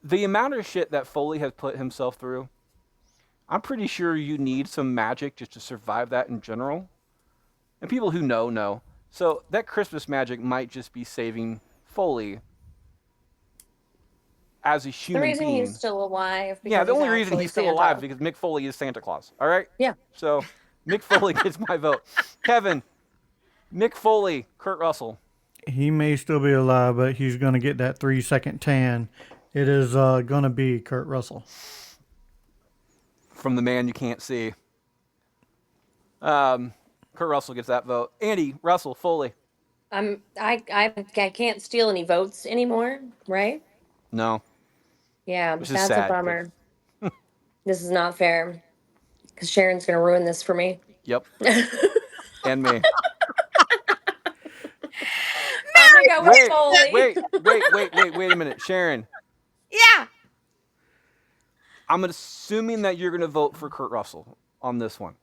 the amount of shit that Foley has put himself through, I'm pretty sure you need some magic just to survive that in general. And people who know. So that Christmas magic might just be saving Foley as a The human reason being. he's still alive. Yeah, Because the only he's reason actually he's still Santa. alive is because Mick Foley is Santa Claus. All right? Yeah. So Mick Foley gets my vote. Kevin, Mick Foley, Kurt Russell. He may still be alive, but he's going to get that 3-second tan. It is going to be Kurt Russell. From the man you can't see. Kurt Russell gets that vote. Andi, Russell, Foley. I can't steal any votes anymore, right? No. Yeah, Which is that's sad, a bummer. This is not fair. Because Sharon's gonna ruin this for me. Yep. And me. I'm gonna go with Foley. Wait a minute. Sharon, Yeah. I'm assuming that you're going to vote for Kurt Russell on this one.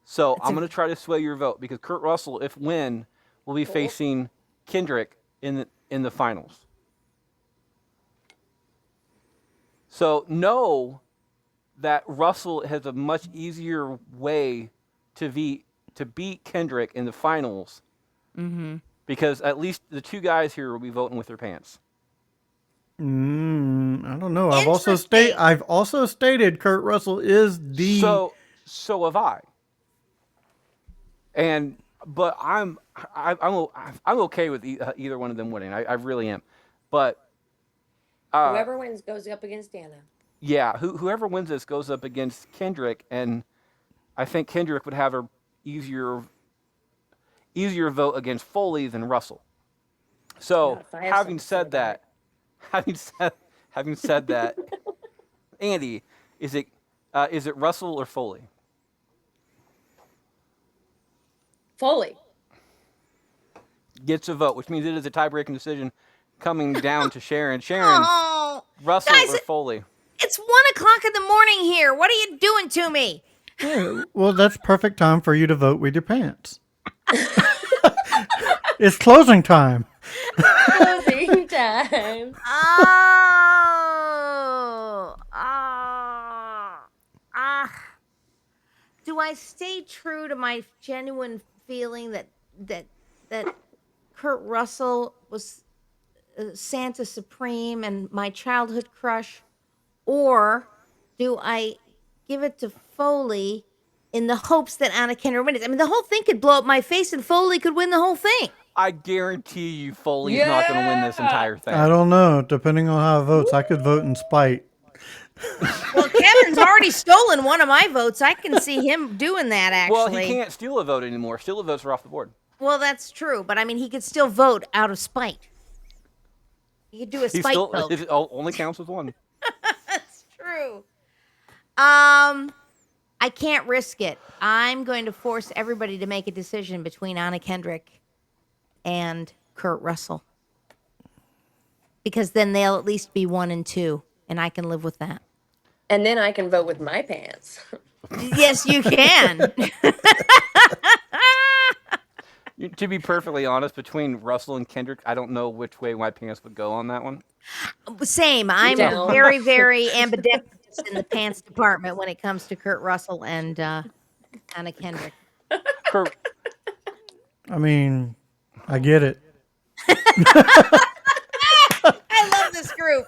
So I'm going to try to sway your vote because Kurt Russell, if win, will be facing Kendrick in the finals. So know that Russell has a much easier way to beat Kendrick in the finals. Mm-hmm. Because at least the two guys here will be voting with their pants. I don't know. Interesting. I've also stated Kurt Russell is the. So have I. But I'm okay with either one of them winning. I really am. But Whoever wins goes up against Anna. yeah, whoever wins this goes up against Kendrick, and I think Kendrick would have a easier vote against Foley than Russell. So Yeah, I have having something to say said having said that, Andi, is it Russell or Foley? Foley. Gets a vote, which means it is a tie-breaking decision coming down to Sharon. Sharon, Oh, Russell guys, or Foley? it's 1:00 in the morning here. What are you doing to me? Yeah, well, that's perfect time for you to vote with your pants. It's closing time. Closing time. Do I stay true to my genuine feeling that Kurt Russell was Santa Supreme and my childhood crush, or do I give it to Foley in the hopes that Anna Kendrick wins? I mean, the whole thing could blow up my face, and Foley could win the whole thing. I guarantee you Foley's not going to win this entire thing. I don't know. Depending on how it votes, I could vote in spite. Well, Kevin's already stolen one of my votes. I can see him doing that, actually. Well, he can't steal a vote anymore. Steal a votes are off the board. Well, that's true, but I mean, he could still vote out of spite. He could do a spite vote. It only counts as one. That's true. I can't risk it. I'm going to force everybody to make a decision between Anna Kendrick and Kurt Russell, because then they'll at least be 1 and 2, and I can live with that. And then I can vote with my pants. Yes, you can. To be perfectly honest, between Russell and Kendrick, I don't know which way my pants would go on that one. Same. I'm Down. very, very ambidextrous in the pants department when it comes to Kurt Russell and Anna Kendrick. Kurt, I mean, I get it. I love this group.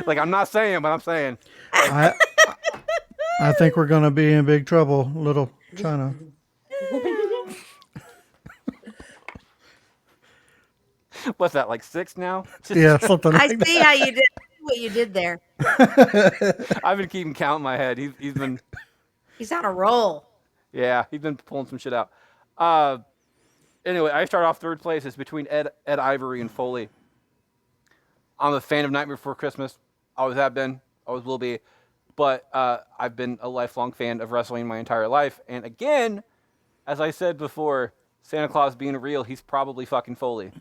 like I'm not saying, but I'm saying. I think we're going to be in big trouble, little China. What's that, like 6 now? Yeah, something I like see that. how you did what you did there. I've been keeping count in my head. He's been, He's on a roll. yeah, he's been pulling some shit out. Anyway, I start off third place. It's between Ed Ivory and Foley. I'm a fan of Nightmare Before Christmas. Always have been. Always will be. But I've been a lifelong fan of wrestling my entire life. And again, as I said before, Santa Claus being real, he's probably fucking Foley.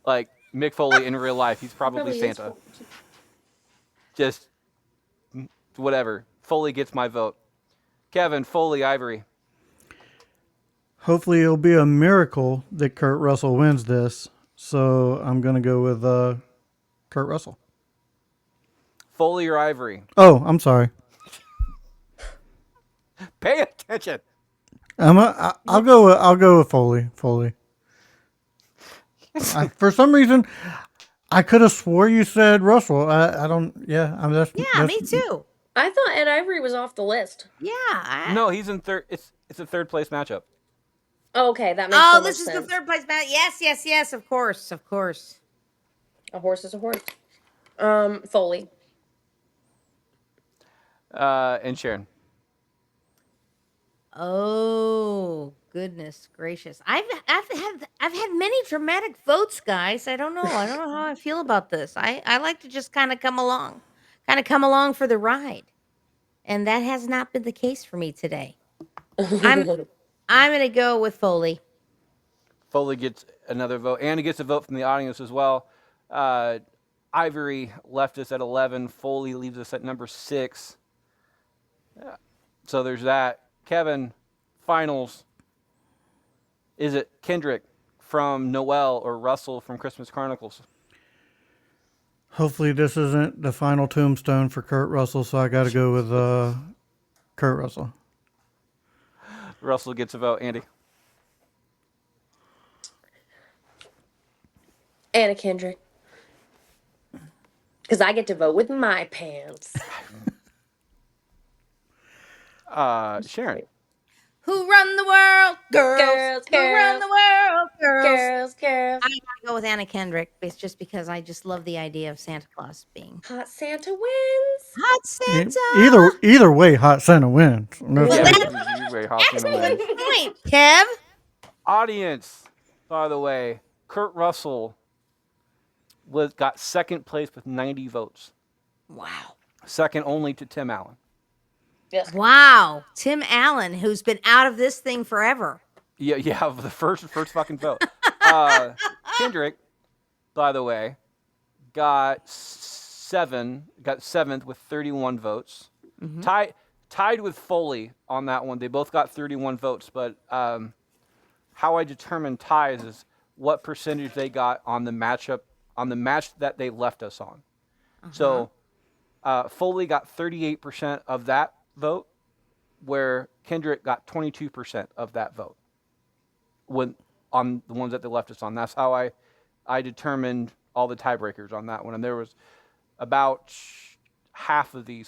Like, Mick Foley in real life. He's probably Really is Santa. cool. Just whatever. Foley gets my vote. Kevin, Foley, Ivory. Hopefully, it'll be a miracle that Kurt Russell wins this. So I'm going to go with Kurt Russell. Foley or Ivory? Oh, I'm sorry. Pay attention. I'll go with Foley. For some reason, I could have swore you said Russell. I don't. Yeah, Yeah, me too. I thought Ed Ivory was off the list. Yeah. No, he's in third. It's a third place matchup. Oh, okay, that makes so Oh, much this is sense. the third place match. Yes. Of course. A horse is a horse. Foley. And Sharon. Oh goodness gracious! I've had many dramatic votes, guys. I don't know how I feel about this. I like to just kind of come along for the ride, and that has not been the case for me today. I'm gonna go with Foley. Foley gets another vote, and he gets a vote from the audience as well. Ivory left us at 11. Foley leaves us at number 6. So there's that. Kevin, finals. Is it Kendrick from Noel or Russell from Christmas Chronicles? Hopefully, this isn't the final tombstone for Kurt Russell. So I got to go with Kurt Russell. Russell gets a vote. Andy. Anna Kendrick. Because I get to vote with my pants. Sharon. Who run the world, girls? Who run the world, girls? Girls. I'm gonna go with Anna Kendrick. It's just because I just love the idea of Santa Claus being Hot Santa wins. hot Santa. Either way, Hot Santa wins. No Well, doubt. that's You're very hot. excellent point, Kev. Audience, by the way, Kurt Russell got second place with 90 votes. Wow. Second only to Tim Allen. Yes. Wow. Tim Allen, who's been out of this thing forever. Yeah, the first fucking vote. Kendrick, by the way, got seventh with 31 votes. Mm-hmm. Tied with Foley on that one. They both got 31 votes, but how I determine ties is what percentage they got on the match that they left us on. Uh-huh. So Foley got 38% of that vote, where Kendrick got 22% of that vote when on the ones that they left us on. That's how I determined all the tiebreakers on that one. And there was about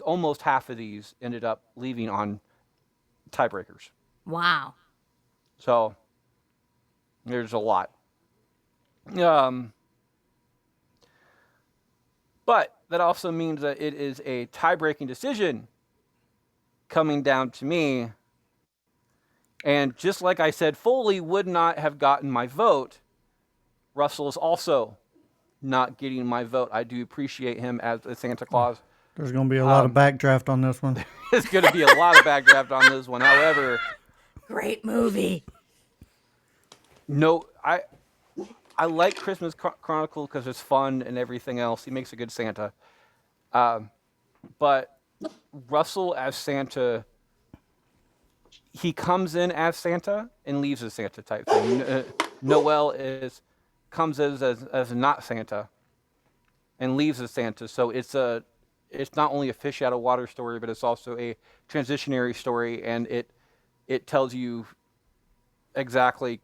almost half of these ended up leaving on tiebreakers. Wow. So there's a lot. But that also means that it is a tie-breaking decision coming down to me. And just like I said, Foley would not have gotten my vote. Russell is also not getting my vote. I do appreciate him as a Santa Claus. There's going to be a lot of backdraft on this one. There's going to be a lot of backdraft on this one. However, Great movie. no, I like Christmas Chronicle because it's fun and everything else. He makes a good Santa. But Russell as Santa, he comes in as Santa and leaves as Santa type thing. Noel comes as not Santa and leaves as Santa. So it's not only a fish out of water story, but it's also a transitionary story, and it tells you exactly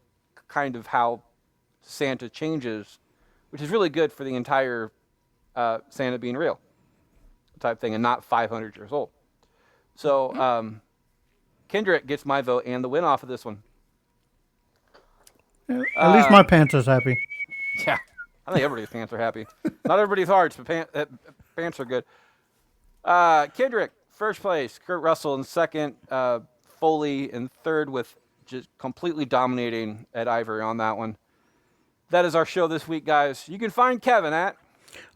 kind of how Santa changes, which is really good for the entire Santa being real type thing and not 500 years old. So Kendrick gets my vote and the win off of this one. At least my pants is happy. Yeah, I think everybody's pants are happy. Not everybody's hearts, but pants are good. Kendrick, first place. Kurt Russell in second. Foley in third, with just completely dominating Ed Ivory on that one. That is our show this week, guys. You can find Kevin at...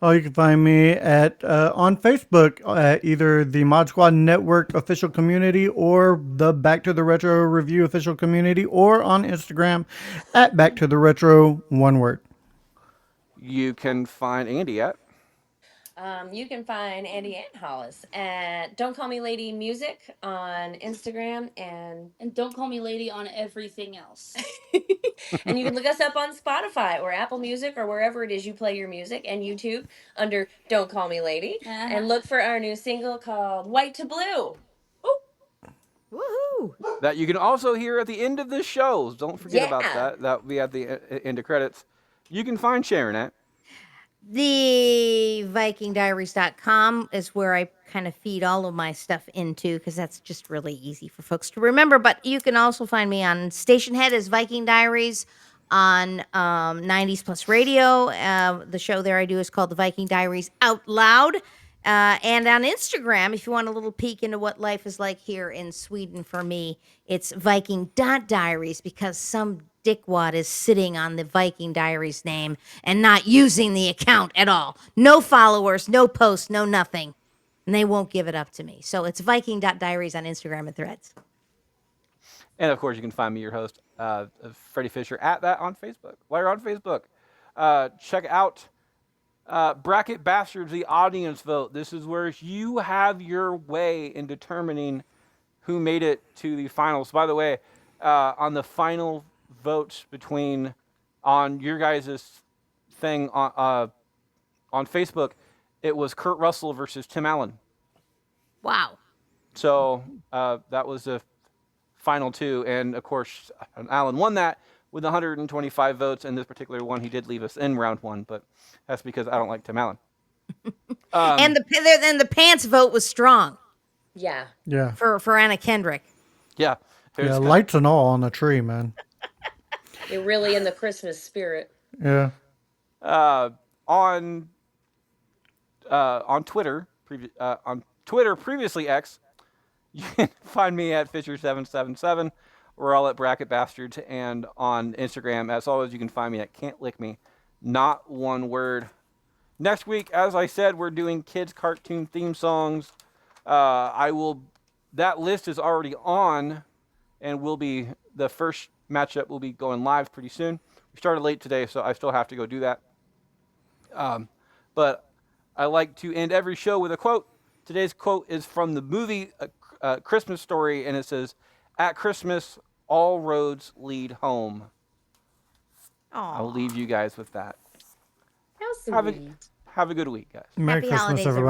Oh, you can find me at on Facebook at either the Mod Squad Network official community or the Back to the Retro Review official community, or on Instagram at Back to the Retro, one word. You can find Andi at. You can find Andi and Hollis at Don't Call Me Lady Music on Instagram And don't call me lady on everything else. and you can look us up on Spotify or Apple Music or wherever it is you play your music, and YouTube under Don't Call Me Lady. And look for our new single called White to Blue. Woohoo! That you can also hear at the end of the shows. Don't forget about Yeah. that. That will be at the end of credits. You can find Sharron at. The VikingDiaries.com is where I kind of feed all of my stuff into because that's just really easy for folks to remember. But you can also find me on Station Head as Viking Diaries on 90s Plus Radio. The show there I do is called The Viking Diaries Out Loud. And on Instagram, if you want a little peek into what life is like here in Sweden for me, it's Viking.diaries because some dickwad is sitting on the Viking Diaries name and not using the account at all. No followers, no posts, no nothing. And they won't give it up to me. So it's Viking.diaries on Instagram and Threads. And of course, you can find me, your host, Freddie Fisher, at that on Facebook. While you're on Facebook, check out Bracket Bastards, the audience vote. This is where you have your way in determining who made it to the finals. By the way, on the final votes on your guys' thing on Facebook, it was Kurt Russell versus Tim Allen. Wow. So that was the final two, and of course, Allen won that with 125 votes. And this particular one, he did leave us in round one, but that's because I don't like Tim Allen. And the pants vote was strong Yeah. Yeah. for Anna Kendrick. Yeah. Yeah, lights and all on the tree, man. You're really in the Christmas spirit. Yeah. On Twitter, previously X, you can find me at Fisher777. We're all at Bracket Bastards, and on Instagram, as always, you can find me at Can't Lick Me, not one word. Next week, as I said, we're doing kids' cartoon theme songs. That list is already on, and the first matchup will be going live pretty soon. We started late today, so I still have to go do that. But I like to end every show with a quote. Today's quote is from the movie Christmas Story, and it says, "At Christmas, all roads lead home." I'll leave you guys with that. How sweet. Have a good week, guys. Merry Happy Christmas, holidays, everybody.